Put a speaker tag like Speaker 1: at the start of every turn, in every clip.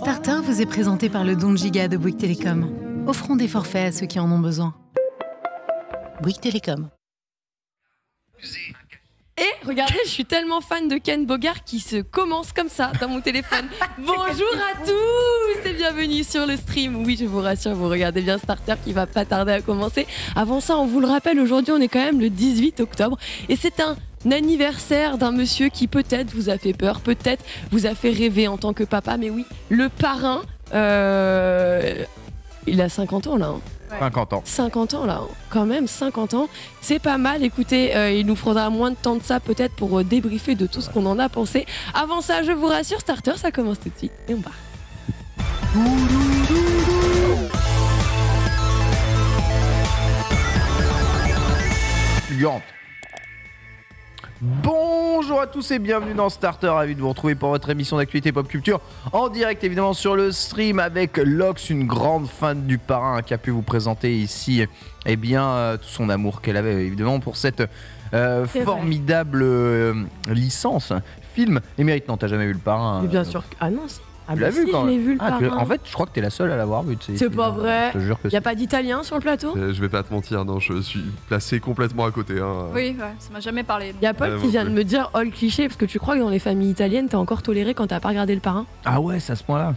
Speaker 1: Starter vous est présenté par le don de giga de Bouygues Télécom. Offrons des forfaits à ceux qui en ont besoin. Bouygues Télécom.
Speaker 2: Et regardez, je suis tellement fan de Ken Bogart qui se commence comme ça dans mon téléphone. Bonjour à tous et bienvenue sur le stream. Oui, je vous rassure, vous regardez bien Starter qui va pas tarder à commencer. Avant ça, on vous le rappelle, aujourd'hui on est quand même le 18 octobre et c'est un anniversaire d'un monsieur qui peut-être vous a fait peur, peut-être vous a fait rêver en tant que papa. Mais oui, le parrain, il a 50 ans là. Hein.
Speaker 3: 50 ans.
Speaker 2: 50 ans là, quand même 50 ans, c'est pas mal. Écoutez, il nous faudra moins de temps de ça peut-être pour débriefer de tout ce qu'on en a pensé. Avant ça, je vous rassure, Starter, ça commence tout de suite et on part.
Speaker 3: Gigante. Bonjour à tous et bienvenue dans Starter, ravi de vous retrouver pour votre émission d'actualité pop culture en direct évidemment sur le stream avec Lox, une grande fan du parrain qui a pu vous présenter ici tout son amour qu'elle avait évidemment pour cette formidable licence, film et mérite. Non, t'as jamais vu le parrain?
Speaker 2: Mais bien sûr, ah non, si. Ah
Speaker 3: tu l'as vu quand
Speaker 2: je l'ai vu le parrain.
Speaker 3: En fait, je crois que t'es la seule à l'avoir vu.
Speaker 2: C'est pas vrai.
Speaker 3: Je te jure que
Speaker 2: y a pas d'italien sur le plateau?
Speaker 4: Je vais pas te mentir, non, je suis placé complètement à côté. Hein.
Speaker 5: Oui, ouais, ça m'a jamais parlé.
Speaker 2: Y a Paul qui vient de me dire all cliché parce que tu crois que dans les familles italiennes t'es encore toléré quand t'as pas regardé le parrain?
Speaker 3: Ah ouais, c'est à ce point-là.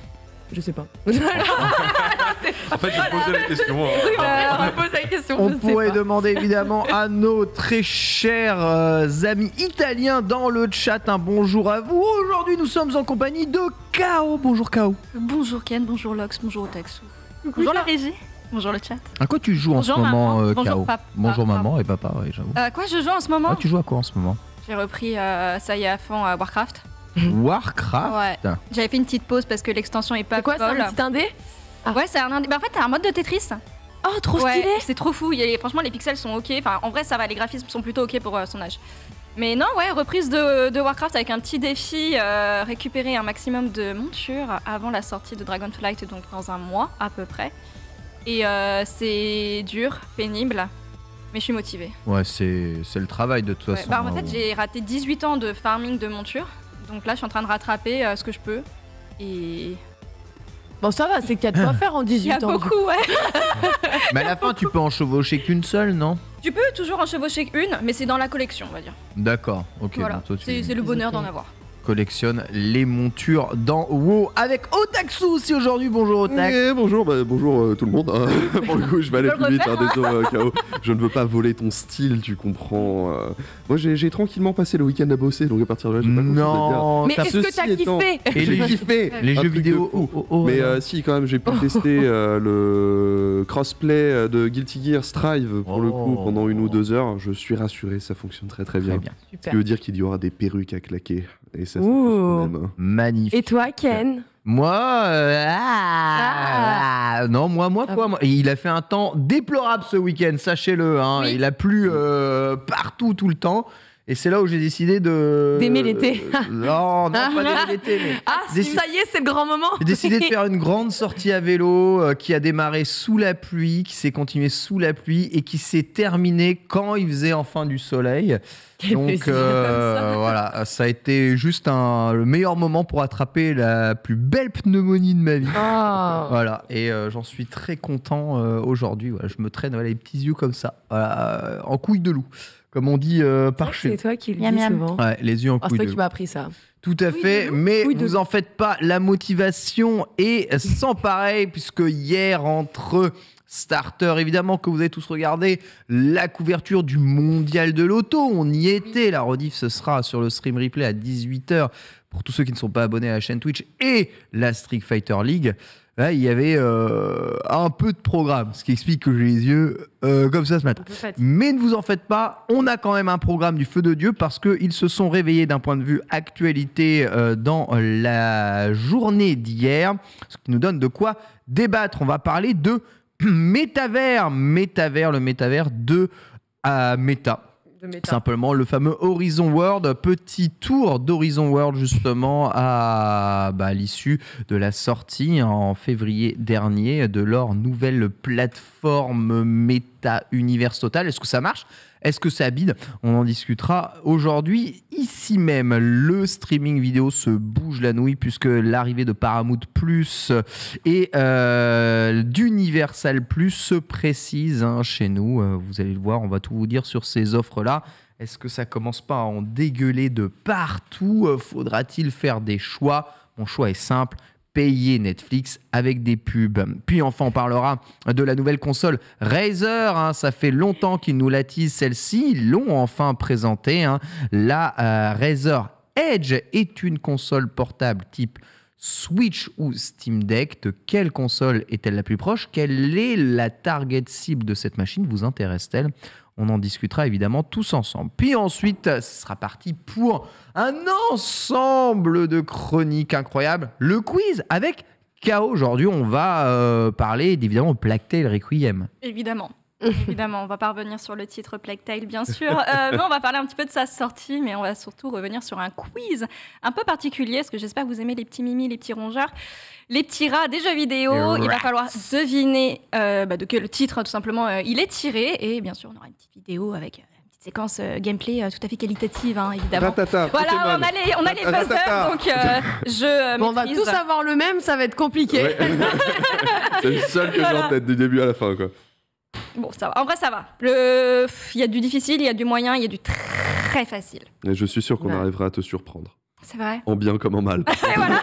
Speaker 2: Je sais pas.
Speaker 4: En fait, je me posais la question.
Speaker 2: On me pose la question.
Speaker 3: On pourrait demander évidemment à nos très chers amis italiens dans le chat un bonjour à vous. Aujourd'hui, nous sommes en compagnie de Kao. Bonjour Kao.
Speaker 5: Bonjour Ken, bonjour Lox, bonjour Otaxu. Bonjour la régie. Bonjour le chat.
Speaker 3: À quoi tu joues
Speaker 5: bonjour
Speaker 3: en ce moment,
Speaker 5: bonjour
Speaker 3: Kao?
Speaker 5: papa.
Speaker 3: Bonjour maman et papa, oui, j'avoue.
Speaker 5: Quoi je joue en ce moment?
Speaker 3: Tu joues à quoi en ce moment?
Speaker 5: J'ai repris ça y est à fond à Warcraft.
Speaker 3: Warcraft?
Speaker 5: Ouais. J'avais fait une petite pause parce que l'extension est pas
Speaker 2: c'est quoi,
Speaker 5: folle.
Speaker 2: c'est un petit indé?
Speaker 5: Ouais, c'est un indé. Bah en fait, t'as un mode de Tetris.
Speaker 2: Oh, trop stylé.
Speaker 5: C'est trop fou. Franchement, les pixels sont ok. Enfin, en vrai, ça va. Les graphismes sont plutôt ok pour son âge. Mais non, ouais, reprise de Warcraft avec un petit défi, récupérer un maximum de montures avant la sortie de Dragonflight, donc dans un mois à peu près. Et c'est dur, pénible, mais je suis motivée.
Speaker 3: Ouais, c'est le travail de toute façon.
Speaker 5: Bah, en fait, j'ai raté 18 ans de farming de montures, donc là, je suis en train de rattraper ce que je peux. Et...
Speaker 2: Bon, ça va, c'est qu'il y a de quoi faire en 18 ans.
Speaker 5: Il y a beaucoup, ouais.
Speaker 3: Mais à la fin, tu peux en chevaucher qu'une seule, non?
Speaker 5: Tu peux toujours en chevaucher une, mais c'est dans la collection, on va dire.
Speaker 3: D'accord, ok.
Speaker 5: Voilà,
Speaker 3: bon, toi,
Speaker 5: c'est le bonheur d'en avoir.
Speaker 3: Collectionne les montures dans WoW avec Otaxu aussi aujourd'hui. Bonjour Otax.
Speaker 4: Bonjour, bonjour tout le monde. Pour le coup, je vais aller plus vite, désolé Kao. Je ne veux pas voler ton style, tu comprends. Moi, j'ai tranquillement passé le week-end à bosser, donc à partir de là, j'ai pas
Speaker 3: non,
Speaker 2: mais est-ce que t'as kiffé?
Speaker 3: Et j'ai kiffé les jeux vidéo.
Speaker 4: Mais si, quand même, j'ai pu tester le crossplay de Guilty Gear Strive pour le coup pendant 1 ou 2 heures. Je suis rassuré, ça fonctionne très bien.
Speaker 3: Très bien.
Speaker 4: Ce qui veut dire qu'il y aura des perruques à claquer. Et ça, même.
Speaker 3: Magnifique.
Speaker 2: Et toi, Ken?
Speaker 3: Moi, non, moi quoi. Il a fait un temps déplorable ce week-end, sachez-le. Hein.
Speaker 5: Oui.
Speaker 3: Il a plu partout, tout le temps. Et c'est là où j'ai décidé de...
Speaker 2: d'aimer l'été.
Speaker 3: Non, pas d'aimer l'été, mais...
Speaker 2: Ah, ça y est, c'est le grand moment.
Speaker 3: J'ai décidé de faire une grande sortie à vélo qui a démarré sous la pluie, qui s'est continuée sous la pluie et qui s'est terminée quand il faisait enfin du soleil. Donc voilà, ça a été juste le meilleur moment pour attraper la plus belle pneumonie de ma vie.
Speaker 2: Oh.
Speaker 3: Voilà, et j'en suis très content aujourd'hui. Voilà, je me traîne les petits yeux comme ça, voilà, en couille de loup. Comme on dit par chez nous.
Speaker 2: C'est toi qui le
Speaker 5: Miam,
Speaker 2: dis
Speaker 5: miam.
Speaker 2: souvent.
Speaker 3: Ouais, les yeux en couille
Speaker 2: C'est toi
Speaker 3: de
Speaker 2: qui
Speaker 3: loup.
Speaker 2: m'as appris ça.
Speaker 3: Tout à fait, mais vous en faites pas, la motivation est sans pareil, puisque hier, entre Starter, évidemment, que vous avez tous regardé, la couverture du mondial de l'auto, on y était, la rediff, ce sera sur le stream replay à 18h, pour tous ceux qui ne sont pas abonnés à la chaîne Twitch, et la Street Fighter League. Là, il y avait un peu de programme, ce qui explique que j'ai les yeux comme ça ce matin. Mais ne vous en faites pas, on a quand même un programme du feu de Dieu parce qu'ils se sont réveillés d'un point de vue actualité dans la journée d'hier, ce qui nous donne de quoi débattre. On va parler de métavers, le métavers de Meta. Simplement le fameux Horizon World, petit tour d'Horizon World justement à l'issue de la sortie en février dernier de leur nouvelle plateforme Meta Vita Universe Total. Est-ce que ça marche ? Est-ce que ça bide ? On en discutera aujourd'hui ici même. Le streaming vidéo se bouge la nouille puisque l'arrivée de Paramount Plus et d'Universal Plus se précise chez nous. Vous allez le voir, on va tout vous dire sur ces offres-là. Est-ce que ça commence pas à en dégueuler de partout ? Faudra-t-il faire des choix ? Mon choix est simple. Payer Netflix avec des pubs. Puis enfin, on parlera de la nouvelle console Razer. Ça fait longtemps qu'ils nous l'attisent celle-ci. Ils l'ont enfin présentée. La Razer Edge est une console portable type Switch ou Steam Deck. De quelle console est-elle la plus proche ? Quelle est la target cible de cette machine ? Vous intéresse-t-elle ? On en discutera évidemment tous ensemble. Puis ensuite, ce sera parti pour un ensemble de chroniques incroyables. Le quiz avec K.O. Aujourd'hui, on va parler évidemment Plague Tale Requiem.
Speaker 5: Évidemment. Évidemment, on va pas revenir sur le titre Plague Tale, bien sûr. Mais on va parler un petit peu de sa sortie, mais on va surtout revenir sur un quiz un peu particulier, parce que j'espère que vous aimez les petits mimis, les petits rongeurs, les petits rats des jeux vidéo. Il va falloir deviner de quel titre, tout simplement, il est tiré. Et bien sûr, on aura une petite vidéo avec une petite séquence gameplay tout à fait qualitative, évidemment.
Speaker 4: Ratata,
Speaker 5: voilà, on a les buzzers, donc je
Speaker 2: on va tous avoir le même, ça va être compliqué.
Speaker 4: Ouais. C'est le seul que j'ai en tête du début à la fin, quoi.
Speaker 5: Bon, ça va. En vrai, ça va. Il y a du difficile, il y a du moyen, il y a du très facile.
Speaker 4: Et je suis sûr qu'on arrivera à te surprendre.
Speaker 5: C'est vrai.
Speaker 4: En bien comme en mal.
Speaker 5: Et voilà.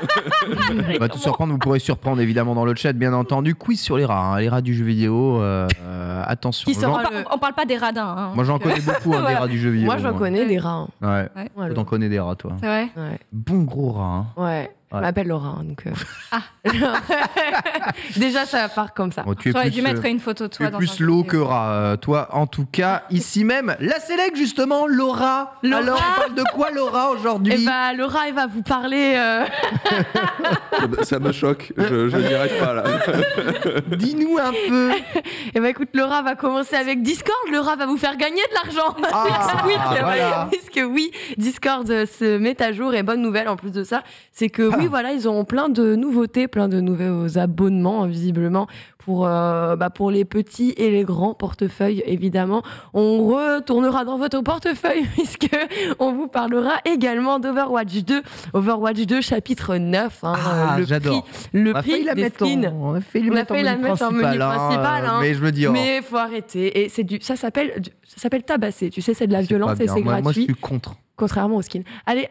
Speaker 3: On va tout surprendre, vous pourrez surprendre évidemment dans le chat, bien entendu. Quiz sur les rats, les rats du jeu vidéo. Attention.
Speaker 5: On parle pas des radins.
Speaker 3: Moi j'en connais beaucoup des rats du jeu vidéo.
Speaker 2: Moi j'en connais des rats.
Speaker 3: Ouais. T'en connais des rats, toi.
Speaker 5: C'est vrai.
Speaker 2: Ouais.
Speaker 3: Bon gros rat.
Speaker 2: Ouais. Je m'appelle Laura, donc. Déjà, ça part comme ça.
Speaker 3: Bon,
Speaker 5: J'aurais dû mettre une photo de toi.
Speaker 3: Tu es plus l'eau que rat, toi. En tout cas, ici même, la Sélec justement, Laura. Alors, on parle de quoi, Laura, aujourd'hui ?
Speaker 2: Eh ben, Laura, elle va vous parler.
Speaker 4: Ça me choque. Je n'y arrive pas là.
Speaker 3: Dis-nous un peu.
Speaker 2: Eh ben, écoute, Laura va commencer avec Discord. Laura va vous faire gagner de l'argent.
Speaker 3: Voilà.
Speaker 2: Puisque oui, Discord se met à jour et bonne nouvelle en plus de ça, c'est que oui, voilà, ils ont plein de nouveautés, plein de nouveaux abonnements, visiblement, pour les petits et les grands portefeuilles, évidemment. On retournera dans votre portefeuille, puisque on vous parlera également d'Overwatch 2. Overwatch 2, chapitre 9.
Speaker 3: J'adore.
Speaker 2: Le prix des skins.
Speaker 3: On a failli la mettre en menu principal. Mais je me dis,
Speaker 2: mais faut arrêter. Et ça s'appelle tabasser. Tu sais, c'est de la violence et c'est gratuit.
Speaker 3: Moi, je suis contre.
Speaker 2: Contrairement aux skins. Allez,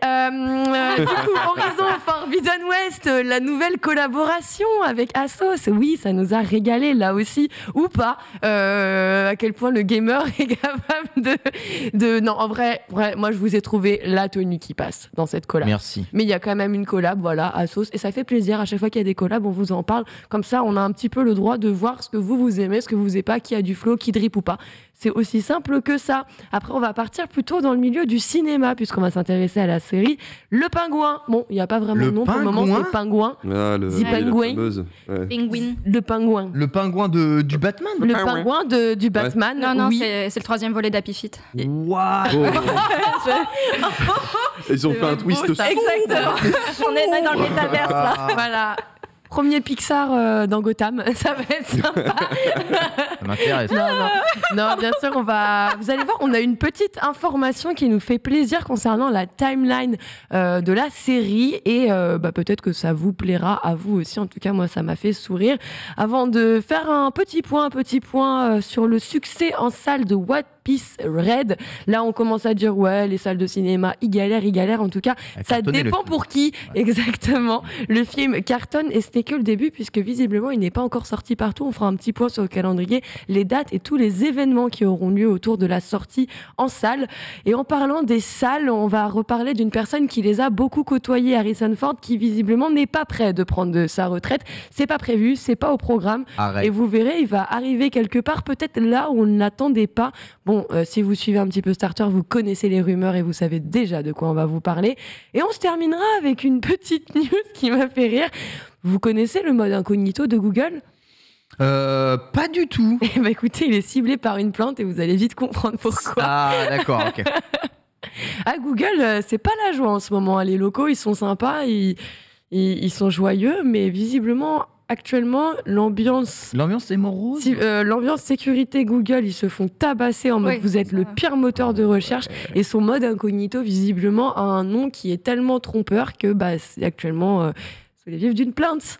Speaker 2: du coup, Horizon Forbidden West, la nouvelle collaboration avec Asos. Oui, ça nous a régalé là aussi, ou pas. À quel point le gamer est capable de... Non, en vrai, moi je vous ai trouvé la tenue qui passe dans cette collab.
Speaker 3: Merci.
Speaker 2: Mais il y a quand même une collab, voilà, Asos. Et ça fait plaisir, à chaque fois qu'il y a des collabs, on vous en parle. Comme ça, on a un petit peu le droit de voir ce que vous aimez, ce que vous aimez pas, qui a du flow, qui drip ou pas. C'est aussi simple que ça. Après, on va partir plutôt dans le milieu du cinéma, puisqu'on va s'intéresser à la série Le Pingouin. Bon, il n'y a pas vraiment de nom pour le moment, c'est Pingouin.
Speaker 4: Ah,
Speaker 2: The Penguin.
Speaker 5: Penguin.
Speaker 2: Le Pingouin.
Speaker 3: Le pingouin du Batman.
Speaker 2: Le pingouin du Batman.
Speaker 5: Non,
Speaker 2: oui.
Speaker 5: c'est le 3e volet d'Happy Feet.
Speaker 3: Waouh.
Speaker 4: Ils ont fait un twist.
Speaker 5: Exactement. On est dans le métaverse là.
Speaker 2: Voilà. Premier Pixar dans Gotham, ça va être sympa.
Speaker 3: Ça m'intéresse.
Speaker 2: Non, bien sûr, vous allez voir, on a une petite information qui nous fait plaisir concernant la timeline de la série et peut-être que ça vous plaira à vous aussi. En tout cas, moi, ça m'a fait sourire. Avant de faire un petit point sur le succès en salle de One Piece Red. Là, on commence à dire, ouais, les salles de cinéma, ils galèrent. En tout cas, ça dépend pour qui. Ouais. Exactement. Le film cartonne et c'était que le début, puisque visiblement, il n'est pas encore sorti partout. On fera un petit point sur le calendrier, les dates et tous les événements qui auront lieu autour de la sortie en salle. Et en parlant des salles, on va reparler d'une personne qui les a beaucoup côtoyées, Harrison Ford, qui visiblement n'est pas prêt de prendre sa retraite. C'est pas prévu, c'est pas au programme.
Speaker 3: Arrête.
Speaker 2: Et vous verrez, il va arriver quelque part, peut-être là où on ne l'attendait pas. Bon, si vous suivez un petit peu Starter, vous connaissez les rumeurs et vous savez déjà de quoi on va vous parler. Et on se terminera avec une petite news qui m'a fait rire. Vous connaissez le mode incognito de Google ?
Speaker 3: Pas du tout.
Speaker 2: Eh ben écoutez, il est ciblé par une plante et vous allez vite comprendre pourquoi.
Speaker 3: Ah, d'accord, ok.
Speaker 2: À Google, c'est pas la joie en ce moment. Les locaux, ils sont sympas, ils sont joyeux, mais visiblement, actuellement, l'ambiance
Speaker 3: c'est morose.
Speaker 2: l'ambiance sécurité Google, ils se font tabasser en mode vous êtes le pire moteur de recherche. Et son mode incognito, visiblement, a un nom qui est tellement trompeur que c'est actuellement sous les vifs d'une plainte.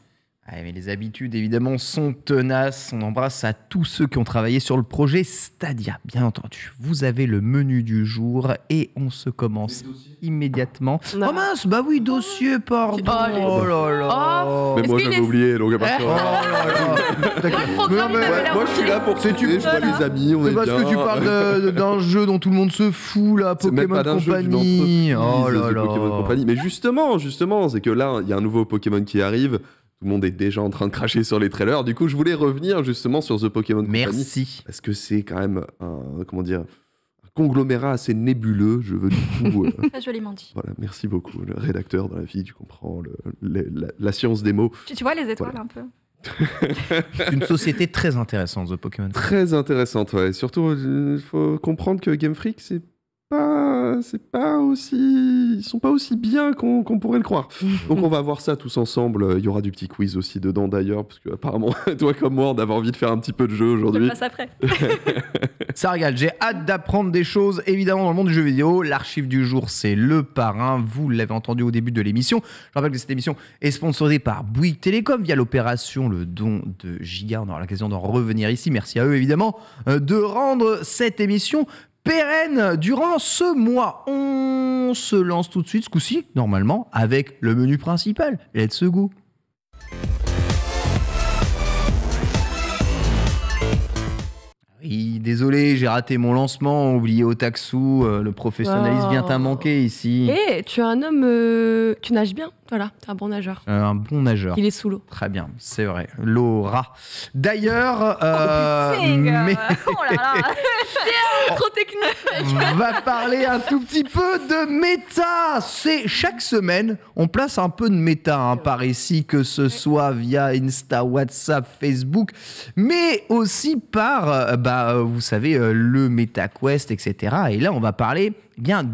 Speaker 3: Ouais, mais les habitudes, évidemment, sont tenaces. On embrasse à tous ceux qui ont travaillé sur le projet Stadia, bien entendu. Vous avez le menu du jour et on se commence immédiatement.
Speaker 2: Non.
Speaker 3: Oh mince, dossier, pardon.
Speaker 2: Oh,
Speaker 3: Oh là là.
Speaker 4: Mais moi, j'avais oublié, donc à partir moi, je suis là pour tuer, je vois les amis, on est
Speaker 3: C'est parce
Speaker 4: bien.
Speaker 3: que tu parles d'un jeu dont tout le monde se fout, là,
Speaker 4: C'est même
Speaker 3: Pokémon
Speaker 4: pas d'un jeu, d'une
Speaker 3: Company.
Speaker 4: entreprise,
Speaker 3: Oh là là.
Speaker 4: Pokémon Company. Mais justement, c'est que là, il y a un nouveau Pokémon qui arrive. Tout le monde est déjà en train de cracher sur les trailers. Du coup, je voulais revenir justement sur The Pokémon Company.
Speaker 3: Merci.
Speaker 4: Parce que c'est quand même un conglomérat assez nébuleux. Je veux du coup...
Speaker 5: Très joliment dit.
Speaker 4: Voilà, merci beaucoup. Le rédacteur dans la vie, tu comprends, la science des mots.
Speaker 5: Tu vois les étoiles un peu.
Speaker 3: C'est une société très intéressante, The Pokémon.
Speaker 4: Très intéressante, ouais. Surtout, il faut comprendre que Game Freak, c'est pas aussi... Ils sont pas aussi bien qu'on pourrait le croire. Donc on va voir ça tous ensemble. Il y aura du petit quiz aussi dedans d'ailleurs, parce que apparemment, toi comme moi, on avait envie de faire un petit peu de jeu
Speaker 5: Je
Speaker 4: aujourd'hui.
Speaker 5: le passe après.
Speaker 3: Ça régale, j'ai hâte d'apprendre des choses, évidemment, dans le monde du jeu vidéo. L'archive du jour, c'est le parrain. Vous l'avez entendu au début de l'émission. Je rappelle que cette émission est sponsorisée par Bouygues Télécom via l'opération Le Don de Giga. On aura l'occasion d'en revenir ici. Merci à eux, évidemment, de rendre cette émission pérenne durant ce mois. On se lance tout de suite, ce coup-ci, normalement, avec le menu principal. Let's go. Oui, désolé, j'ai raté mon lancement, oublié Otaksu, le professionnalisme vient à manquer ici.
Speaker 2: Tu es un homme... tu nages bien, voilà, t'es un bon nageur.
Speaker 3: Un bon nageur.
Speaker 2: Il est sous l'eau.
Speaker 3: Très bien, c'est vrai. Laura. D'ailleurs, mais
Speaker 5: Oh là là.
Speaker 2: Trop technique.
Speaker 3: on va parler un tout petit peu de méta. C'est chaque semaine, on place un peu de méta par ici, que ce soit via Insta, WhatsApp, Facebook, mais aussi par, vous savez, le MetaQuest, etc. Et là, on va parler bien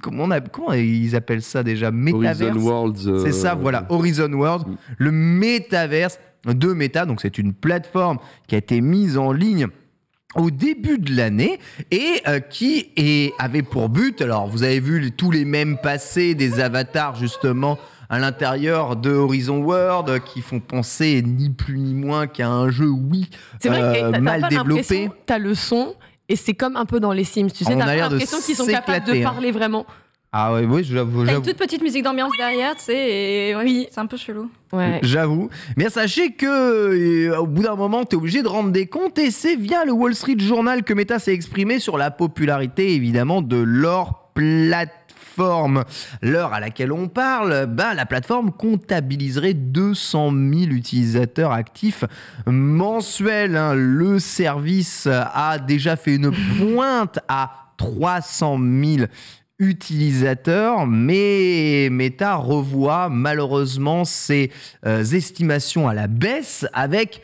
Speaker 3: comment ils appellent ça déjà, Metaverse.
Speaker 4: Horizon Worlds.
Speaker 3: C'est ça, voilà, Horizon Worlds, le métaverse de Meta. Donc c'est une plateforme qui a été mise en ligne au début de l'année et avait pour but, alors vous avez vu tous les mèmes passer des avatars justement à l'intérieur de Horizon World qui font penser ni plus ni moins qu'à un jeu
Speaker 2: C'est vrai que t'as
Speaker 3: mal
Speaker 2: pas
Speaker 3: développé.
Speaker 2: l'impression, t'as le son et c'est comme un peu dans les Sims, tu sais,
Speaker 3: On
Speaker 2: t'as
Speaker 3: a
Speaker 2: pas
Speaker 3: l'air de
Speaker 2: l'impression qu'ils sont capables de
Speaker 3: s'éclater,
Speaker 2: parler vraiment.
Speaker 3: Ah ouais, oui, j'avoue.
Speaker 5: T'as une toute petite musique d'ambiance derrière, tu sais, et oui, c'est un peu chelou.
Speaker 2: Ouais.
Speaker 3: J'avoue. Mais sachez que au bout d'un moment, tu es obligé de rendre des comptes et c'est via le Wall Street Journal que Meta s'est exprimé sur la popularité évidemment de leur plateforme. L'heure à laquelle on parle, la plateforme comptabiliserait 200 000 utilisateurs actifs mensuels. Le service a déjà fait une pointe à 300 000 utilisateurs, mais Meta revoit malheureusement ses estimations à la baisse avec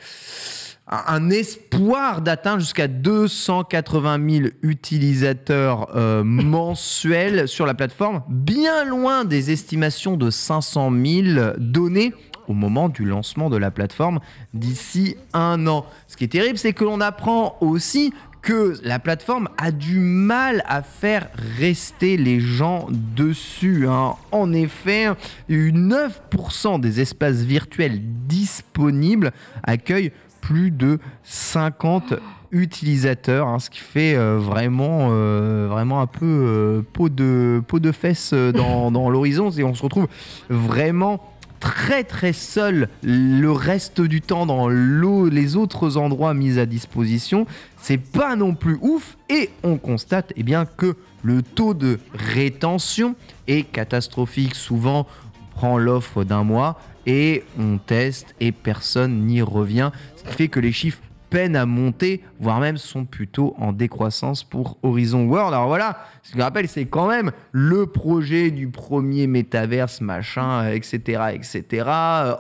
Speaker 3: un espoir d'atteindre jusqu'à 280 000 utilisateurs mensuels sur la plateforme, bien loin des estimations de 500 000 données au moment du lancement de la plateforme d'ici 1 an. Ce qui est terrible, c'est que l'on apprend aussi que la plateforme a du mal à faire rester les gens dessus. En effet, 9% des espaces virtuels disponibles accueillent plus de 50 utilisateurs, ce qui fait vraiment un peu peau de fesses dans l'horizon. Et on se retrouve vraiment très très seul le reste du temps dans les autres endroits mis à disposition. C'est pas non plus ouf et on constate que le taux de rétention est catastrophique. Souvent on prend l'offre d'un mois et on teste et personne n'y revient, ce qui fait que les chiffres peinent à monter, voire même sont plutôt en décroissance pour Horizon World. Alors voilà, ce que je rappelle, c'est quand même le projet du premier métaverse, machin, etc.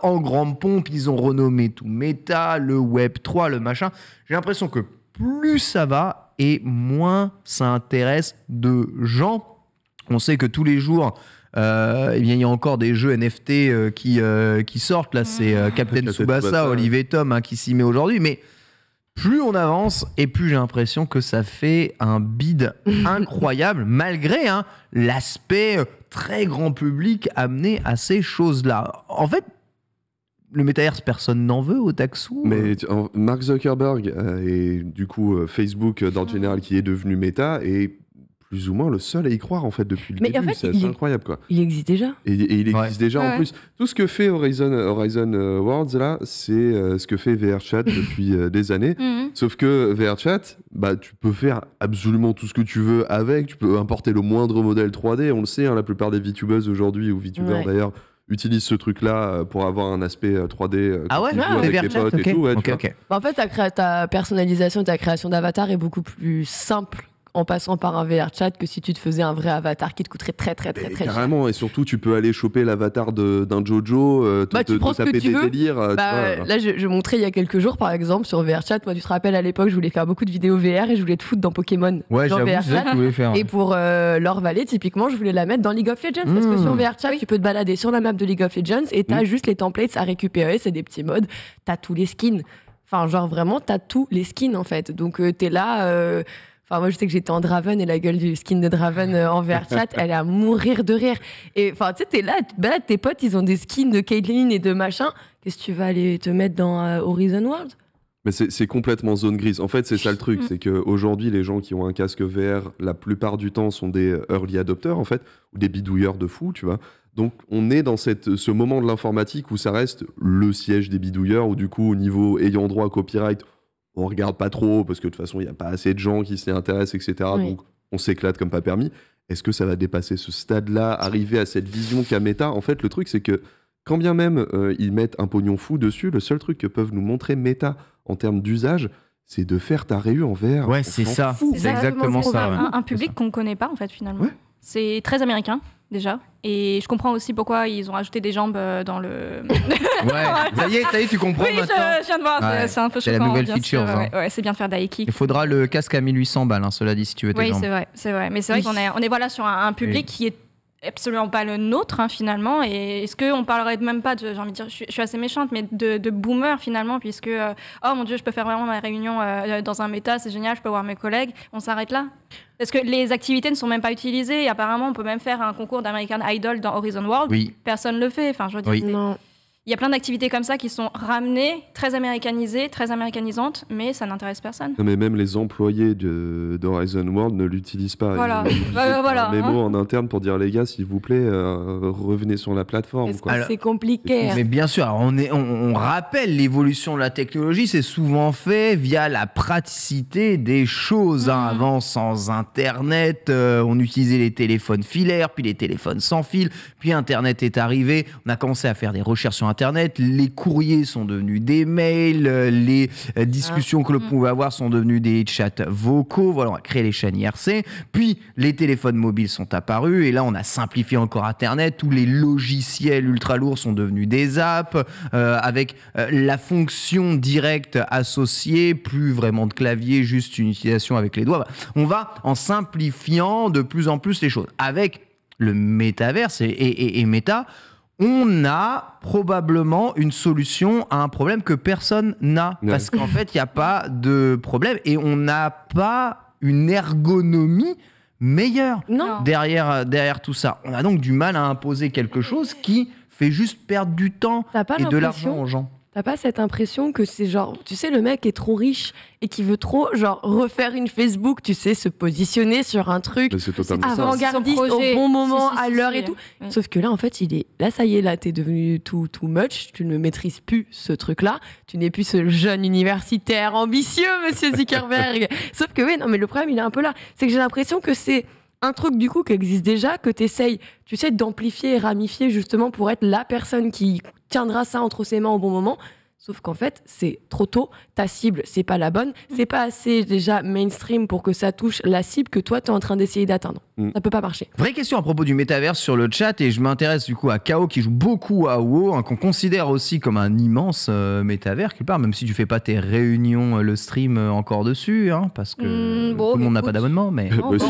Speaker 3: En grande pompe, ils ont renommé tout Meta, le Web 3, le machin. J'ai l'impression que plus ça va et moins ça intéresse de gens. On sait que tous les jours, eh bien, il y a encore des jeux NFT qui sortent. Là, c'est Captain Tsubasa, Olivier Tom qui s'y met aujourd'hui. Mais plus on avance et plus j'ai l'impression que ça fait un bid incroyable, malgré l'aspect très grand public amené à ces choses-là. En fait, le métaverse, personne n'en veut au Taxou.
Speaker 4: Mais Mark Zuckerberg et du coup Facebook dans le général qui est devenu Meta est plus ou moins le seul à y croire en fait depuis le début. En fait, c'est incroyable quoi.
Speaker 6: Il existe déjà.
Speaker 4: Et il existe déjà en plus. Tout ce que fait Horizon Worlds là, c'est ce que fait VRChat depuis des années. Sauf que VRChat, tu peux faire absolument tout ce que tu veux avec. Tu peux importer le moindre modèle 3D. On le sait, la plupart des VTubeuses aujourd'hui ou VTubers d'ailleurs utilisent ce truc-là pour avoir un aspect 3D avec tes potes et tout.
Speaker 6: En fait, ta personnalisation, ta création d'avatar est beaucoup plus simple en passant par un VRChat que si tu te faisais un vrai avatar qui te coûterait très cher.
Speaker 4: Carrément, et surtout tu peux aller choper l'avatar d'un Jojo,
Speaker 6: tu prends
Speaker 4: taper des délires.
Speaker 6: Là, je montrais il y a quelques jours par exemple sur VRChat, moi tu te rappelles à l'époque je voulais faire beaucoup de vidéos VR et je voulais te foutre dans Pokémon.
Speaker 3: Ouais, j'avoue, c'est ça que je voulais faire.
Speaker 6: Et pour Laure Vallée, typiquement, je voulais la mettre dans League of Legends parce que sur VRChat, tu peux te balader sur la map de League of Legends et t'as juste les templates à récupérer, c'est des petits modes, t'as tous les skins. Enfin, genre vraiment, t'as tous les skins en fait. Donc t'es là... Enfin, moi, je sais que j'étais en Draven et la gueule du skin de Draven en VRChat, elle est à mourir de rire. Et enfin, tu sais, t'es là, tes potes, ils ont des skins de Caitlyn et de machin. Qu'est-ce que tu vas aller te mettre dans Horizon World ?
Speaker 4: Mais c'est complètement zone grise. En fait, c'est ça le truc, c'est qu'aujourd'hui, les gens qui ont un casque VR, la plupart du temps, sont des early adopters, en fait, ou des bidouilleurs de fous, tu vois. Donc, on est dans ce moment de l'informatique où ça reste le siège des bidouilleurs, où du coup, au niveau ayant droit à copyright, on regarde pas trop parce que de toute façon il n'y a pas assez de gens qui s'y intéressent, etc. Donc on s'éclate comme pas permis. Est-ce que ça va dépasser ce stade-là, arriver à cette vision qu'a Meta ? En fait, le truc c'est que quand bien même ils mettent un pognon fou dessus, le seul truc que peuvent nous montrer Meta en termes d'usage, c'est de faire ta réu en VR.
Speaker 3: Ouais, c'est ça. C'est exactement ça.
Speaker 5: Un public qu'on connaît pas en fait finalement. Ouais. C'est très américain déjà. Et je comprends aussi pourquoi ils ont rajouté des jambes dans le...
Speaker 3: ça y est, tu comprends maintenant.
Speaker 5: Je viens de voir, c'est un peu choquant.
Speaker 3: C'est la nouvelle feature.
Speaker 5: Ouais, c'est bien de faire d'Aiki.
Speaker 3: Il faudra le casque à 1800 balles, cela dit, si tu veux tes jambes.
Speaker 5: Oui, c'est vrai. Mais c'est vrai qu'on est voilà, sur un public qui est absolument pas le nôtre finalement. Et est-ce qu'on parlerait même pas de, j'ai envie de dire, je suis assez méchante, mais de boomer finalement, puisque oh mon Dieu, je peux faire vraiment ma réunion dans un méta, c'est génial, je peux voir mes collègues. On s'arrête là. Parce que les activités ne sont même pas utilisées. Et apparemment, on peut même faire un concours d'American Idol dans Horizon World.
Speaker 3: Oui.
Speaker 5: Personne ne le fait. Enfin, je veux dire,
Speaker 6: non.
Speaker 5: Il y a plein d'activités comme ça qui sont ramenées, très américanisées, très américanisantes, mais ça n'intéresse personne.
Speaker 4: Non, mais même les employés d'Horizon World ne l'utilisent pas.
Speaker 5: Voilà.
Speaker 4: Un mémo en interne pour dire les gars, s'il vous plaît, revenez sur la plateforme.
Speaker 6: C'est compliqué.
Speaker 3: Mais bien sûr, on rappelle l'évolution de la technologie, c'est souvent fait via la praticité des choses. Avant, sans Internet, on utilisait les téléphones filaires, puis les téléphones sans fil, puis Internet est arrivé, on a commencé à faire des recherches sur Internet, les courriers sont devenus des mails, les discussions que l'on pouvait avoir sont devenues des chats vocaux, voilà, on a créé les chaînes IRC, puis les téléphones mobiles sont apparus, et là on a simplifié encore Internet, tous les logiciels ultra lourds sont devenus des apps, avec la fonction directe associée, plus vraiment de clavier, juste une utilisation avec les doigts. On va en simplifiant de plus en plus les choses. Avec le métaverse et Meta, on a probablement une solution à un problème que personne n'a. Ouais. Parce qu'en fait, il n'y a pas de problème et on n'a pas une ergonomie meilleure derrière tout ça. On a donc du mal à imposer quelque chose qui fait juste perdre du temps et de l'argent aux gens.
Speaker 6: T'as pas cette impression que c'est genre, tu sais, le mec est trop riche et qui veut trop, genre, refaire une Facebook, tu sais, se positionner sur un truc avant-gardiste au bon moment, à l'heure et tout. Ouais. Sauf que là, en fait, là, ça y est, là, t'es devenu too much, tu ne maîtrises plus ce truc-là, tu n'es plus ce jeune universitaire ambitieux, monsieur Zuckerberg. Sauf que, oui, non, mais le problème, il est un peu là. C'est que j'ai l'impression que c'est un truc, du coup, qui existe déjà, que t'essayes, tu sais, d'amplifier et ramifier, justement, pour être la personne qui tiendra ça entre ses mains au bon moment. Sauf qu'en fait, c'est trop tôt, ta cible, c'est pas la bonne, c'est pas assez déjà mainstream pour que ça touche la cible que toi, t'es en train d'essayer d'atteindre. Ça peut pas marcher.
Speaker 3: Vraie question à propos du métaverse sur le chat, et je m'intéresse du coup à Kao qui joue beaucoup à WoW, qu'on considère aussi comme un immense métavers quelque part, même si tu fais pas tes réunions, le stream encore dessus, parce que tout le monde n'a pas d'abonnement. Mais
Speaker 5: on peut se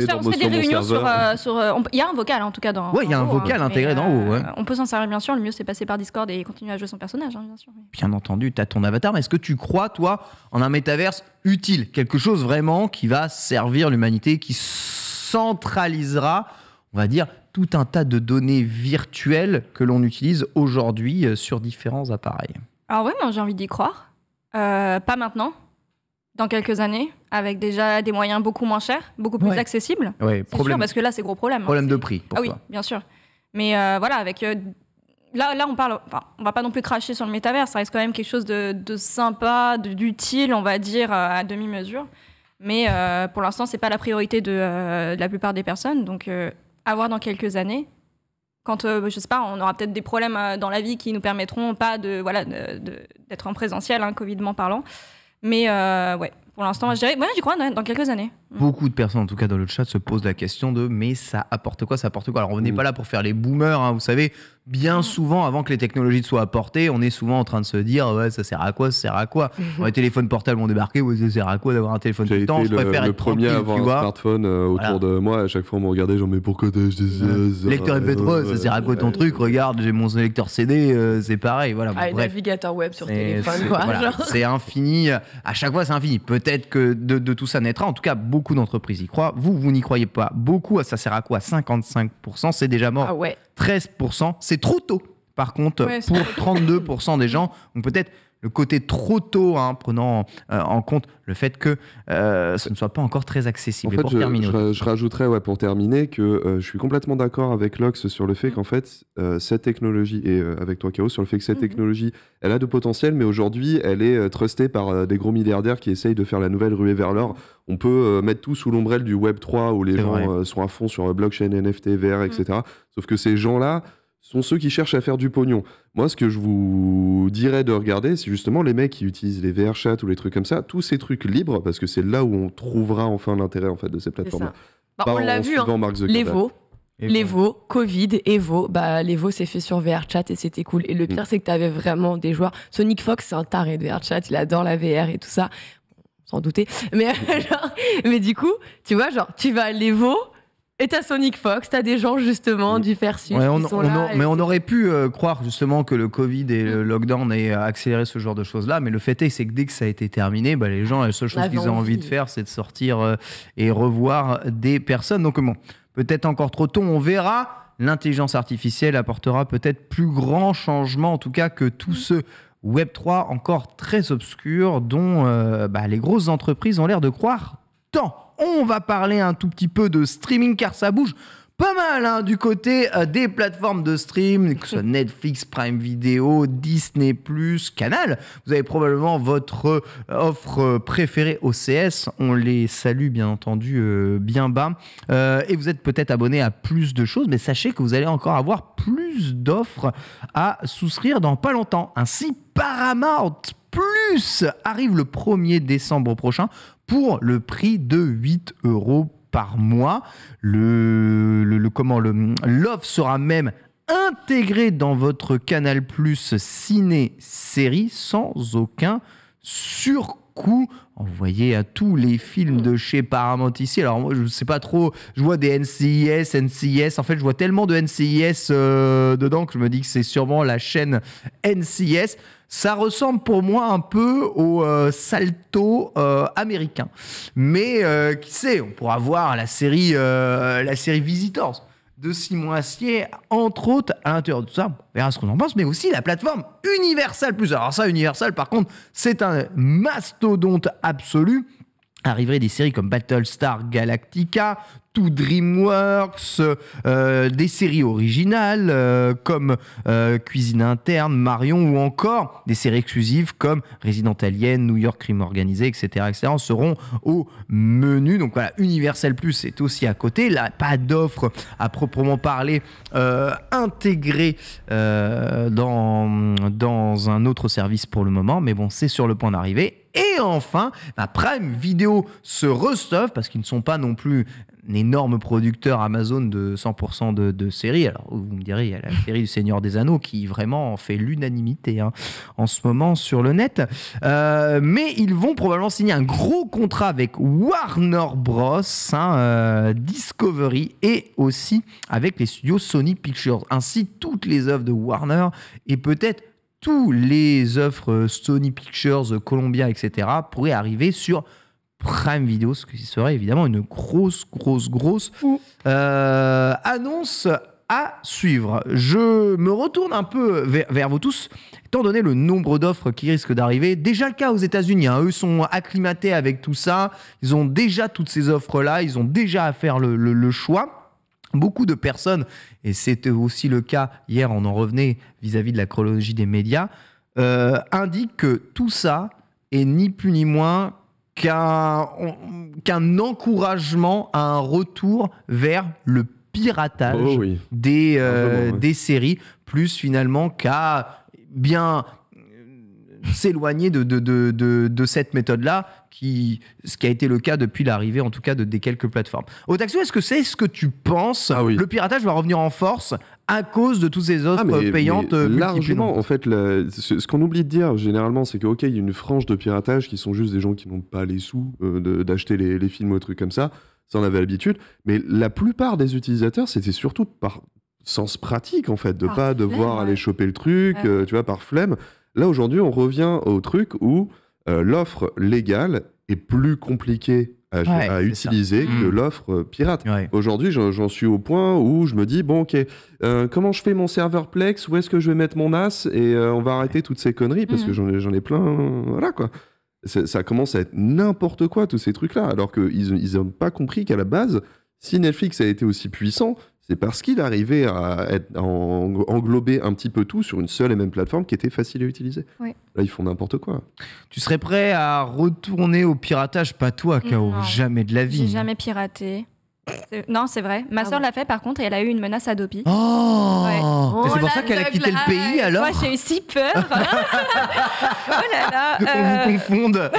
Speaker 5: faire des réunions sur. Il y a un vocal en tout cas dans.
Speaker 3: Ouais, il y a un vocal intégré dans WoW.
Speaker 5: On peut s'en servir bien sûr. Le mieux c'est passer par Discord et continuer à jouer son personnage, bien sûr.
Speaker 3: Bien entendu, tu as ton avatar, mais est-ce que tu crois toi en un métaverse utile, quelque chose vraiment qui va servir l'humanité, qui centralisera, on va dire, tout un tas de données virtuelles que l'on utilise aujourd'hui sur différents appareils?
Speaker 5: Alors oui, moi j'ai envie d'y croire. Pas maintenant, dans quelques années, avec déjà des moyens beaucoup moins chers, beaucoup plus accessibles.
Speaker 3: Ouais,
Speaker 5: c'est sûr, parce que là c'est gros problème.
Speaker 3: Problème de prix.
Speaker 5: Ah oui, bien sûr. Mais voilà, avec... Là, on parle... Enfin, on va pas non plus cracher sur le métavers, ça reste quand même quelque chose de sympa, d'utile, on va dire, à demi-mesure. Mais pour l'instant, c'est pas la priorité de la plupart des personnes. Donc, à voir dans quelques années. Quand, je sais pas, on aura peut-être des problèmes dans la vie qui nous permettront pas d'être en présentiel, Covidement parlant. Mais ouais, pour l'instant, je dirais, j'y crois dans quelques années.
Speaker 3: Beaucoup de personnes, en tout cas dans le chat, se posent la question de mais ça apporte quoi, ça apporte quoi? Alors on n'est pas là pour faire les boomers, vous savez, bien souvent, avant que les technologies soient apportées, on est souvent en train de se dire ouais, ça sert à quoi, ça sert à quoi? Les téléphones portables ont débarqué, ouais, ça sert à quoi d'avoir un téléphone tout le temps? Je préfère être
Speaker 4: premier à avoir un smartphone autour de moi, à chaque fois on me regardait genre mais pourquoi t'as
Speaker 3: lecteur MP3, ça sert à quoi ton truc? Regarde, j'ai mon lecteur CD, c'est pareil, voilà.
Speaker 6: Bref. Navigateur web sur téléphone, quoi.
Speaker 3: Voilà, c'est infini, à chaque fois c'est infini. Peut-être que de tout ça naîtra, en tout cas beaucoup d'entreprises y croient. Vous n'y croyez pas beaucoup. Ça sert à quoi? 55%, c'est déjà mort.
Speaker 6: Ah ouais.
Speaker 3: 13%, c'est trop tôt. Par contre, pour 32% des gens, donc peut-être le côté trop tôt, prenant en compte le fait que ce ne soit pas encore très accessible.
Speaker 4: En fait, je rajouterais pour terminer que je suis complètement d'accord avec Lox sur le fait qu'en fait, cette technologie, et avec toi Kao, sur le fait que cette technologie, elle a de potentiel, mais aujourd'hui, elle est trustée par des gros milliardaires qui essayent de faire la nouvelle ruée vers l'or. On peut mettre tout sous l'ombrelle du Web 3 où les gens sont à fond sur blockchain, NFT, VR, etc. Sauf que ces gens-là sont ceux qui cherchent à faire du pognon. Moi, ce que je vous dirais de regarder, c'est justement les mecs qui utilisent les VR chats ou les trucs comme ça, tous ces trucs libres, parce que c'est là où on trouvera enfin l'intérêt en fait, de ces plateformes-là.
Speaker 6: On l'a vu, l'Evo, Covid, Evo, l'Evo s'est fait sur VRChat et c'était cool. Et le pire, c'est que tu avais vraiment des joueurs. Sonic Fox, c'est un taré de VRChat, il adore la VR et tout ça. Sans douter. Mais du coup, tu vois, tu vas à l'Evo, et t'as Sonic Fox, t'as des gens justement du Versus qui sont là.
Speaker 3: Mais on aurait pu croire justement que le Covid et le lockdown aient accéléré ce genre de choses-là, mais le fait est, c'est que dès que ça a été terminé, les gens, la seule chose qu'ils ont envie de faire, c'est de sortir et revoir des personnes. Donc peut-être encore trop tôt, on verra. L'intelligence artificielle apportera peut-être plus grand changement, en tout cas que tout ce Web3 encore très obscur dont les grosses entreprises ont l'air de croire tant. On va parler un tout petit peu de streaming car ça bouge pas mal du côté des plateformes de stream, que ce soit Netflix, Prime Video, Disney+, Canal. Vous avez probablement votre offre préférée OCS. On les salue bien entendu bien bas. Et vous êtes peut-être abonné à plus de choses, mais sachez que vous allez encore avoir plus d'offres à souscrire dans pas longtemps. Ainsi, Paramount Plus arrive le 1er décembre prochain pour le prix de 8 € par mois. L'offre sera même intégrée dans votre Canal+ ciné-série sans aucun surcoût. Envoyé à tous les films de chez Paramount ici. Alors moi, je sais pas trop, je vois des NCIS. En fait, je vois tellement de NCIS dedans que je me dis que c'est sûrement la chaîne NCIS. Ça ressemble pour moi un peu au Salto américain. Mais qui sait, on pourra voir la série Visitors de Simon Astier, entre autres, à l'intérieur de tout ça. On verra ce qu'on en pense, mais aussi la plateforme Universal+. Alors ça, Universal, par contre, c'est un mastodonte absolu. Arriveraient des séries comme Battlestar Galactica, tout DreamWorks, des séries originales comme Cuisine Interne, Marion, ou encore des séries exclusives comme Resident Alien, New York Crime Organisé, etc. seront au menu. Donc voilà, Universal Plus est aussi à côté. Là, pas d'offre à proprement parler intégrée dans un autre service pour le moment, mais bon, c'est sur le point d'arriver. Et enfin, Prime Video se restoffe parce qu'ils ne sont pas non plus un énorme producteur Amazon de 100% de séries. Alors, vous me direz, il y a la série du Seigneur des Anneaux qui vraiment fait l'unanimité en ce moment sur le net. Mais ils vont probablement signer un gros contrat avec Warner Bros, Discovery et aussi avec les studios Sony Pictures. Ainsi, toutes les œuvres de Warner et peut-être tous les œuvres Sony Pictures, Columbia, etc. pourraient arriver sur Prime Video, ce qui serait évidemment une grosse annonce à suivre. Je me retourne un peu vers vous tous, étant donné le nombre d'offres qui risquent d'arriver. Déjà le cas aux États-Unis, eux sont acclimatés avec tout ça, ils ont déjà toutes ces offres-là, ils ont déjà à faire le choix. Beaucoup de personnes, et c'était aussi le cas hier, on en revenait vis-à-vis de la chronologie des médias, indiquent que tout ça est ni plus ni moins qu'un encouragement à un retour vers le piratage des séries, plus finalement qu'à bien s'éloigner de cette méthode-là, ce qui a été le cas depuis l'arrivée, en tout cas, des quelques plateformes. Otaxio, est-ce que c'est ce que tu penses ? Le piratage va revenir en force à cause de toutes ces offres payantes
Speaker 4: largement, en fait, ce qu'on oublie de dire, généralement, c'est qu'il y a une frange de piratage qui sont juste des gens qui n'ont pas les sous d'acheter les films ou des trucs comme ça, ça en avait l'habitude, mais la plupart des utilisateurs, c'était surtout par sens pratique, en fait, de pas devoir aller choper le truc, tu vois, par flemme. Là, aujourd'hui, on revient au truc où l'offre légale est plus compliquée à utiliser que l'offre pirate. Aujourd'hui, j'en suis au point où je me dis, bon, ok, comment je fais mon serveur Plex ? Où est-ce que je vais mettre mon NAS ? Et on va arrêter toutes ces conneries, parce que j'en ai plein, voilà, quoi. Ça commence à être n'importe quoi, tous ces trucs-là, alors qu'ils n'ont pas compris qu'à la base, si Netflix a été aussi puissant, c'est parce qu'il arrivait à englober un petit peu tout sur une seule et même plateforme qui était facile à utiliser. Là, ils font n'importe quoi.
Speaker 3: Tu serais prêt à retourner au piratage ? Pas toi, Kao, jamais de la vie.
Speaker 5: J'ai jamais piraté. Non, c'est vrai. Ma sœur l'a fait par contre et elle a eu une menace Adopi.
Speaker 3: C'est pour ça qu'elle a quitté le pays alors ?
Speaker 5: Moi j'ai eu si peur. Oh là là.
Speaker 3: On vous confonde.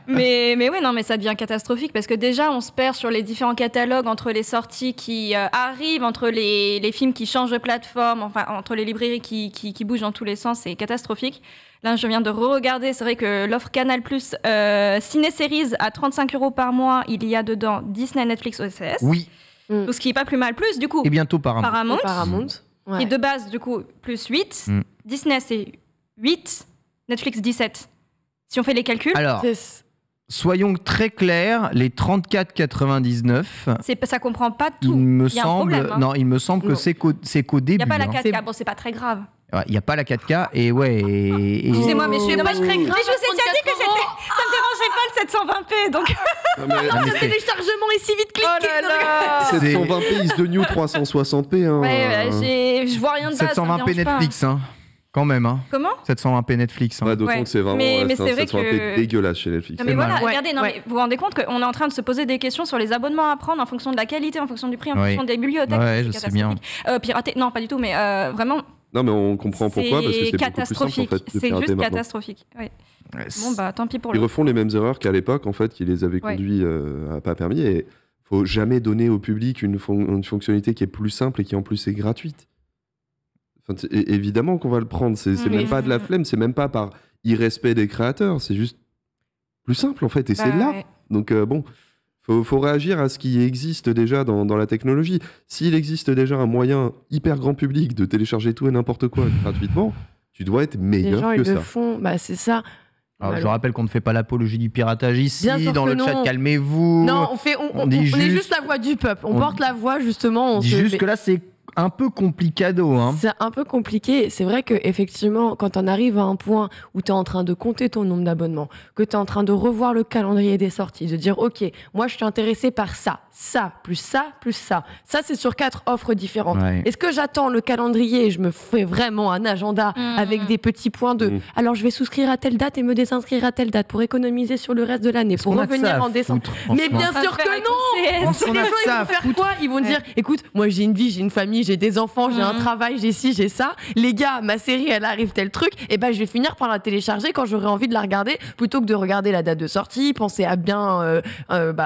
Speaker 5: mais ouais, non, mais ça devient catastrophique parce que déjà on se perd sur les différents catalogues entre les sorties qui arrivent, entre les films qui changent de plateforme, enfin entre les librairies qui bougent dans tous les sens, c'est catastrophique. Là, je viens de re-regarder, c'est vrai que l'offre Canal+, Ciné-Séries à 35 € par mois, il y a dedans Disney, Netflix, OCS.
Speaker 3: Oui.
Speaker 5: Tout ce qui est pas plus mal, plus du coup.
Speaker 3: Et bientôt
Speaker 5: Paramount.
Speaker 6: Ouais.
Speaker 5: Qui est de base, du coup, plus 8. Disney, c'est 8. Netflix, 17. Si on fait les calculs.
Speaker 3: Alors, soyons très clairs, les 34,99.
Speaker 5: Ça comprend pas tout.
Speaker 3: Il me semble que c'est qu'au début.
Speaker 5: Il n'y a pas la 4K, bon, c'est pas très grave.
Speaker 3: Il n'y a pas la 4K et
Speaker 5: Excusez-moi, mais je suis dommage très grave. Mais je vous ai déjà dit que ça me dérangeait pas le 720p, donc.
Speaker 6: Le téléchargement est si vite cliqué.
Speaker 4: 720p is the new 360p.
Speaker 5: Je vois rien de base.
Speaker 3: 720p Netflix, quand même.
Speaker 5: Comment ?
Speaker 3: 720p Netflix.
Speaker 4: D'autant que c'est vraiment
Speaker 5: mais c'est vrai
Speaker 4: 720p dégueulasse chez Netflix.
Speaker 5: Non, mais voilà, regardez, mais vous vous rendez compte qu'on est en train de se poser des questions sur les abonnements à prendre en fonction de la qualité, en fonction du prix, en fonction des bibliothèques.
Speaker 3: Ouais, je sais bien.
Speaker 5: Pirater, non, pas du tout, mais vraiment.
Speaker 4: Non, mais on comprend pourquoi, parce que c'est
Speaker 5: catastrophique.
Speaker 4: Beaucoup plus simple, en fait,
Speaker 5: c'est juste catastrophique. Bon, tant pis pour
Speaker 4: Ils refont les mêmes erreurs qu'à l'époque, en fait, qui les avaient conduits à pas permis. Et faut jamais donner au public une fonctionnalité qui est plus simple et qui en plus est gratuite. Enfin, évidemment qu'on va le prendre. C'est même pas de la flemme, c'est même pas par irrespect des créateurs. C'est juste plus simple, en fait. Et c'est là. Donc, bon. Faut réagir à ce qui existe déjà dans la technologie. S'il existe déjà un moyen hyper grand public de télécharger tout et n'importe quoi gratuitement, tu dois être meilleur que ça.
Speaker 6: Les gens, ils le font, c'est ça.
Speaker 3: Alors, je rappelle qu'on ne fait pas l'apologie du piratage ici, dans le chat, calmez-vous.
Speaker 6: Non, on est juste la voix du peuple. On porte la voix, justement.
Speaker 3: Que là, c'est un peu complicado.
Speaker 6: C'est un peu compliqué. C'est vrai qu'effectivement, quand on arrive à un point où tu es en train de compter ton nombre d'abonnements, que tu es en train de revoir le calendrier des sorties, de dire, OK, moi, je suis intéressé par ça, plus ça, plus ça. Ça, c'est sur 4 offres différentes. Est-ce que j'attends le calendrier et je me fais vraiment un agenda avec des petits points de alors, je vais souscrire à telle date et me désinscrire à telle date pour économiser sur le reste de l'année, pour revenir en décembre. Mais bien sûr que non! Les gens, ils vont faire quoi ? Ils vont dire, écoute, moi, j'ai une vie, j'ai une famille, famille, j'ai des enfants, j'ai un travail, j'ai ci, j'ai ça. Les gars, ma série, elle arrive tel truc, et ben je vais finir par la télécharger quand j'aurai envie de la regarder, plutôt que de regarder la date de sortie, penser à bien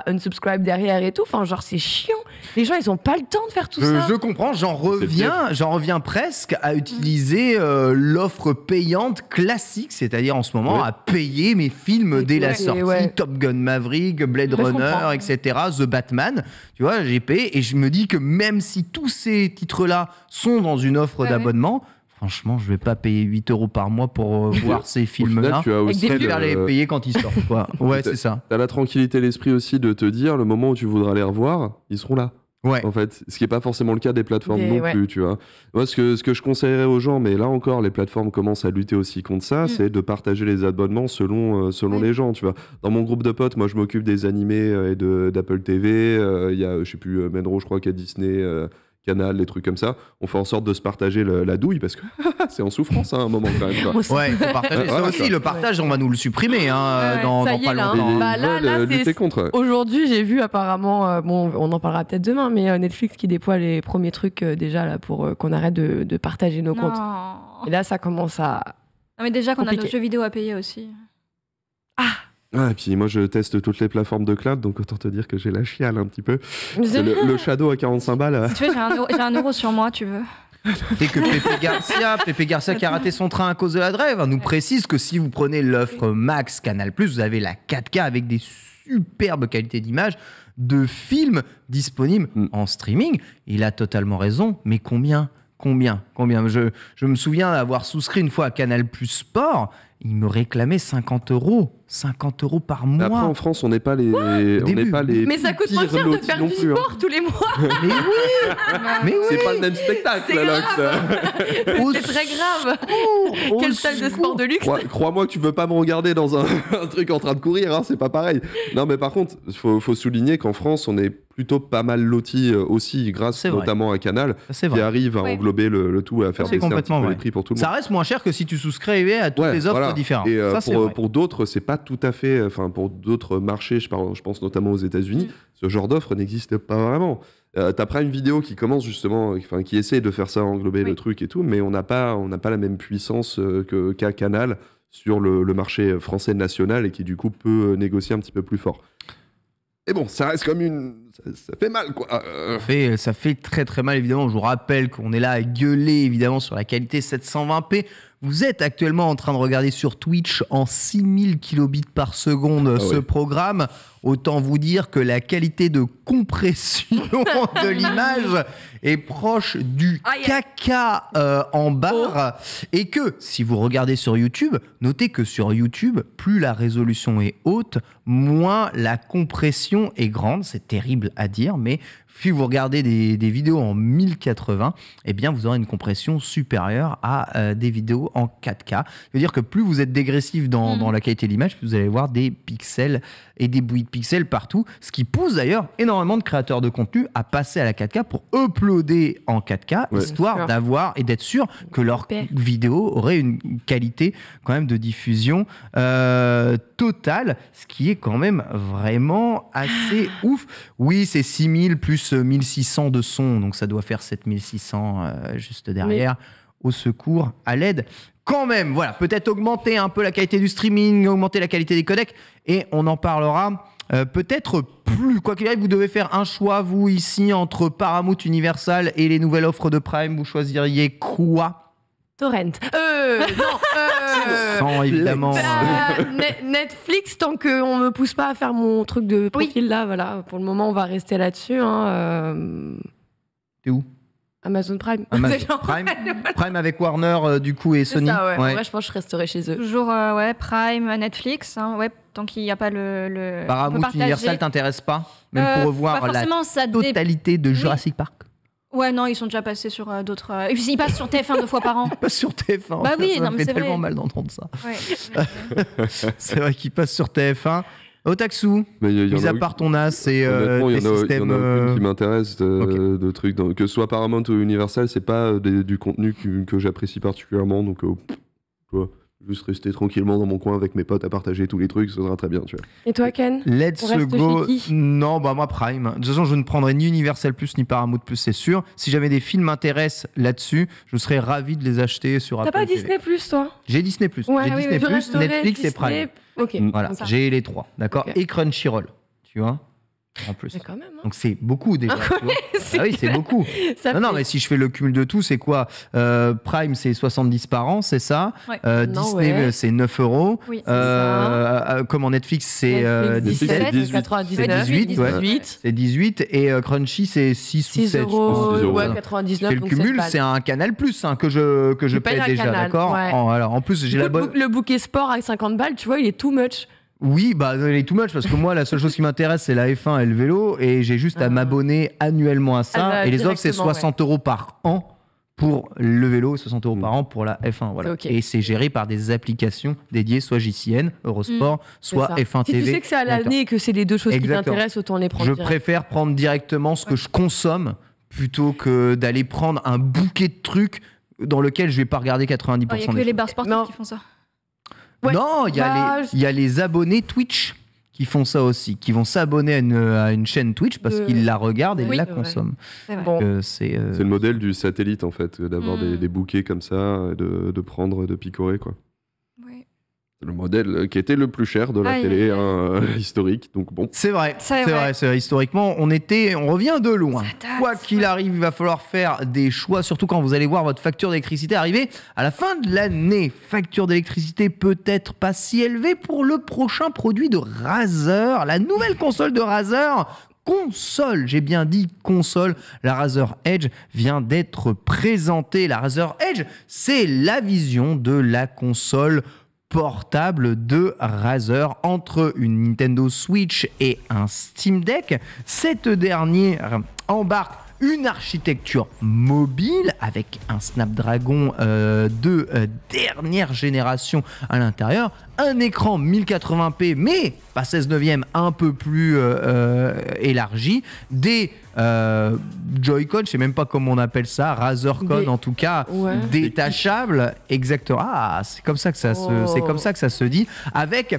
Speaker 6: unsubscribe derrière et tout. Enfin, genre, c'est chiant. Les gens, ils ont pas le temps de faire tout ça.
Speaker 3: Je comprends, j'en reviens presque à utiliser l'offre payante classique, c'est-à-dire en ce moment à payer mes films dès la sortie, Top Gun Maverick, Blade Runner, etc., The Batman. Tu vois, j'ai payé et je me dis que même si tous ces titres-là sont dans une offre d'abonnement, franchement, je vais pas payer 8 € par mois pour voir ces films-là.
Speaker 4: Tu as aussi
Speaker 3: les payer quand ils sortent, quoi. Ouais, c'est ça.
Speaker 4: T'as la tranquillité d'esprit aussi de te dire, le moment où tu voudras les revoir, ils seront là.
Speaker 3: Ouais.
Speaker 4: En fait, ce qui n'est pas forcément le cas des plateformes non plus, tu vois. Moi, ce que je conseillerais aux gens, mais là encore, les plateformes commencent à lutter aussi contre ça, c'est de partager les abonnements selon les gens, tu vois. Dans mon groupe de potes, moi, je m'occupe des animés et d'Apple TV. Il y a, je sais plus, Menro, je crois qu'il y a Disney, Canal, des trucs comme ça. On fait en sorte de se partager la douille parce que c'est en souffrance à un moment quand même.
Speaker 3: Ouais, faut partager ça aussi. Le partage, on va nous le supprimer dans pas longtemps.
Speaker 6: Là, aujourd'hui, j'ai vu apparemment, on en parlera peut-être demain, mais Netflix qui déploie les premiers trucs déjà là pour qu'on arrête de partager nos comptes. Et là, ça commence à.
Speaker 5: Non, mais déjà qu'on a nos jeux vidéo à payer aussi.
Speaker 4: Ah, et puis moi je teste toutes les plateformes de cloud, donc autant te dire que j'ai la chiale un petit peu. Le Shadow à 45 balles.
Speaker 5: Si tu veux, j'ai un euro sur moi, tu veux.
Speaker 3: Et que Pépé Garcia qui a raté son train à cause de la grève, nous précise que si vous prenez l'offre Max Canal+, vous avez la 4K avec des superbes qualités d'image de films disponibles en streaming. Il a totalement raison, mais combien ? Je me souviens d'avoir souscrit une fois à Canal+ Sport. Il me réclamait 50 €. 50 € par mois.
Speaker 4: Après, en France, on n'est pas les.
Speaker 6: Mais ça coûte moins cher de faire du sport tous les mois.
Speaker 3: Mais oui.
Speaker 4: C'est pas le même spectacle, là.
Speaker 6: C'est très grave. Quelle salle de sport de luxe.
Speaker 4: Crois-moi que tu veux pas me regarder dans un truc en train de courir, hein, c'est pas pareil. Non, mais par contre, faut souligner qu'en France, on est plutôt pas mal lotis aussi, grâce notamment à Canal, qui arrive à englober le tout, à faire baisser un petit peu les prix pour tout le monde.
Speaker 3: Ça reste moins cher que si tu souscrivais à toutes les offres différentes.
Speaker 4: Et pour d'autres, c'est pas tout à fait. Enfin, pour d'autres marchés, je pense notamment aux États-Unis, ce genre d'offre n'existe pas vraiment. T'as Prime Video qui commence justement, qui essaie de faire ça, englober le truc et tout, mais on n'a pas la même puissance qu'à Canal sur le marché français national et qui du coup peut négocier un petit peu plus fort. Et bon, ça reste comme ça fait mal, quoi.
Speaker 3: Ça fait très très mal, évidemment. Je vous rappelle qu'on est là à gueuler, évidemment, sur la qualité 720p. Vous êtes actuellement en train de regarder sur Twitch en 6000 kilobits par seconde ce programme. Autant vous dire que la qualité de compression de l'image est proche du caca en barre. Et que, si vous regardez sur YouTube, notez que sur YouTube, plus la résolution est haute, moins la compression est grande. C'est terrible à dire, mais si vous regardez des vidéos en 1080, eh bien, vous aurez une compression supérieure à des vidéos en 4K. Ça veut dire que plus vous êtes dégressif dans la qualité de l'image, plus vous allez voir des pixels et des bouillies de pixels partout, ce qui pousse d'ailleurs énormément de créateurs de contenu à passer à la 4K pour uploader en 4K, histoire d'avoir et d'être sûr que leur vidéo aurait une qualité quand même de diffusion totale, ce qui est quand même vraiment assez ouf. Oui, c'est 6000 plus 1600 de son, donc ça doit faire 7600 juste derrière. Au secours, à l'aide. Quand même, voilà, peut-être augmenter un peu la qualité du streaming, augmenter la qualité des codecs, et on en parlera peut-être plus. Quoi qu'il arrive, vous devez faire un choix, vous, ici, entre Paramount, Universal et les nouvelles offres de Prime. Vous choisiriez quoi ?
Speaker 6: Torrent.
Speaker 3: Sans, évidemment.
Speaker 6: Netflix, tant qu'on me pousse pas à faire mon truc de profil là, voilà. Pour le moment, on va rester là-dessus.
Speaker 3: T'es où ?
Speaker 6: Amazon Prime.
Speaker 3: Prime avec Warner du coup et Sony.
Speaker 6: Ça, ouais. Moi, je pense que je resterai chez eux.
Speaker 5: Toujours Prime, Netflix. Tant qu'il n'y a pas le
Speaker 3: Paramount Universal t'intéresse pas, même pour revoir la totalité de Jurassic Park.
Speaker 5: Ouais, non, ils sont déjà passés sur d'autres. Ils passent sur TF1 2 fois par an.
Speaker 3: Ils passent sur TF1.
Speaker 5: Bah oui,
Speaker 3: ça me fait tellement mal d'entendre ça. C'est vrai qu'ils passent sur TF1. Otaksu, mis à part ton as et tes systèmes...
Speaker 4: Il y en a aucune qui m'intéresse de trucs. Que ce soit Paramount ou Universal, c'est pas du contenu que j'apprécie particulièrement. Donc, Juste rester tranquillement dans mon coin avec mes potes à partager tous les trucs, ça sera très bien, tu vois.
Speaker 6: Et toi, Ken?
Speaker 3: Let's go. Non, bah moi Prime. De toute façon, je ne prendrai ni Universal Plus ni Paramount Plus, c'est sûr. Si jamais des films m'intéressent là-dessus, je serais ravi de les acheter sur Apple.
Speaker 6: T'as pas Disney Plus, toi?
Speaker 3: J'ai Disney Plus.
Speaker 6: Ouais,
Speaker 3: j'ai Disney Plus, Netflix et Prime.
Speaker 6: Ok.
Speaker 3: Voilà, j'ai les 3, d'accord. Okay. Et Crunchyroll, tu vois. En plus.
Speaker 6: Mais quand même, hein.
Speaker 3: Donc c'est beaucoup déjà.
Speaker 6: Ah, ouais,
Speaker 3: ah oui, c'est beaucoup. Non, mais si je fais le cumul de tout, c'est quoi? Prime, c'est 70 par an, c'est ça. Ouais. Disney, c'est 9 €.
Speaker 5: Oui,
Speaker 3: comme en Netflix, c'est 17, 18. C'est 18. Et Crunchy, c'est 6 ou 7.
Speaker 6: 6 € 99.
Speaker 3: Le cumul, c'est un Canal Plus que je paye déjà, d'accord.
Speaker 6: Ouais.
Speaker 3: En plus, j'ai la bonne.
Speaker 6: Le bouquet sport avec 50 balles, tu vois, il est too much.
Speaker 3: Oui, bah il est too much parce que moi la seule chose qui m'intéresse c'est la F1 et le vélo et j'ai juste à m'abonner annuellement à ça et les offres c'est 60 € par an pour le vélo, 60 € par an pour la F1, voilà. Okay. Et c'est géré par des applications dédiées, soit JCN, Eurosport, soit F1 TV.
Speaker 6: Si tu sais que c'est à l'année et que c'est les deux choses qui t'intéressent, autant les prendre.
Speaker 3: Je préfère prendre directement ce que je consomme plutôt que d'aller prendre un bouquet de trucs dans lequel je vais pas regarder 90% des choses.
Speaker 5: Il y a que les bars sportifs qui font ça.
Speaker 3: Ouais. Non, il y a les abonnés Twitch qui font ça aussi, qui vont s'abonner à une chaîne Twitch parce qu'ils la regardent et la consomment.
Speaker 4: C'est le modèle du satellite en fait, d'avoir des bouquets comme ça, de prendre, de picorer quoi. Le modèle qui était le plus cher de la télé historique, donc bon.
Speaker 3: C'est vrai. Historiquement, on revient de loin. Quoi qu'il arrive, il va falloir faire des choix, surtout quand vous allez voir votre facture d'électricité arriver à la fin de l'année. Facture d'électricité peut-être pas si élevée pour le prochain produit de Razer, la nouvelle console de Razer. Console, j'ai bien dit console, la Razer Edge vient d'être présentée. La Razer Edge, c'est la vision de la console portable de Razer entre une Nintendo Switch et un Steam Deck. Cette dernière embarque une architecture mobile avec un Snapdragon de dernière génération à l'intérieur, un écran 1080p mais pas 16:9, un peu plus élargi, des Joy-Con, je sais même pas comment on appelle ça, Razercon en tout cas, détachables, exactement. Ah, c'est comme ça que ça se dit. Avec,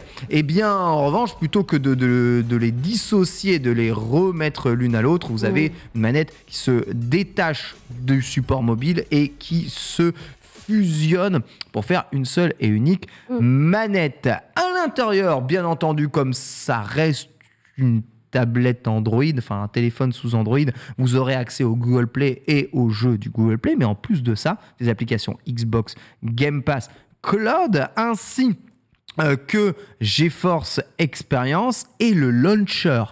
Speaker 3: en revanche, plutôt que de les dissocier, de les remettre l'une à l'autre, vous avez une manette qui se détache du support mobile et qui se fusionne pour faire une seule et unique manette. À l'intérieur, bien entendu, comme ça reste une tablette Android, enfin un téléphone sous Android, vous aurez accès au Google Play et aux jeux du Google Play, mais en plus de ça, des applications Xbox, Game Pass, Cloud, ainsi que GeForce Experience, et le launcher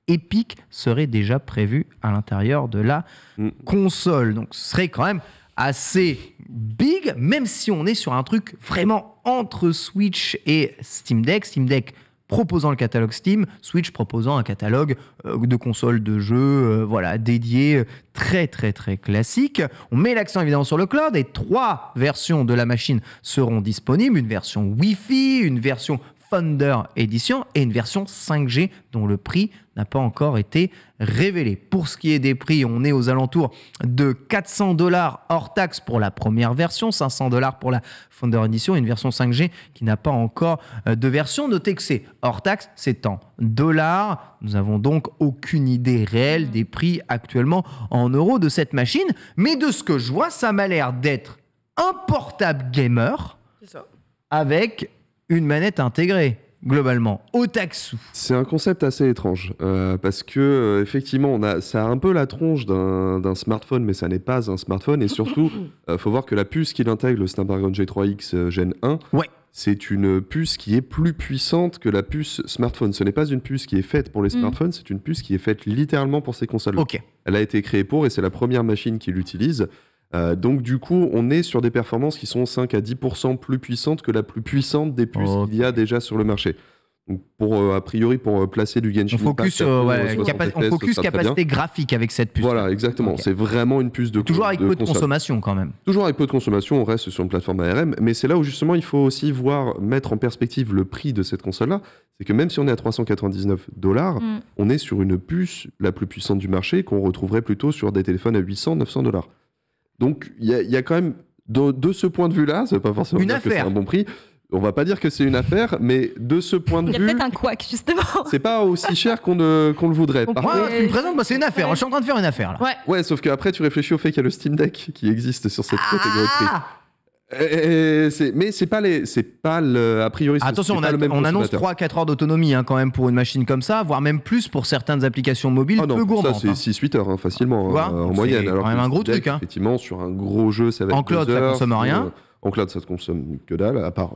Speaker 3: Epic serait déjà prévu à l'intérieur de la console. Donc ce serait quand même assez big, même si on est sur un truc vraiment entre Switch et Steam Deck. Steam Deck proposant le catalogue Steam, Switch proposant un catalogue de consoles de jeux dédié, très très très classique. On met l'accent évidemment sur le cloud et 3 versions de la machine seront disponibles, une version Wi-Fi, une version Thunder Edition et une version 5G dont le prix n'a pas encore été révélé. Pour ce qui est des prix, on est aux alentours de 400 $ hors taxe pour la première version, 500 $ pour la Thunder Edition et une version 5G qui n'a pas encore de version. Notez que c'est hors taxe, c'est en dollars. Nous n'avons donc aucune idée réelle des prix actuellement en euros de cette machine. Mais de ce que je vois, ça m'a l'air d'être un portable gamer avec une manette intégrée, globalement, au taxou.
Speaker 4: C'est un concept assez étrange, parce que effectivement, ça a un peu la tronche d'un smartphone, mais ça n'est pas un smartphone, et surtout, faut voir que la puce qui intègre, le Snapdragon G3X Gen 1, c'est une puce qui est plus puissante que la puce smartphone. Ce n'est pas une puce qui est faite pour les smartphones, c'est une puce qui est faite littéralement pour ces consoles-là. Elle a été créée pour, et c'est la première machine qui l'utilise. Donc du coup, on est sur des performances qui sont 5 à 10% plus puissantes que la plus puissante des puces qu'il y a déjà sur le marché. Donc a priori, pour placer du Genshin Impact,
Speaker 3: on focus capacité graphique avec cette puce.
Speaker 4: Voilà, exactement. C'est vraiment une puce de
Speaker 3: toujours avec peu de consommation quand même.
Speaker 4: Toujours avec peu de consommation, on reste sur une plateforme ARM, mais c'est là où justement il faut aussi mettre en perspective le prix de cette console-là. C'est que même si on est à 399 $, on est sur une puce la plus puissante du marché qu'on retrouverait plutôt sur des téléphones à 800, 900 $. Donc, il y a quand même, de ce point de vue-là, ça ne veut pas forcément dire que c'est un bon prix, On va pas dire que c'est une affaire, mais de ce point de vue...
Speaker 5: Il y a peut-être un couac, justement.
Speaker 4: C'est pas aussi cher qu'on le voudrait.
Speaker 3: Moi, tu me présentes, c'est une affaire. Je suis en train de faire une affaire, là.
Speaker 4: Ouais, sauf qu'après, tu réfléchis au fait qu'il y a le Steam Deck qui existe sur cette catégorie de prix. Mais c'est pas le... A priori,
Speaker 3: attention, on annonce 3 à 4 heures d'autonomie quand même pour une machine comme ça, voire même plus pour certaines applications mobiles peu gourmandes.
Speaker 4: Ça, c'est 6-8 heures, facilement, en moyenne.
Speaker 3: C'est quand même un gros truc.
Speaker 4: Effectivement, sur un gros jeu, ça va être
Speaker 3: en cloud, ça consomme rien.
Speaker 4: En cloud, ça ne consomme que dalle, à part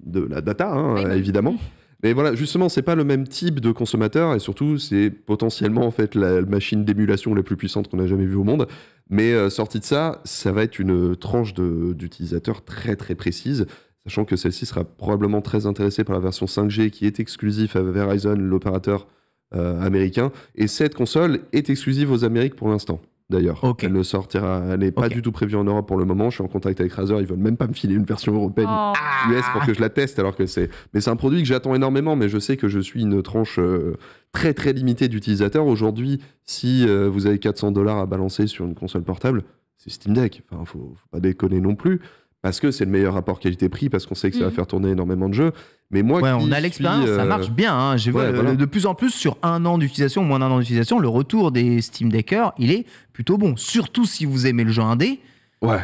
Speaker 4: de la data, évidemment. Mais voilà, justement, c'est pas le même type de consommateur, et surtout, c'est potentiellement en fait la machine d'émulation la plus puissante qu'on a jamais vue au monde. Mais sorti de ça, ça va être une tranche d'utilisateurs très très précise, sachant que celle-ci sera probablement très intéressée par la version 5G qui est exclusive à Verizon, l'opérateur américain. Et cette console est exclusive aux Amériques pour l'instant. D'ailleurs, elle ne sortira, elle n'est pas du tout prévue en Europe pour le moment. Je suis en contact avec Razer, ils veulent même pas me filer une version européenne US pour que je la teste, alors que mais c'est un produit que j'attends énormément, mais je sais que je suis une tranche très très limitée d'utilisateurs. Aujourd'hui, si vous avez $400 à balancer sur une console portable, c'est Steam Deck. Enfin, faut pas déconner non plus. Parce que c'est le meilleur rapport qualité-prix, parce qu'on sait que ça va faire tourner énormément de jeux. Mais moi,
Speaker 3: on a l'expérience, ça marche bien. J'ai vu de plus en plus sur un an d'utilisation, moins d'un an d'utilisation, le retour des Steam Deckers, il est plutôt bon. Surtout si vous aimez le jeu indé,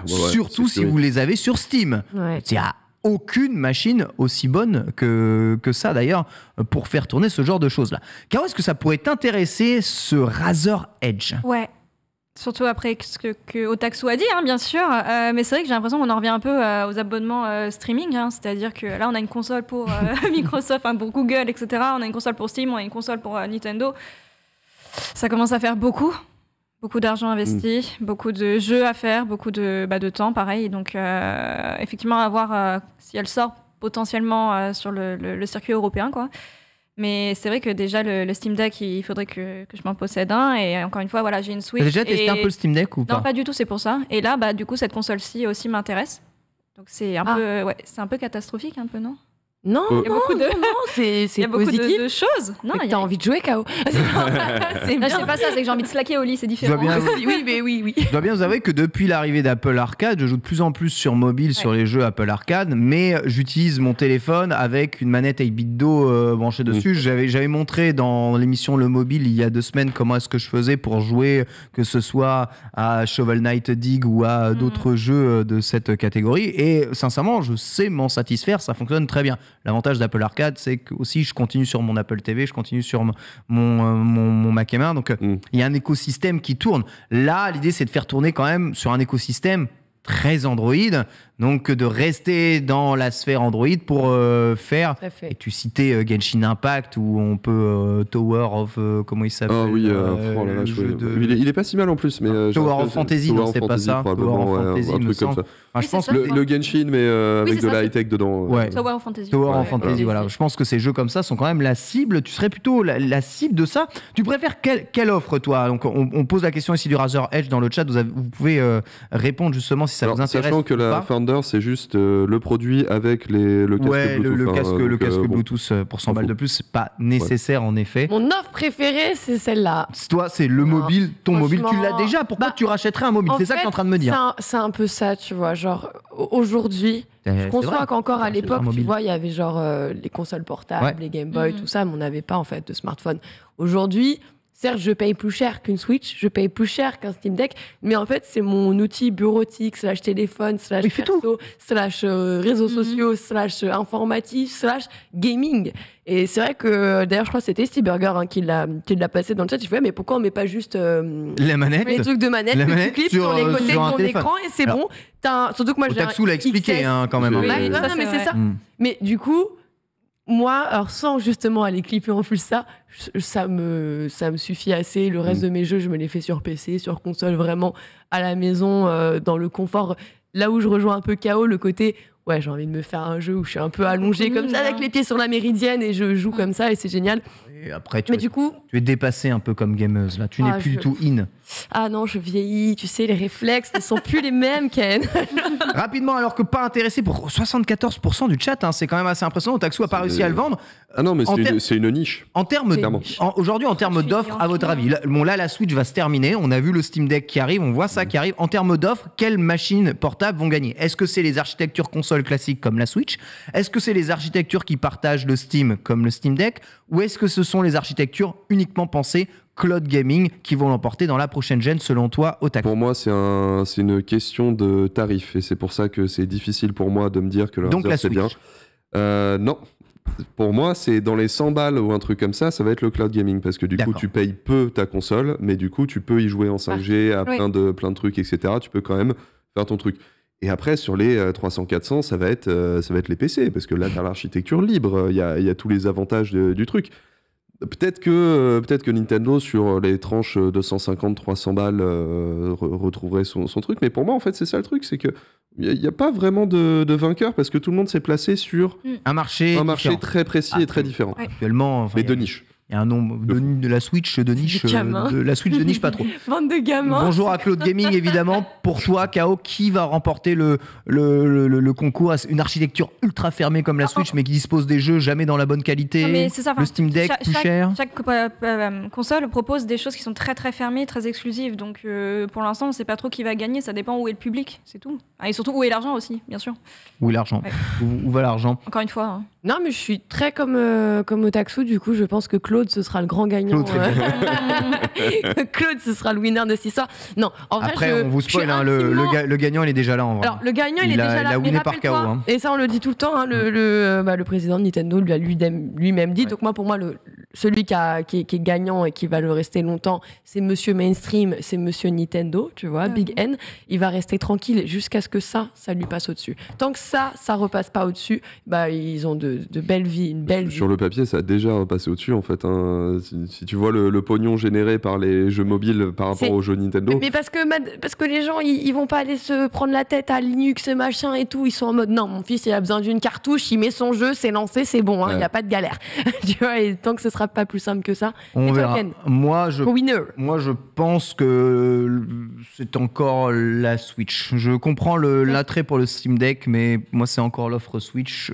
Speaker 3: surtout si vous les avez sur Steam. Il n'y a aucune machine aussi bonne que ça, d'ailleurs, pour faire tourner ce genre de choses-là. Caro, est-ce que ça pourrait t'intéresser, ce Razer Edge ?
Speaker 5: Ouais. Surtout après ce que Otaxo a dit, bien sûr. Mais c'est vrai que j'ai l'impression qu'on en revient un peu aux abonnements streaming. C'est-à-dire que là, on a une console pour Microsoft, pour Google, etc. On a une console pour Steam, on a une console pour Nintendo. Ça commence à faire beaucoup d'argent investi, beaucoup de jeux à faire, beaucoup de temps, pareil. Donc, effectivement, à voir si elle sort potentiellement sur le circuit européen, quoi. Mais c'est vrai que déjà, le Steam Deck, il faudrait que je m'en possède un. Et encore une fois, voilà, j'ai une Switch.
Speaker 3: T'as déjà testé un peu le Steam Deck ou pas ?
Speaker 5: Non, pas du tout, c'est pour ça. Et là, du coup, cette console-ci aussi m'intéresse. Donc c'est un peu, c'est un peu catastrophique, un peu, non ?
Speaker 6: Non, il y a beaucoup c'est positif.
Speaker 5: De choses.
Speaker 6: Non, t'as envie de jouer, KO.
Speaker 5: C'est pas ça, c'est que j'ai envie de slacker au lit, c'est différent.
Speaker 6: Oui.
Speaker 3: Je dois bien vous avouer que depuis l'arrivée d'Apple Arcade, je joue de plus en plus sur mobile, sur les jeux Apple Arcade, mais j'utilise mon téléphone avec une manette 8-bit Do branchée dessus. J'avais montré dans l'émission Le Mobile il y a 2 semaines comment est-ce que je faisais pour jouer, que ce soit à Shovel Knight Dig ou à d'autres jeux de cette catégorie. Et sincèrement, je sais m'en satisfaire, ça fonctionne très bien. L'avantage d'Apple Arcade, c'est que aussi je continue sur mon Apple TV, je continue sur mon Mac M1, donc il y a un écosystème qui tourne. Là, l'idée, c'est de faire tourner quand même sur un écosystème très Android, donc de rester dans la sphère Android pour faire. Et tu citais Genshin Impact, où on peut Tower of comment il s'appelle
Speaker 4: il est pas si mal en plus, mais
Speaker 3: Tower of Fantasy, non, c'est pas ça. Tower of Fantasy,
Speaker 4: un truc comme ça.
Speaker 3: Je pense que
Speaker 4: le Genshin, mais avec de la high tech dedans.
Speaker 5: Tower of Fantasy.
Speaker 3: Tower of Fantasy, voilà. Je pense que ces jeux comme ça sont quand même la cible. Tu serais plutôt la cible de ça. Tu préfères quelle offre, toi ? Donc, on pose la question ici du Razer Edge dans le chat. Vous pouvez répondre justement si ça vous intéresse.
Speaker 4: Sachant que la Founder, c'est juste le produit avec le casque Bluetooth.
Speaker 3: Le casque Bluetooth pour 100 balles de plus, c'est pas nécessaire en effet.
Speaker 6: Mon offre préférée, c'est celle-là.
Speaker 3: Toi, c'est le mobile, ton mobile. Tu l'as déjà. Pourquoi tu rachèterais un mobile ? C'est ça que tu es en train de me dire.
Speaker 6: C'est un peu ça, tu vois. Genre, aujourd'hui, je conçois qu'encore à l'époque, tu vois, il y avait genre les consoles portables, les Game Boy, tout ça, mais on n'avait pas en fait de smartphone. Aujourd'hui, certes, je paye plus cher qu'une Switch, je paye plus cher qu'un Steam Deck, mais en fait, c'est mon outil bureautique, / téléphone, / perso, / réseaux sociaux, / informatif, / gaming. Et c'est vrai que, d'ailleurs, je crois que c'était Steve Burger qui l'a passé dans le chat. Je fais, mais pourquoi on met pas juste
Speaker 3: la manette,
Speaker 6: les trucs de manette que tu clips sur les côtés de ton écran et c'est bon. Surtout que moi, j'ai
Speaker 3: Otaxo l'a expliqué quand même.
Speaker 6: Non, mais c'est ça. Mais du coup, moi, alors sans justement aller clipper en plus ça me suffit assez. Le reste de mes jeux, je me les fais sur PC, sur console, vraiment à la maison, dans le confort. Là où je rejoins un peu KO, le côté, j'ai envie de me faire un jeu où je suis un peu allongée comme ça, avec les pieds sur la méridienne et je joue comme ça et c'est génial.
Speaker 3: Et après, tu es dépassée un peu comme gameuse, là. Tu n'es plus du tout in.
Speaker 6: Ah non, je vieillis, tu sais, les réflexes ne sont plus les mêmes, Ken.
Speaker 3: Rapidement, alors que pas intéressé pour 74% du chat, c'est quand même assez impressionnant. Otaxo n'a pas réussi à le vendre.
Speaker 4: Ah non, mais c'est une niche.
Speaker 3: Aujourd'hui, en termes d'offres, à votre avis, là, la Switch va se terminer. On a vu le Steam Deck qui arrive, on voit ça qui arrive. En termes d'offres, quelles machines portables vont gagner ? Est-ce que c'est les architectures consoles console classique comme la Switch? Est-ce que c'est les architectures qui partagent le Steam comme le Steam Deck? Ou est-ce que ce sont les architectures uniquement pensées cloud gaming qui vont l'emporter dans la prochaine gen selon toi, Otaku?
Speaker 4: Pour moi, c'est une question de tarif et c'est pour ça que c'est difficile pour moi de me dire que le
Speaker 3: Donc
Speaker 4: hardware c'est bien. Non. Pour moi, c'est dans les 100 balles ou un truc comme ça va être le cloud gaming parce que du coup, tu payes peu ta console, mais du coup, tu peux y jouer en 5G à plein de trucs, etc. Tu peux quand même faire ton truc. Et après, sur les 300-400, ça va être les PC parce que là, tu as l'architecture libre. Il y a tous les avantages du truc. Peut-être que Nintendo, sur les tranches de 150-300 balles, retrouverait son truc. Mais pour moi, en fait, c'est ça le truc, c'est que il n'y a pas vraiment de vainqueur parce que tout le monde s'est placé sur
Speaker 3: un marché
Speaker 4: très précis et très différent.
Speaker 3: Actuellement,
Speaker 4: mais de niche.
Speaker 3: Il y a un nombre de la Switch de niche, de la Switch de niche pas trop.
Speaker 6: Bande de gamins.
Speaker 3: Bonjour à Cloud Gaming évidemment. Pour toi, K.O., qui va remporter le concours? Une architecture ultra fermée comme la Switch, mais qui dispose des jeux jamais dans la bonne qualité.
Speaker 5: Non, mais c'est ça,
Speaker 3: le Steam Deck plus cher.
Speaker 5: Chaque console propose des choses qui sont très très fermées, très exclusives. Donc pour l'instant, on ne sait pas trop qui va gagner. Ça dépend où est le public, c'est tout. Et surtout où est l'argent aussi, bien sûr.
Speaker 3: Où est l'argent? Où va l'argent?
Speaker 5: Encore une fois. Hein.
Speaker 6: Non, mais je suis très comme Otaku, du coup, je pense que Claude, ce sera le grand gagnant. Claude, ce sera le winner de cette histoire. Non, en vrai,
Speaker 3: après, on vous spoil, le gagnant, il est déjà là, en vrai.
Speaker 6: Alors, le gagnant, il est déjà là.
Speaker 3: Il a winné par KO. Hein.
Speaker 6: Et ça, on le dit tout le temps, hein, le président de Nintendo l'a lui-même dit. Ouais. Donc, moi, pour moi, celui qui est gagnant et qui va le rester longtemps, c'est Monsieur Mainstream, c'est Monsieur Nintendo, tu vois, Big N. Il va rester tranquille jusqu'à ce que ça lui passe au-dessus. Tant que ça repasse pas au-dessus, ils ont de belles vies, une belle vie.
Speaker 4: Sur le papier, ça a déjà passé au-dessus, en fait. Hein. Si tu vois le pognon généré par les jeux mobiles par rapport aux jeux Nintendo.
Speaker 6: Mais parce que les gens, ils vont pas aller se prendre la tête à Linux, machin et tout. Ils sont en mode, non, mon fils, il a besoin d'une cartouche, il met son jeu, c'est lancé, c'est bon, il n'y a pas de galère. Tu vois, et tant que ce sera pas plus simple que ça.
Speaker 3: On verra. Moi, je pense que c'est encore la Switch. Je comprends l'attrait pour le Steam Deck, mais moi, c'est encore l'offre Switch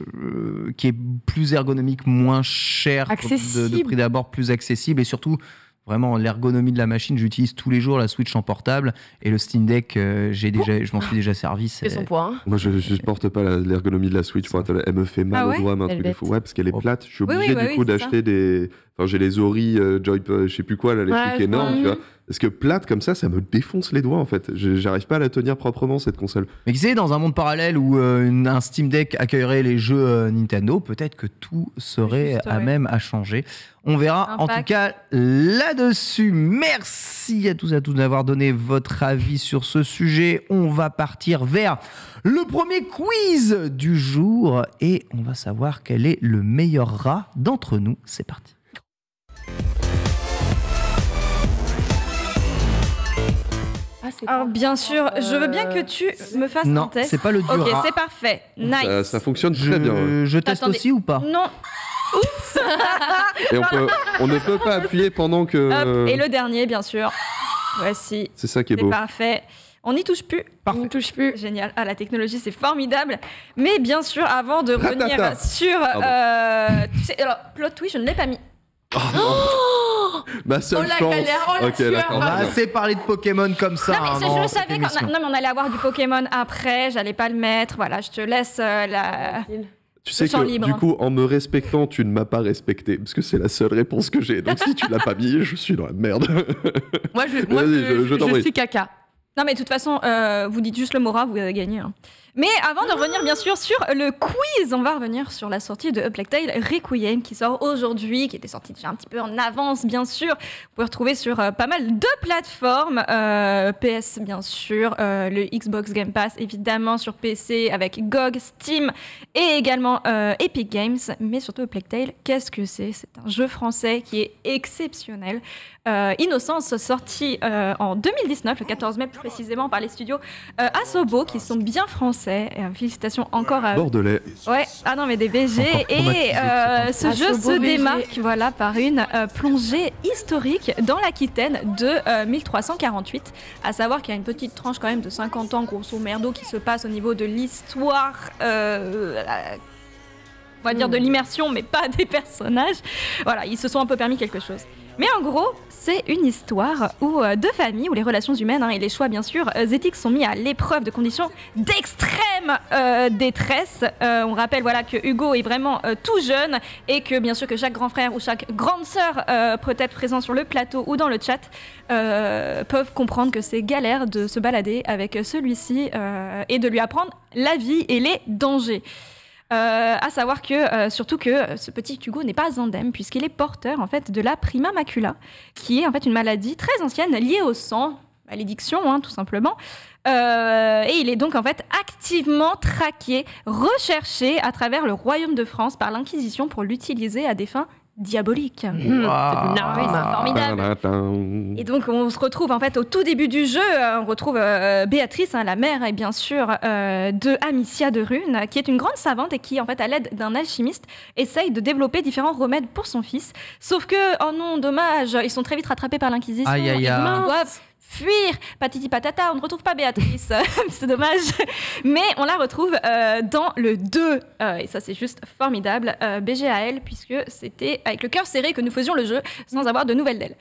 Speaker 3: qui est plus ergonomique, moins cher, de prix d'abord, plus accessible et surtout vraiment l'ergonomie de la machine. J'utilise tous les jours la Switch en portable et le Steam Deck, je m'en suis déjà servi.
Speaker 6: C'est son point. Hein.
Speaker 4: Moi, je supporte pas l'ergonomie de la Switch. Elle me fait mal au doigt, un truc de fou. Ouais, parce qu'elle est plate. Je suis obligé du coup d'acheter des. Enfin, j'ai les Ori Joy, je sais plus quoi, là, les trucs énormes, tu vois. Parce que plate comme ça me défonce les doigts en fait. J'arrive pas à la tenir proprement cette console.
Speaker 3: Mais qui sait, dans un monde parallèle où un Steam Deck accueillerait les jeux Nintendo, peut-être que tout serait même à changer. On verra. En tout cas, là-dessus, merci à tous d'avoir donné votre avis sur ce sujet. On va partir vers le premier quiz du jour et on va savoir quel est le meilleur rat d'entre nous. C'est parti.
Speaker 5: Alors bien sûr, je veux bien que tu me fasses un test.
Speaker 3: Non, c'est pas le dur.
Speaker 5: Ok, c'est parfait. Nice.
Speaker 4: Ça fonctionne très bien.
Speaker 3: Je teste aussi ou pas?
Speaker 5: Non. Oups.
Speaker 4: Et on ne peut pas appuyer pendant que...
Speaker 5: Hop, et le dernier, bien sûr. Voici.
Speaker 4: C'est ça qui est beau.
Speaker 5: C'est parfait. On n'y touche plus.
Speaker 6: On n'y touche plus.
Speaker 5: Génial. Ah, la technologie, c'est formidable. Mais bien sûr, avant de revenir sur... tu sais, alors, plot twist, je ne l'ai pas mis.
Speaker 4: Ma seule chance.
Speaker 3: On va assez parler de Pokémon comme ça.
Speaker 5: Non, mais je le savais. Non, mais on allait avoir du Pokémon après. J'allais pas le mettre. Voilà, je te laisse la.
Speaker 4: Tu sais que libre. Du coup, en me respectant, tu ne m'as pas respecté, parce que c'est la seule réponse que j'ai. Donc si tu l'as pas mis, je suis dans la merde.
Speaker 6: Moi, je suis caca.
Speaker 5: Non, mais de toute façon, vous dites juste le mot rat, vous avez gagné. Hein. Mais avant de revenir bien sûr sur le quiz, on va revenir sur la sortie de A Plague Tale Requiem qui sort aujourd'hui, qui était sortie déjà un petit peu en avance bien sûr. Vous pouvez retrouver sur pas mal de plateformes, PS bien sûr, le Xbox Game Pass évidemment sur PC avec GOG, Steam et également Epic Games. Mais surtout A Plague Tale, qu'est-ce que c'est? C'est un jeu français qui est exceptionnel. Innocence, sorti en 2019, le 14 mai plus précisément par les studios Asobo qui sont bien français. Félicitations encore à
Speaker 4: Bordelais.
Speaker 5: Ouais, ah non mais des BG. Et ce jeu se démarque par une plongée historique dans l'Aquitaine de 1348. À savoir qu'il y a une petite tranche quand même de 50 ans grosso merdo qui se passe au niveau de l'histoire. On va dire de l'immersion, mais pas des personnages. Voilà, ils se sont un peu permis quelque chose. Mais en gros, c'est une histoire où deux familles, où les relations humaines et les choix, bien sûr, éthiques sont mis à l'épreuve de conditions d'extrême extrême détresse. On rappelle que Hugo est vraiment tout jeune et que bien sûr que chaque grand frère ou chaque grande sœur peut-être présent sur le plateau ou dans le chat peuvent comprendre que c'est galère de se balader avec celui-ci et de lui apprendre la vie et les dangers. À savoir que surtout que ce petit Hugo n'est pas indemne puisqu'il est porteur en fait de la prima macula, qui est en fait une maladie très ancienne liée au sang, à l'édiction tout simplement. Et il est donc en fait activement traqué, recherché à travers le royaume de France par l'Inquisition pour l'utiliser à des fins diabolique.
Speaker 3: Wow.
Speaker 5: C'est formidable. Et donc on se retrouve en fait au tout début du jeu, on retrouve Béatrice, la mère et bien sûr de Amicia de Rune, qui est une grande savante et qui en fait à l'aide d'un alchimiste essaye de développer différents remèdes pour son fils. Sauf que oh non, dommage, ils sont très vite rattrapés par l'Inquisition.
Speaker 3: Aïe, aïe, aïe.
Speaker 5: Ils doivent fuir, patiti patata, on ne retrouve pas Béatrice, c'est dommage, mais on la retrouve dans le 2, et ça c'est juste formidable, BGAL, puisque c'était avec le cœur serré que nous faisions le jeu, sans avoir de nouvelles d'elle.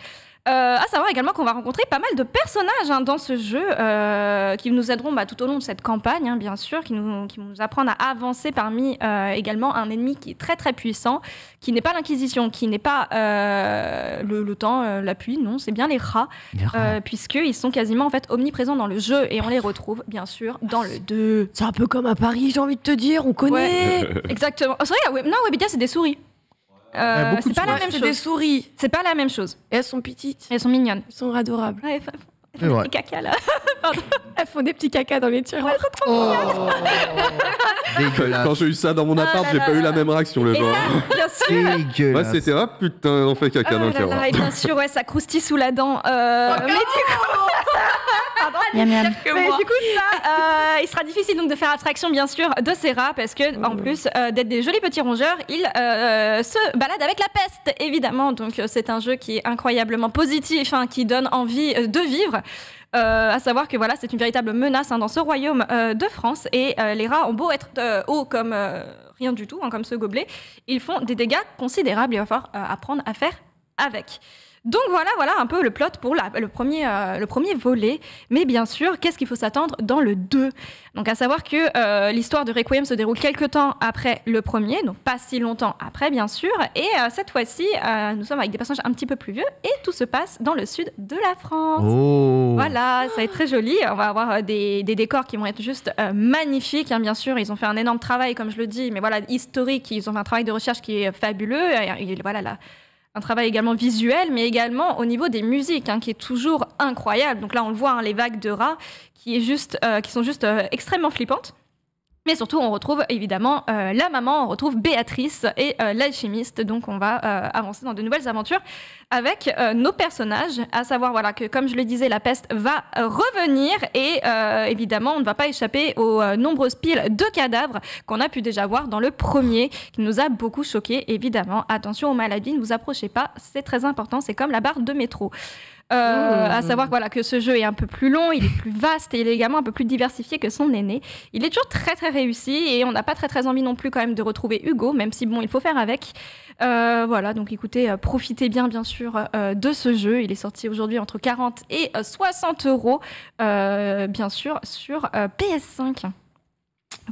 Speaker 5: À savoir également qu'on va rencontrer pas mal de personnages dans ce jeu qui nous aideront tout au long de cette campagne, bien sûr, qui vont nous apprendre à avancer parmi également un ennemi qui est très très puissant, qui n'est pas l'Inquisition, qui n'est pas le temps, l'appui, non, c'est bien les rats, puisqu'ils sont quasiment en fait omniprésents dans le jeu et on les retrouve bien sûr dans le 2.
Speaker 6: C'est un peu comme à Paris, j'ai envie de te dire, on connaît.
Speaker 5: Ouais, exactement. C'est vrai, non, Webedia c'est des souris. C'est pas la même chose.
Speaker 6: Des souris.
Speaker 5: C'est pas la même chose.
Speaker 6: Et elles sont petites.
Speaker 5: Elles sont mignonnes.
Speaker 6: Elles sont adorables.
Speaker 5: Ouais, elles font des petits caca là.
Speaker 6: Elles font des petits caca dans les tiroirs.
Speaker 3: Dégueulasse.
Speaker 4: Quand j'ai eu ça dans mon appart, j'ai pas eu la même réaction le jour.
Speaker 5: Bien sûr.
Speaker 3: Dégueulasse.
Speaker 4: Ouais, c'était putain, on fait caca dans le tiroir.
Speaker 5: Et bien sûr, ça croustille sous la dent. Mais du coup. Pardon.
Speaker 2: Miam, miam.
Speaker 5: Mais du coup, ça, il sera difficile donc de faire abstraction bien sûr de ces rats parce que en plus d'être des jolis petits rongeurs, ils se baladent avec la peste évidemment. Donc c'est un jeu qui est incroyablement positif, qui donne envie de vivre. À savoir que voilà, c'est une véritable menace dans ce royaume de France et les rats ont beau être hauts comme rien du tout, comme ce gobelet, ils font des dégâts considérables. Il va falloir apprendre à faire avec. Donc voilà un peu le plot pour le premier volet. Mais bien sûr, qu'est-ce qu'il faut s'attendre dans le 2 ? Donc à savoir que l'histoire de Requiem se déroule quelques temps après le premier, donc pas si longtemps après bien sûr. Et cette fois-ci, nous sommes avec des personnages un petit peu plus vieux et tout se passe dans le sud de la France.
Speaker 3: Oh.
Speaker 5: Voilà, ça va être très joli. On va avoir des décors qui vont être juste magnifiques. Bien sûr, ils ont fait un énorme travail, comme je le dis, mais voilà, historique. Ils ont fait un travail de recherche qui est fabuleux. Et voilà un travail également visuel, mais également au niveau des musiques, qui est toujours incroyable. Donc là, on le voit, les vagues de rats qui sont juste extrêmement flippantes. Mais surtout, on retrouve évidemment la maman, on retrouve Béatrice et l'alchimiste. Donc, on va avancer dans de nouvelles aventures avec nos personnages. À savoir que, comme je le disais, la peste va revenir et évidemment, on ne va pas échapper aux nombreuses piles de cadavres qu'on a pu déjà voir dans le premier, qui nous a beaucoup choqués. Évidemment, attention aux maladies, ne vous approchez pas, c'est très important. C'est comme la barre de métro. À savoir que ce jeu est un peu plus long, il est plus vaste et il est également un peu plus diversifié que son aîné. Il est toujours très très réussi et on n'a pas très très envie non plus quand même de retrouver Hugo, même si il faut faire avec. Donc écoutez, profitez bien sûr de ce jeu. Il est sorti aujourd'hui entre 40 et 60 €, bien sûr, sur PS5.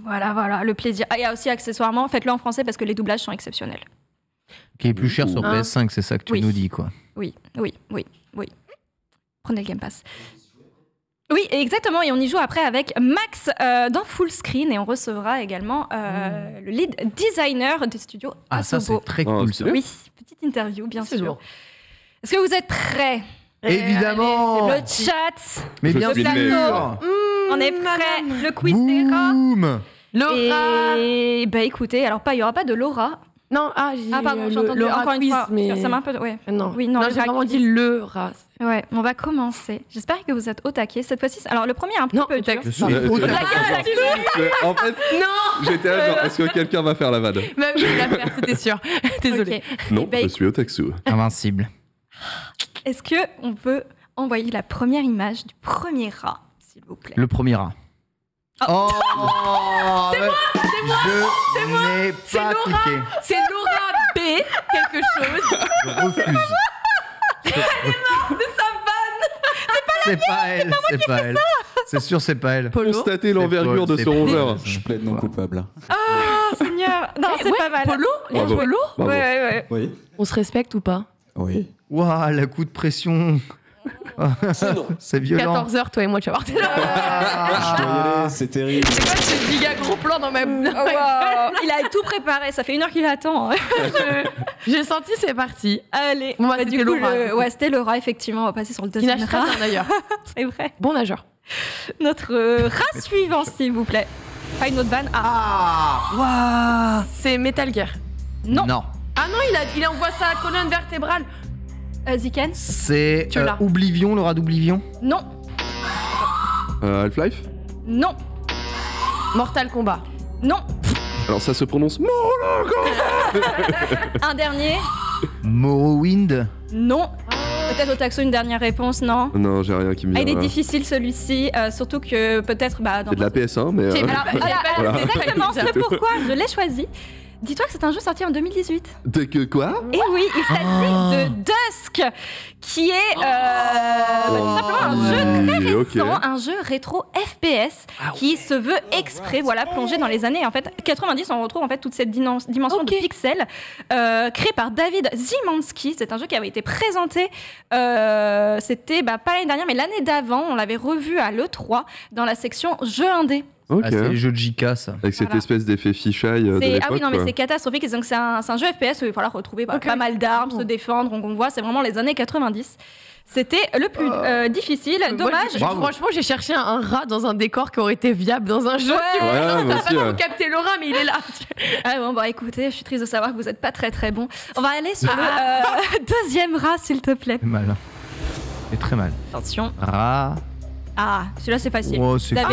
Speaker 5: Voilà, le plaisir. Et aussi accessoirement, faites-le en français parce que les doublages sont exceptionnels.
Speaker 3: Qui est plus cher sur PS5, c'est ça que tu nous dis, quoi.
Speaker 5: Oui. Prenez le Game Pass. Oui, exactement. Et on y joue après avec Max dans full screen. Et on recevra également le lead designer des studios Asobo.
Speaker 3: Ça, c'est très cool, ça.
Speaker 5: Oui, petite interview, bien sûr. Lourd. Est-ce que vous êtes prêts ?
Speaker 3: Évidemment.
Speaker 5: Le chat.
Speaker 3: Mais bien sûr.
Speaker 5: On est prêts. Le quiz des rats.
Speaker 6: Laura.
Speaker 5: Et écoutez, alors il n'y aura pas de Laura.
Speaker 6: Non,
Speaker 5: pardon, j'ai entendu encore une fois. Mais... Ça m'a un peu... Ouais.
Speaker 6: Non,
Speaker 5: j'ai
Speaker 6: vraiment dit le rat.
Speaker 5: Ouais, on va commencer. J'espère que vous êtes au taquet. Cette fois-ci, alors le premier est un petit peu dur.
Speaker 4: En fait, non. J'étais là genre, est-ce que quelqu'un va faire la vanne ?
Speaker 6: Bah oui, il va faire, c'était sûr. Désolée.
Speaker 5: Okay.
Speaker 4: Non, je suis au taxou.
Speaker 3: Invincible.
Speaker 5: Est-ce qu'on peut envoyer la première image du premier rat, s'il vous plaît ?
Speaker 3: Le premier rat. Oh,
Speaker 5: c'est moi.
Speaker 3: Je n'ai pas cliqué.
Speaker 6: C'est Laura B, quelque chose.
Speaker 3: Je refuse.
Speaker 5: Elle est morte de sa vanne.
Speaker 3: C'est pas elle. C'est sûr, c'est pas elle.
Speaker 4: Constatez l'envergure de ce rover.
Speaker 7: Je plaide non coupable.
Speaker 5: Ah, Seigneur. Non, c'est pas mal.
Speaker 6: Polo
Speaker 5: Ouais.
Speaker 7: Oui.
Speaker 6: On se respecte ou pas?
Speaker 7: Oui.
Speaker 3: Waouh, la coup de pression. C'est violent.
Speaker 6: 14h, toi et moi, tu vas voir.
Speaker 7: Je dois y aller, c'est terrible.
Speaker 6: C'est quoi ce giga gros plan dans ma...
Speaker 5: Wow. Il a tout préparé, ça fait 1 heure qu'il attend.
Speaker 6: J'ai senti, c'est parti.
Speaker 5: Allez,
Speaker 6: bon, bah,
Speaker 5: du coup, ouais, c'était Laura, effectivement. On va passer sur le deuxième
Speaker 6: rat. Qui nage très bien d'ailleurs.
Speaker 5: C'est vrai.
Speaker 6: Bon nageur.
Speaker 5: Notre rat suivant, s'il vous plaît. Pas une autre banne.
Speaker 6: Waouh. C'est Metal Gear.
Speaker 5: Non.
Speaker 6: Ah non, il envoie sa colonne vertébrale.
Speaker 5: Ziken.
Speaker 3: C'est Oblivion, le rat d'Oblivion.
Speaker 5: Non.
Speaker 4: Half-Life.
Speaker 5: Non.
Speaker 6: Mortal Kombat.
Speaker 5: Non.
Speaker 4: Alors ça se prononce Mortal Kombat.
Speaker 5: Un dernier.
Speaker 3: Morrowind.
Speaker 5: Non. Peut-être au taxo une dernière réponse, non?
Speaker 4: Non, j'ai rien qui me vient.
Speaker 5: Il est difficile celui-ci, surtout que peut-être... dans
Speaker 4: c'est de la PS1, mais...
Speaker 5: Alors, exactement, c'est pourquoi je l'ai choisi. Dis-toi que c'est un jeu sorti en 2018.
Speaker 4: De quoi?
Speaker 5: Et oui, il s'agit de Dusk, qui est tout simplement un jeu très récent, un jeu rétro FPS qui se veut exprès, plongé dans les années 90. On retrouve en fait toute cette dimension de pixels créée par David Zimanski. C'est un jeu qui avait été présenté, c'était pas l'année dernière, mais l'année d'avant. On l'avait revu à l'E3 dans la section jeux indés.
Speaker 3: Okay. C'est les jeux de JK, ça.
Speaker 4: Avec cette espèce d'effet fisheye de l'époque.
Speaker 5: Ah oui, non, mais c'est catastrophique. Donc, c'est un jeu FPS où il va falloir retrouver pas mal d'armes, se défendre. Donc, on voit, c'est vraiment les années 90. C'était le plus difficile. Dommage.
Speaker 6: Franchement, j'ai cherché un rat dans un décor qui aurait été viable dans un jeu. T'as pas vous capter Laura, mais il est là.
Speaker 5: Écoutez, je suis triste de savoir que vous n'êtes pas très très bon. On va aller sur le deuxième rat, s'il te plaît.
Speaker 3: C'est mal. C'est très mal.
Speaker 5: Attention.
Speaker 3: Rat.
Speaker 5: Ah, celui-là c'est facile.
Speaker 3: Oh,
Speaker 6: c'est dans...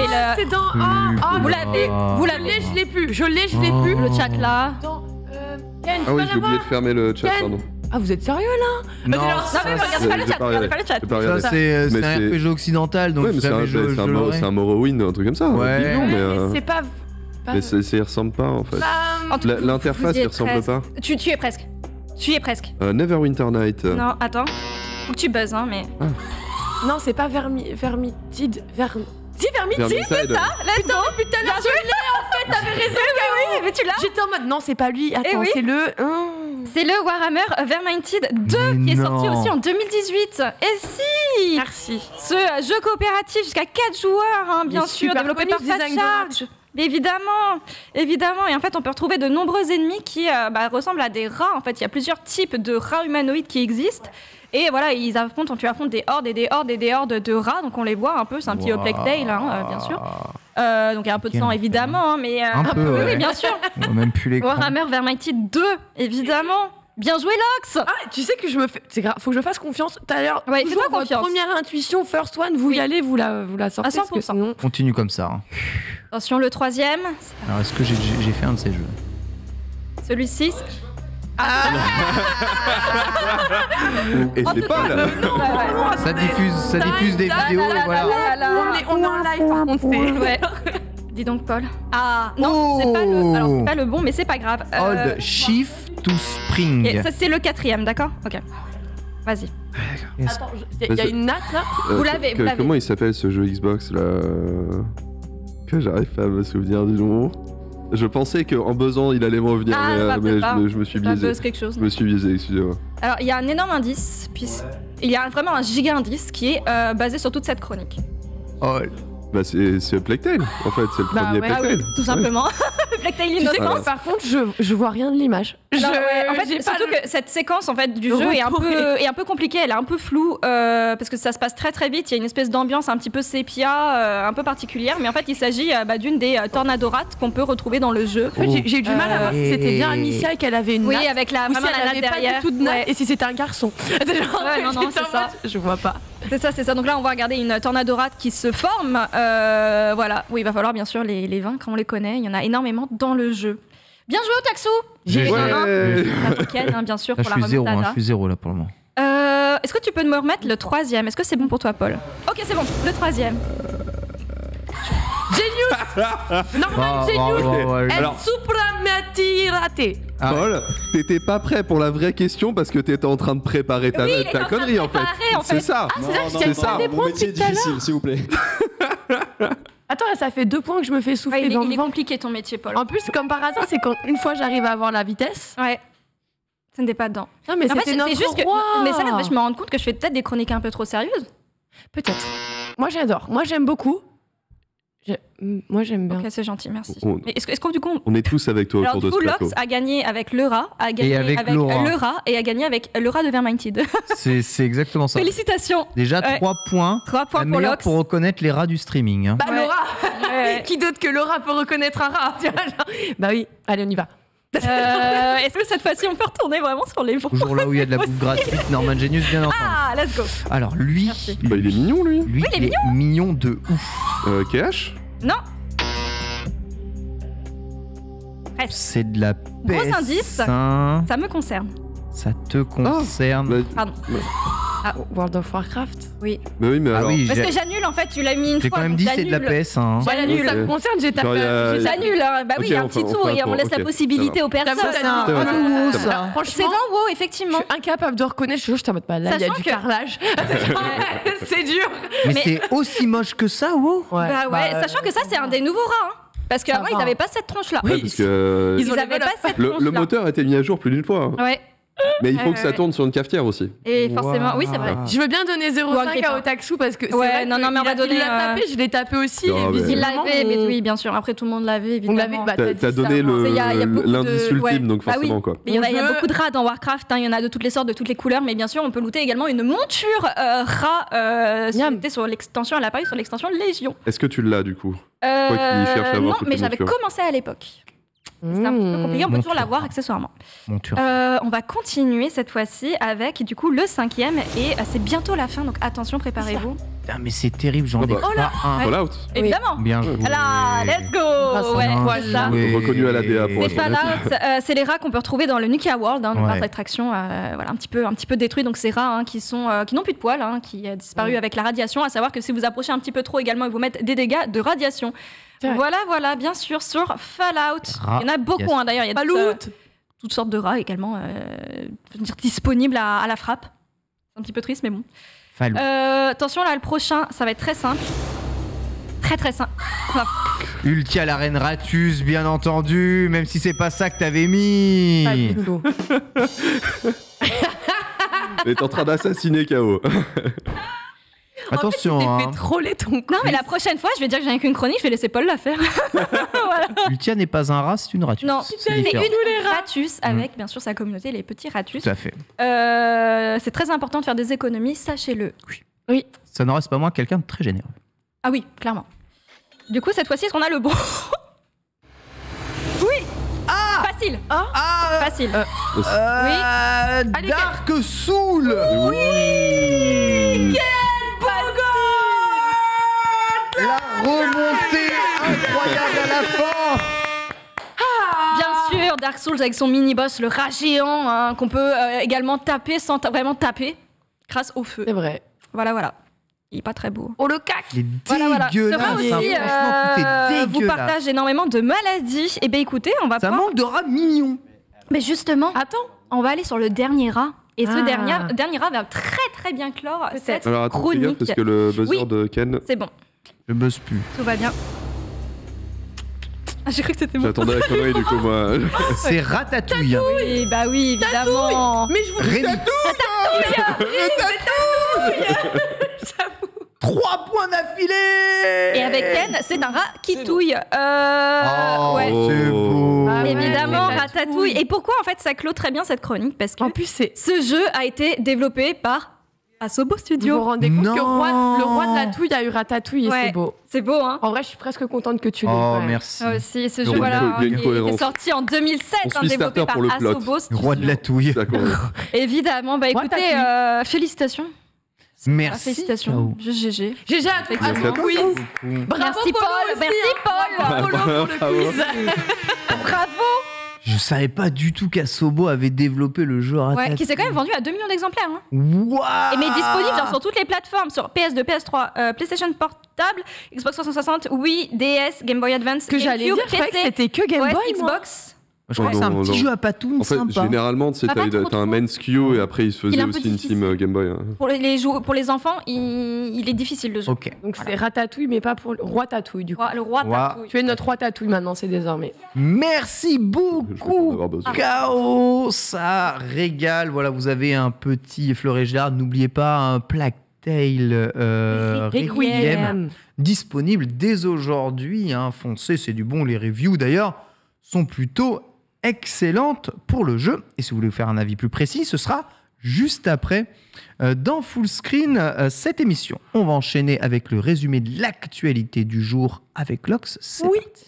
Speaker 5: vous l'avez.
Speaker 6: Je l'ai plus.
Speaker 5: Le chat là.
Speaker 4: Ah oui, j'ai oublié de fermer le chat, pardon.
Speaker 6: Ah, vous êtes sérieux là?
Speaker 3: Non,
Speaker 5: regardez pas le chat.
Speaker 3: Ça, c'est un RPG occidental, donc
Speaker 4: c'est un Morrowind, un truc comme ça.
Speaker 3: Ouais.
Speaker 6: Mais c'est pas...
Speaker 4: Mais ça y ressemble pas en fait. L'interface y ressemble pas.
Speaker 5: Tu y es presque.
Speaker 4: Neverwinter Night.
Speaker 5: Non, attends. Faut que tu buzzes, mais...
Speaker 6: Non, c'est pas Vermintide. Si, Vermintide, c'est ça.
Speaker 5: Let's go.
Speaker 6: Putain, je l'ai en fait, t'avais raison.
Speaker 5: Oui, mais tu l'as.
Speaker 6: J'étais en mode, non, c'est pas lui. Attends, c'est le...
Speaker 5: C'est le Warhammer Vermintide 2 qui est sorti aussi en 2018. Et si.
Speaker 6: Merci.
Speaker 5: Ce jeu coopératif jusqu'à 4 joueurs, bien sûr, développé par Fat-Charge. Évidemment. Et en fait, on peut retrouver de nombreux ennemis qui ressemblent à des rats. En fait, il y a plusieurs types de rats humanoïdes qui existent. Et voilà, tu affrontes des hordes et des hordes et des hordes de rats. Donc on les voit un peu, c'est un petit Plague Tale, bien sûr. Donc il y a un peu de sang, évidemment, mais
Speaker 3: un peu,
Speaker 5: oui, bien sûr.
Speaker 3: On voit même plus l'écran.
Speaker 5: Warhammer Vermintide 2, évidemment. Bien joué, Lox.
Speaker 6: Tu sais que je me fais... C'est grave, faut que je fasse confiance. D'ailleurs,
Speaker 5: fais-toi confiance.
Speaker 6: Première intuition, first one, vous y allez, vous la sortez.
Speaker 5: À 100%. Parce que sinon...
Speaker 3: Continue comme ça.
Speaker 5: Attention, le troisième.
Speaker 3: Alors, est-ce que j'ai fait un de ces jeux?
Speaker 5: Celui-ci...
Speaker 4: Et c'est pas là.
Speaker 3: Ça diffuse des vidéos et voilà.
Speaker 6: On est en live par contre.
Speaker 5: Ouais. Dis donc Paul. Ah non, c'est pas le bon, mais c'est pas grave.
Speaker 3: Hold Shift to Spring.
Speaker 5: Et ça c'est le 4e, d'accord? Ok. Vas-y.
Speaker 6: Attends, il y a une natte là.
Speaker 5: Vous l'avez.
Speaker 4: Comment il s'appelle ce jeu Xbox là? Que j'arrive pas à me souvenir du nom. Je pensais qu'en buzzant il allait me revenir, mais je me suis biaisé. Je me suis biaisé, excusez-moi.
Speaker 5: Alors il y a un énorme indice, il y a vraiment un giga indice qui est basé sur toute cette chronique.
Speaker 3: Oh.
Speaker 4: Bah c'est Plague Tale, en fait, c'est le premier Plague Tale.
Speaker 5: Tout simplement. Plague Tale Innocence.
Speaker 6: Par contre, je vois rien de l'image.
Speaker 5: En fait, surtout que cette séquence en fait du jeu est un peu compliquée, elle est un peu floue parce que ça se passe très très vite. Il y a une espèce d'ambiance un petit peu sépia, un peu particulière, mais en fait, il s'agit d'une des tornadorates qu'on peut retrouver dans le jeu.
Speaker 6: En fait, j'ai eu du mal à voir si c'était bien Amicia et qu'elle avait une natte.
Speaker 5: Oui, avec la maman derrière.
Speaker 6: Et si c'était un garçon.
Speaker 5: Non, c'est ça.
Speaker 6: Je vois pas.
Speaker 5: C'est ça. Donc là, on va regarder une tornadorate qui se forme. Voilà. Oui, il va falloir bien sûr les vaincre, on les connaît. Il y en a énormément dans le jeu. Bien joué au Taxou.
Speaker 3: J'ai
Speaker 5: la Pokémon, bien sûr,
Speaker 3: là,
Speaker 5: pour la remontada.
Speaker 3: Je suis zéro là pour le moment.
Speaker 5: Est-ce que tu peux me remettre le 3e? Est-ce que c'est bon pour toi, Paul? Ok, c'est bon. Le 3e.
Speaker 6: Genius. Normal Genius. El Supramatirate.
Speaker 4: Paul, t'étais pas prêt pour la vraie question parce que t'étais en train de préparer ta connerie en fait.
Speaker 5: C'est ça.
Speaker 7: C'est ça.
Speaker 4: C'est ça.
Speaker 7: Mon métier est difficile, s'il vous plaît.
Speaker 6: Attends, là, ça fait 2 points que je me fais souffler dans le vent.
Speaker 5: Il est compliqué ton métier, Paul.
Speaker 6: En plus, comme par hasard, c'est quand une fois j'arrive à avoir la vitesse.
Speaker 5: Ouais. Ça n'était pas dedans.
Speaker 6: Non, mais c'était notre roi.
Speaker 5: Mais ça, là, je me rends compte que je fais peut-être des chroniques un peu trop sérieuses.
Speaker 6: Peut-être. Moi, j'adore. Moi, j'aime beaucoup. Moi, j'aime bien.
Speaker 5: Ok, c'est gentil, merci. Mais est-ce que du coup...
Speaker 4: On est tous avec toi autour de ce plateau.
Speaker 5: Lox a gagné avec le rat, a gagné avec le rat et a gagné avec le rat de Vermintide.
Speaker 3: C'est exactement ça.
Speaker 5: Félicitations.
Speaker 3: Déjà 3 points.
Speaker 5: 3 points pour Lox.
Speaker 3: Pour reconnaître les rats du streaming. Hein.
Speaker 6: Bah, Laura. Qui d'autre que Laura peut reconnaître un rat? Bah oui, allez, on y va.
Speaker 5: Est-ce que cette fois-ci on peut retourner vraiment sur les bons?
Speaker 3: Toujours là où il y a de la bouffe gratuite, Norman Genius bien entendu.
Speaker 5: Ah, let's go.
Speaker 3: Alors lui,
Speaker 4: bah, il est mignon lui.
Speaker 3: Lui, il est mignon de ouf.
Speaker 4: KH?
Speaker 5: Non.
Speaker 3: C'est de la PS5.
Speaker 5: Gros indice, ça me concerne.
Speaker 3: Ça te concerne.
Speaker 5: Pardon.
Speaker 6: World of Warcraft.
Speaker 5: Oui.
Speaker 4: Mais oui, mais alors...
Speaker 5: Parce que j'annule en fait, tu l'as mis une fois.
Speaker 3: J'ai quand même dit c'est de la PS1. Hein.
Speaker 5: J'annule.
Speaker 6: Ça me concerne, j'ai tapé.
Speaker 5: J'annule. Bah oui, il y a un petit tour et on laisse la possibilité aux personnes.
Speaker 6: Franchement,
Speaker 5: c'est dans WoW, effectivement.
Speaker 6: Je suis incapable de reconnaître. Je suis en mode pas là, il y a du carrelage. C'est dur.
Speaker 3: Mais c'est aussi moche que ça, WoW.
Speaker 5: Bah ouais, sachant que ça, c'est un des nouveaux rats. Parce qu'avant, ils n'avaient pas cette tronche-là.
Speaker 4: Oui, parce que
Speaker 5: ils n'avaient pas cette tronche-là.
Speaker 4: Le moteur a été mis à jour plus d'une fois.
Speaker 5: Ouais.
Speaker 4: Mais il faut que ça tourne sur une cafetière aussi.
Speaker 5: Et forcément, oui, c'est vrai.
Speaker 6: Je veux bien donner 0,5 à Otaksu parce que c'est vrai
Speaker 5: non, mais on va donner.
Speaker 6: Il l'a tapé, je l'ai tapé aussi.
Speaker 5: Il l'avait, mais oui, bien sûr. Après, tout le monde l'avait, évidemment.
Speaker 4: T'as donné l'indice ultime, donc forcément quoi.
Speaker 5: Il y a beaucoup de rats dans Warcraft. Il y en a de toutes les sortes, de toutes les couleurs, mais bien sûr, on peut looter également une monture rat sur l'extension. Elle apparaît sur l'extension Légion.
Speaker 4: Est-ce que tu l'as du coup?
Speaker 5: Non, mais j'avais commencé à l'époque. C'est un petit peu compliqué, on peut toujours l'avoir accessoirement. On va continuer cette fois-ci avec du coup le 5e et c'est bientôt la fin, donc attention, préparez-vous.
Speaker 3: Ah, mais c'est terrible, j'en ai pas un.
Speaker 4: Fallout.
Speaker 5: Évidemment.
Speaker 3: Bien joué.
Speaker 5: Là, let's go. Ouais, voilà.
Speaker 4: Reconnu à la DA pour
Speaker 5: les Fallout, c'est les rats qu'on peut retrouver dans le Nuka World, le parc d'attraction, voilà, un petit peu détruit. Donc ces rats qui n'ont plus de poils, qui a disparu avec la radiation. À savoir que si vous approchez un petit peu trop également, ils vous mettent des dégâts de radiation. Voilà, bien sûr, sur Fallout. Il y en a beaucoup, d'ailleurs. Il y a toutes sortes de rats également disponibles à la frappe. C'est un petit peu triste, mais bon. Attention, là, le prochain, ça va être très simple. Très simple.
Speaker 3: Ultia, la reine Ratus, bien entendu, même si c'est pas ça que t'avais mis.
Speaker 4: Elle est en train d'assassiner KO.
Speaker 3: Attention,
Speaker 6: en fait, tu t'es fait troller ton quiz.
Speaker 5: Non, mais la prochaine fois, je vais dire que j'ai qu'une chronique, je vais laisser Paul la faire. Voilà.
Speaker 3: Ultia n'est pas un rat, c'est une ratus.
Speaker 5: Non, c'est une ratus avec, bien sûr, sa communauté, les petits ratus.
Speaker 3: Tout à fait.
Speaker 5: C'est très important de faire des économies, sachez-le.
Speaker 3: Oui. Ça n'en reste pas moins quelqu'un de très généreux.
Speaker 5: Ah oui, clairement. Du coup, cette fois-ci, est-ce qu'on a le bon? Oui. Facile. Facile.
Speaker 3: Oui. Dark Soul.
Speaker 5: Oui.
Speaker 3: La remontée incroyable à la fin.
Speaker 5: Bien sûr, Dark Souls avec son mini-boss, le rat géant, qu'on peut également taper sans vraiment taper, grâce au feu.
Speaker 6: C'est vrai.
Speaker 5: Voilà. Il est pas très beau.
Speaker 6: Oh le cac.
Speaker 3: Il est dégueulasse.
Speaker 5: Ce rat aussi vous partage énorement de maladies. Et bien écoutez, on va
Speaker 3: Ça manque de rats mignons.
Speaker 5: Mais justement, on va aller sur le dernier rat. Et ce dernier rat va très bien clore cette chronique.
Speaker 4: Parce que le buzzer de Ken...
Speaker 5: C'est bon.
Speaker 3: Je buzz plus.
Speaker 5: Tout va bien. J'ai cru que c'était bon.
Speaker 4: J'attendais la connerie du coup moi.
Speaker 3: C'est Ratatouille.
Speaker 5: Oui, bah oui, évidemment.
Speaker 6: Mais je vous dis
Speaker 5: Ratatouille.
Speaker 3: 3 points d'affilée.
Speaker 5: Et avec Ken, c'est un rat qui touille.
Speaker 3: C'est beau.
Speaker 5: Évidemment, Ratatouille. Et pourquoi en fait ça clôt très bien cette chronique? Parce que
Speaker 6: en plus,
Speaker 5: ce jeu a été développé par Asobo Studio.
Speaker 6: Vous vous rendez compte que le roi de la touille a eu Ratatouille et c'est beau.
Speaker 5: C'est beau, hein.
Speaker 6: En vrai, je suis presque contente que tu l'aies.
Speaker 3: Oh, merci.
Speaker 5: Aussi, ce jeu-là, qui est sorti en 2007, développé par Asobo Studio.
Speaker 3: Roi de la touille.
Speaker 5: Évidemment, bah écoutez, félicitations.
Speaker 3: Merci.
Speaker 5: Félicitations. GG.
Speaker 6: GG à toi.
Speaker 5: Merci Paul.
Speaker 6: Bravo pour le quiz.
Speaker 5: Bravo.
Speaker 3: Je savais pas du tout qu'Asobo avait développé le jeu Ratatouille.
Speaker 5: Qui s'est quand même vendu à 2 millions d'exemplaires.
Speaker 3: Wow.
Speaker 5: Mais disponible sur toutes les plateformes, sur PS2, PS3, PlayStation Portable, Xbox 360, Wii, DS, Game Boy Advance,
Speaker 6: que j'allais dire,
Speaker 5: PC,
Speaker 6: c'était que Game Boy,
Speaker 5: Xbox.
Speaker 3: Je crois que c'est un petit jeu à patounes sympa.
Speaker 4: Généralement, t'as un main SKU et après, il se faisait aussi une team Game Boy.
Speaker 5: Pour les enfants, il est difficile de jouer.
Speaker 3: Okay.
Speaker 6: Donc c'est Ratatouille, mais pas pour le Roi Tatouille, du coup.
Speaker 5: Le Roi Tatouille.
Speaker 6: Tu es notre Roi Tatouille maintenant, c'est désormais.
Speaker 3: Merci beaucoup, Chaos. Ça régale. Voilà, vous avez un petit fleuret Gérard. N'oubliez pas un Plague Tale Requiem disponible dès aujourd'hui. Foncez, c'est du bon. Les reviews, d'ailleurs, sont plutôt excellente pour le jeu. Et si vous voulez vous faire un avis plus précis, ce sera juste après dans Fullscreen cette émission. On va enchaîner avec le résumé de l'actualité du jour avec Lox. C'est parti.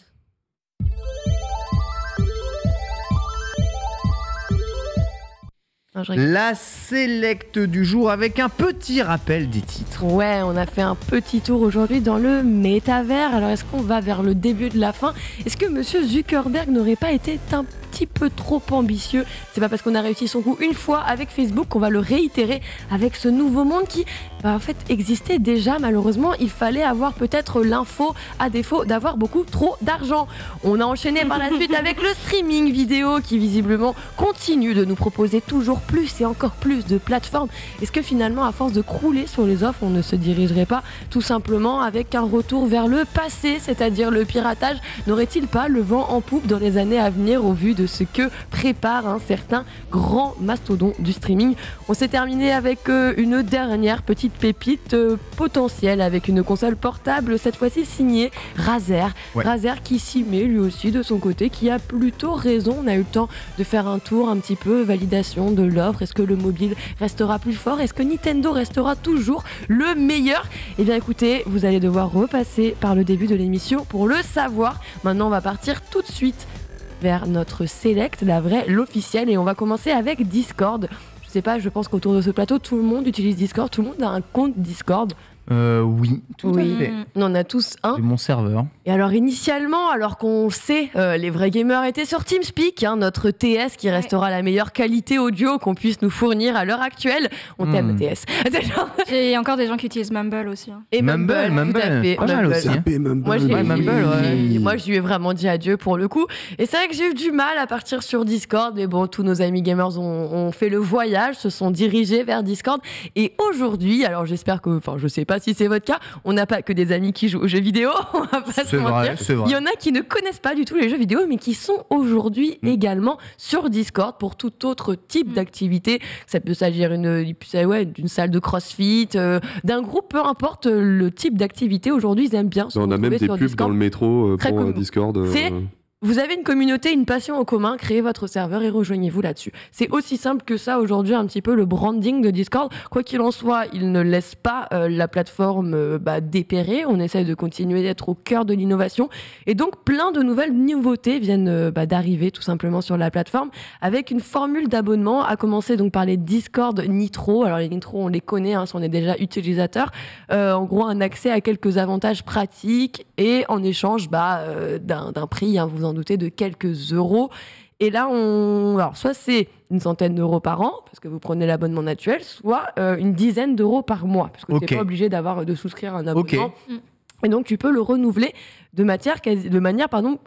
Speaker 3: La Select du jour avec un petit rappel des titres.
Speaker 6: Ouais, on a fait un petit tour aujourd'hui dans le métavers. Alors est-ce qu'on va vers le début de la fin ? Est-ce que Monsieur Zuckerberg n'aurait pas été un petit peu trop ambitieux ? C'est pas parce qu'on a réussi son coup une fois avec Facebook qu'on va le réitérer avec ce nouveau monde qui en fait existait déjà. Malheureusement, il fallait avoir peut-être l'info à défaut d'avoir beaucoup trop d'argent. On a enchaîné par la suite avec le streaming vidéo qui visiblement continue de nous proposer toujours plus et encore plus de plateformes. Est-ce que finalement, à force de crouler sur les offres, on ne se dirigerait pas tout simplement avec un retour vers le passé, c'est-à-dire le piratage ? N'aurait-il pas le vent en poupe dans les années à venir au vu de ce que prépare un certain grand mastodon du streaming ? On s'est terminé avec une dernière petite pépite potentielle avec une console portable, cette fois-ci signée Razer. Ouais. Razer qui s'y met lui aussi de son côté, qui a plutôt raison. On a eu le temps de faire un tour un petit peu, validation de l'offre. Est-ce que le mobile restera plus fort ? Est-ce que Nintendo restera toujours le meilleur ? Eh bien écoutez, vous allez devoir repasser par le début de l'émission pour le savoir. Maintenant, on va partir tout de suite vers notre Select, la vraie, l'officielle, et on va commencer avec Discord. Je sais pas, je pense qu'autour de ce plateau, tout le monde utilise Discord, tout le monde a un compte Discord.
Speaker 3: Oui, tout à fait.
Speaker 6: On en a tous un.
Speaker 3: C'est mon serveur.
Speaker 6: Et alors initialement, alors qu'on sait, les vrais gamers étaient sur TeamSpeak, notre TS qui restera la meilleure qualité audio qu'on puisse nous fournir à l'heure actuelle. On t'aime TS.
Speaker 5: Il y a encore des gens qui utilisent Mumble aussi.
Speaker 6: Et Mumble, tout à fait.
Speaker 3: Pas mal aussi.
Speaker 6: Moi, je lui ai vraiment dit adieu pour le coup. Et c'est vrai que j'ai eu du mal à partir sur Discord. Mais bon, tous nos amis gamers ont fait le voyage, se sont dirigés vers Discord. Et aujourd'hui, alors j'espère que, je sais pas si c'est votre cas, on n'a pas que des amis qui jouent aux jeux vidéo, on va pas se mentir.
Speaker 3: C'est vrai.
Speaker 6: Il y en a qui ne connaissent pas du tout les jeux vidéo, mais qui sont aujourd'hui également sur Discord pour tout autre type d'activité. Ça peut s'agir d'une salle de crossfit, d'un groupe, peu importe le type d'activité. Aujourd'hui, ils aiment bien se retrouver sur Discord.
Speaker 4: On a même des pubs dans le métro pour Discord.
Speaker 6: Vous avez une communauté, une passion en commun, créez votre serveur et rejoignez-vous là-dessus. C'est aussi simple que ça aujourd'hui, un petit peu le branding de Discord. Quoi qu'il en soit, il ne laisse pas la plateforme dépérer. On essaie de continuer d'être au cœur de l'innovation. Et donc, plein de nouvelles nouveautés viennent d'arriver tout simplement sur la plateforme avec une formule d'abonnement, à commencer donc par les Discord Nitro. Alors les Nitro, on les connaît, si on est déjà utilisateur. En gros, un accès à quelques avantages pratiques et en échange d'un prix, vous en doutez, de quelques euros. Et là, alors, soit c'est une centaine d'euros par an, parce que vous prenez l'abonnement naturel, soit une dizaine d'euros par mois, parce que tu n'es pas obligé de souscrire un abonnement. Et donc, tu peux le renouveler de manière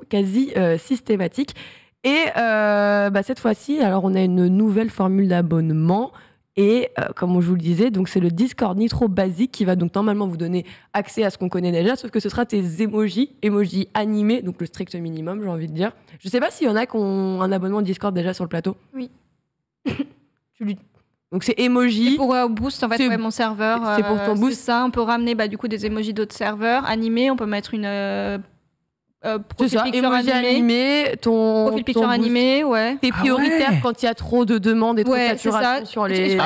Speaker 6: quasi systématique. Et cette fois-ci, alors on a une nouvelle formule d'abonnement. Et comme je vous le disais, donc c'est le Discord Nitro basique qui va donc normalement vous donner accès à ce qu'on connaît déjà, sauf que ce sera tes emojis animés, donc le strict minimum, j'ai envie de dire. Je sais pas s'il y en a qui ont un abonnement Discord déjà sur le plateau.
Speaker 5: Oui.
Speaker 6: Donc c'est emoji.
Speaker 5: C'est pour Boost, en fait, mon serveur.
Speaker 6: C'est pour ton Boost.
Speaker 5: C'est ça, on peut ramener du coup des emojis d'autres serveurs animés, on peut mettre une... profil picture animé, ton profil picture animé, ouais.
Speaker 6: T'es prioritaire quand il y a trop de demandes et trop de saturation sur les.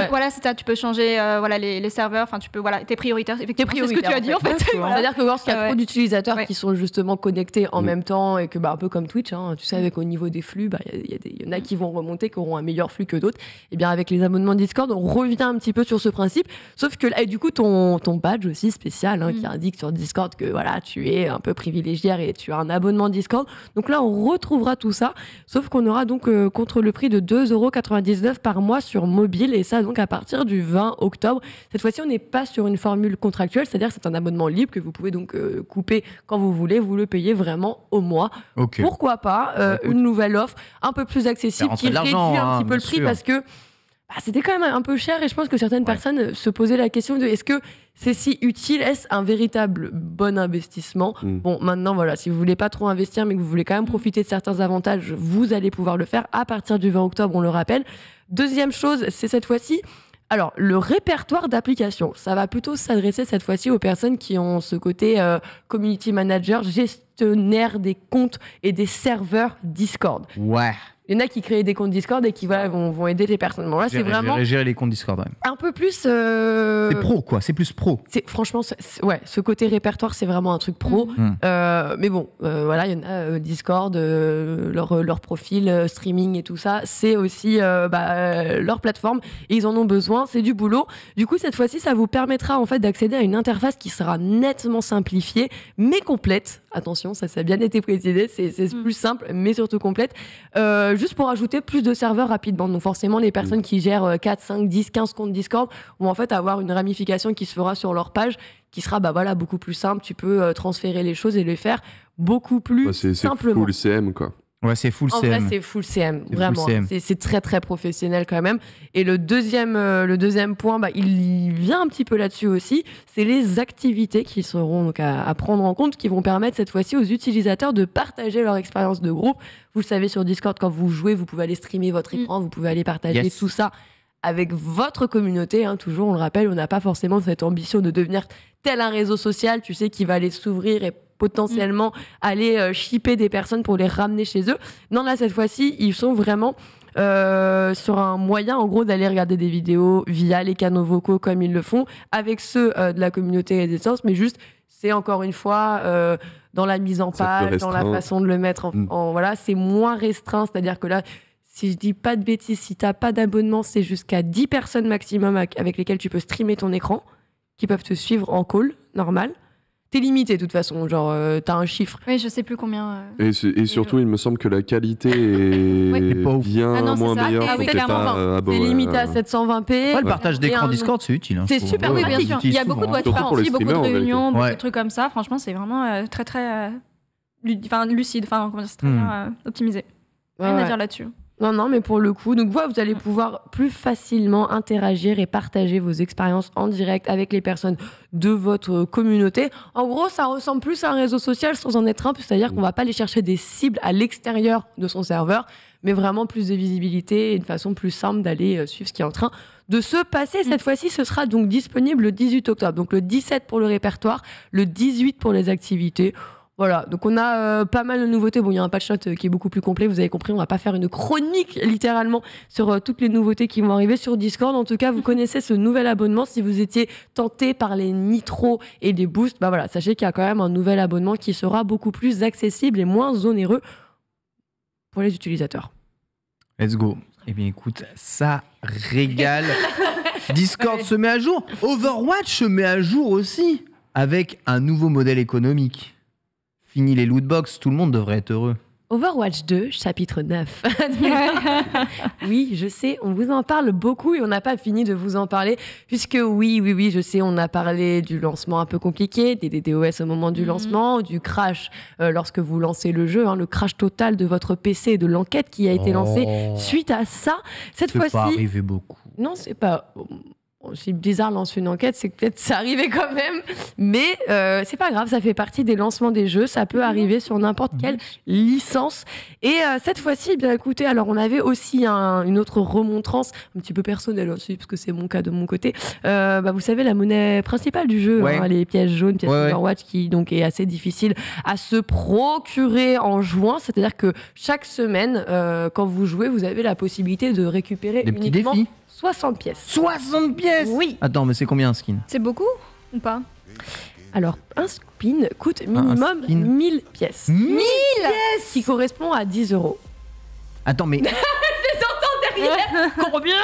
Speaker 5: Voilà, c'est ça. Tu peux changer, les serveurs. Enfin, tu peux, t'es prioritaire. Effectivement, c'est ce que tu as dit en fait.
Speaker 6: C'est-à-dire que lorsqu'il y a trop d'utilisateurs qui sont justement connectés en même temps et que un peu comme Twitch, tu sais, avec au niveau des flux, il y en a qui vont remonter, qui auront un meilleur flux que d'autres. Et bien avec les abonnements Discord, on revient un petit peu sur ce principe. Sauf que là, et du coup, ton badge aussi spécial qui indique sur Discord que tu es un peu privilégié et tu as un abonnement Discord. Donc là, on retrouvera tout ça, sauf qu'on aura donc contre le prix de 2,99 € par mois sur mobile, et ça donc à partir du 20 octobre. Cette fois-ci, on n'est pas sur une formule contractuelle, c'est-à-dire que c'est un abonnement libre que vous pouvez donc couper quand vous voulez, vous le payez vraiment au mois. Okay. Pourquoi pas une nouvelle offre un peu plus accessible qui réduit un petit peu le prix parce que c'était quand même un peu cher, et je pense que certaines personnes se posaient la question de est-ce que c'est si utile, est-ce un véritable bon investissement? Bon, maintenant, voilà, si vous voulez pas trop investir, mais que vous voulez quand même profiter de certains avantages, vous allez pouvoir le faire à partir du 20 octobre, on le rappelle. Deuxième chose, c'est cette fois-ci, alors, le répertoire d'applications, ça va plutôt s'adresser cette fois-ci aux personnes qui ont ce côté community manager, gestionnaire des comptes et des serveurs Discord.
Speaker 3: Ouais.
Speaker 6: Il y en a qui créent des comptes Discord et qui vont aider les personnes. Bon, là, c'est vraiment
Speaker 3: gérer les comptes Discord. Ouais.
Speaker 6: Un peu plus.
Speaker 3: C'est pro, quoi. C'est plus pro.
Speaker 6: Franchement, ce côté répertoire, c'est vraiment un truc pro. Mais bon, voilà, il y en a Discord, leur profil streaming et tout ça. C'est aussi leur plateforme et ils en ont besoin. C'est du boulot. Du coup, cette fois-ci, ça vous permettra en fait d'accéder à une interface qui sera nettement simplifiée, mais complète. Attention, ça a bien été précisé. C'est plus simple, mais surtout complète. Juste pour ajouter plus de serveurs rapidement. Donc forcément, les personnes qui gèrent 4, 5, 10, 15 comptes Discord vont en fait avoir une ramification qui se fera sur leur page, qui sera beaucoup plus simple. Tu peux transférer les choses et les faire beaucoup plus simplement.
Speaker 4: C'est full CM, quoi.
Speaker 3: Ouais, c'est full CM.
Speaker 6: En vrai, c'est full CM, vraiment. C'est très, très professionnel quand même. Et le deuxième point, il vient un petit peu là-dessus aussi. C'est les activités qui seront donc à prendre en compte, qui vont permettre cette fois-ci aux utilisateurs de partager leur expérience de groupe. Vous le savez, sur Discord, quand vous jouez, vous pouvez aller streamer votre écran, vous pouvez aller partager tout ça avec votre communauté. Toujours, on le rappelle, on n'a pas forcément cette ambition de devenir tel un réseau social, tu sais, qui va aller s'ouvrir et potentiellement aller shipper des personnes pour les ramener chez eux. Non, là, cette fois-ci, ils sont vraiment sur un moyen, en gros, d'aller regarder des vidéos via les canaux vocaux comme ils le font, avec ceux de la communauté Renaissance, mais juste, c'est encore une fois dans la mise en page, dans la façon de le mettre voilà, c'est moins restreint, c'est-à-dire que là, si je dis pas de bêtises, si t'as pas d'abonnement, c'est jusqu'à 10 personnes maximum avec lesquelles tu peux streamer ton écran, qui peuvent te suivre en call, normal. T'es limité de toute façon, genre t'as un chiffre.
Speaker 5: Oui, je sais plus combien.
Speaker 4: Et surtout, il me semble que la qualité est bien moins meilleure quand t'es pas abonné.
Speaker 6: C'est limité à 720p.
Speaker 3: Le partage d'écran Discord, c'est utile.
Speaker 6: C'est super
Speaker 5: bien sûr. Il y a beaucoup de watch parties, beaucoup de réunions, beaucoup de trucs comme ça. Franchement, c'est vraiment très très lucide. Enfin, c'est très bien optimisé. Rien à dire là-dessus.
Speaker 6: Non, mais pour le coup, donc vous allez pouvoir plus facilement interagir et partager vos expériences en direct avec les personnes de votre communauté. En gros, ça ressemble plus à un réseau social sans en être un, c'est-à-dire qu'on va pas aller chercher des cibles à l'extérieur de son serveur, mais vraiment plus de visibilité et une façon plus simple d'aller suivre ce qui est en train de se passer. Cette fois-ci, ce sera donc disponible le 18 octobre. Donc le 17 pour le répertoire, le 18 pour les activités. Voilà, donc on a pas mal de nouveautés. Bon, il y a un patch note qui est beaucoup plus complet, vous avez compris, on va pas faire une chronique littéralement sur toutes les nouveautés qui vont arriver sur Discord. En tout cas, vous connaissez ce nouvel abonnement. Si vous étiez tenté par les nitros et les boosts, voilà, sachez qu'il y a quand même un nouvel abonnement qui sera beaucoup plus accessible et moins onéreux pour les utilisateurs.
Speaker 3: Let's go. Eh bien écoute, ça régale. Discord se met à jour. Overwatch se met à jour aussi avec un nouveau modèle économique. Fini les lootbox, tout le monde devrait être heureux.
Speaker 6: Overwatch 2, chapitre 9. Oui, je sais, on vous en parle beaucoup et on n'a pas fini de vous en parler, puisque oui, je sais, on a parlé du lancement un peu compliqué, des DDoS au moment du lancement, du crash lorsque vous lancez le jeu, le crash total de votre PC et de l'enquête qui a été lancée suite à ça. Cette fois-ci...
Speaker 3: C'est pas arrivé beaucoup.
Speaker 6: Non, c'est pas... Si Blizzard lance une enquête, c'est que peut-être ça arrivait quand même. Mais c'est pas grave, ça fait partie des lancements des jeux. Ça peut arriver sur n'importe quelle licence. Et cette fois-ci, bien écoutez, alors on avait aussi une autre remontrance, un petit peu personnelle aussi, parce que c'est mon cas de mon côté. Vous savez, la monnaie principale du jeu, les pièces jaunes, pièces Overwatch, qui donc est assez difficile à se procurer en juin. C'est-à-dire que chaque semaine, quand vous jouez, vous avez la possibilité de récupérer
Speaker 3: des petits défis.
Speaker 6: 60 pièces.
Speaker 3: 60 pièces ?
Speaker 6: Oui.
Speaker 3: Attends, mais c'est combien un skin ?
Speaker 5: C'est beaucoup ou pas ?
Speaker 6: Alors, un spin coûte minimum 1000 pièces.
Speaker 3: 1000 pièces ?
Speaker 6: Qui correspond à 10 €.
Speaker 3: Attends, mais...
Speaker 6: Je les entends Combien?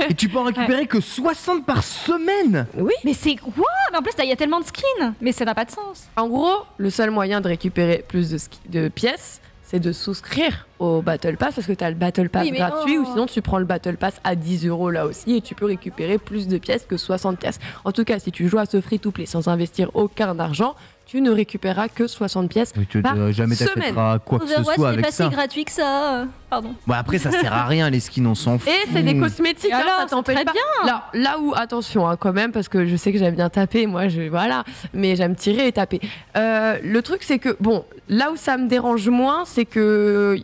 Speaker 3: Et tu peux en récupérer que 60 par semaine.
Speaker 6: Oui.
Speaker 5: Mais c'est quoi? Mais en plus, il y a tellement de skins. Mais ça n'a pas de sens.
Speaker 6: En gros, le seul moyen de récupérer plus de pièces, c'est de souscrire au Battle Pass parce que tu as le Battle Pass gratuit ou sinon tu prends le Battle Pass à 10 € là aussi et tu peux récupérer plus de pièces que 60 pièces. En tout cas, si tu joues à ce free-to-play sans investir aucun argent, tu ne récupéreras que 60 pièces par
Speaker 3: jamais
Speaker 6: semaine.
Speaker 3: t'achèteras quoi que ce soit avec ça.
Speaker 5: C'est pas si gratuit que ça. Pardon.
Speaker 3: Bon, après, ça sert à rien, les skins, on s'en fout.
Speaker 6: Et c'est des cosmétiques,
Speaker 5: alors,
Speaker 6: ça t'empêche
Speaker 5: très
Speaker 6: pas.
Speaker 5: bien.
Speaker 6: Là où, attention, quand même, parce que je sais que j'aime bien taper, voilà, mais j'aime tirer et taper. Le truc, c'est que, bon, là où ça me dérange moins, c'est que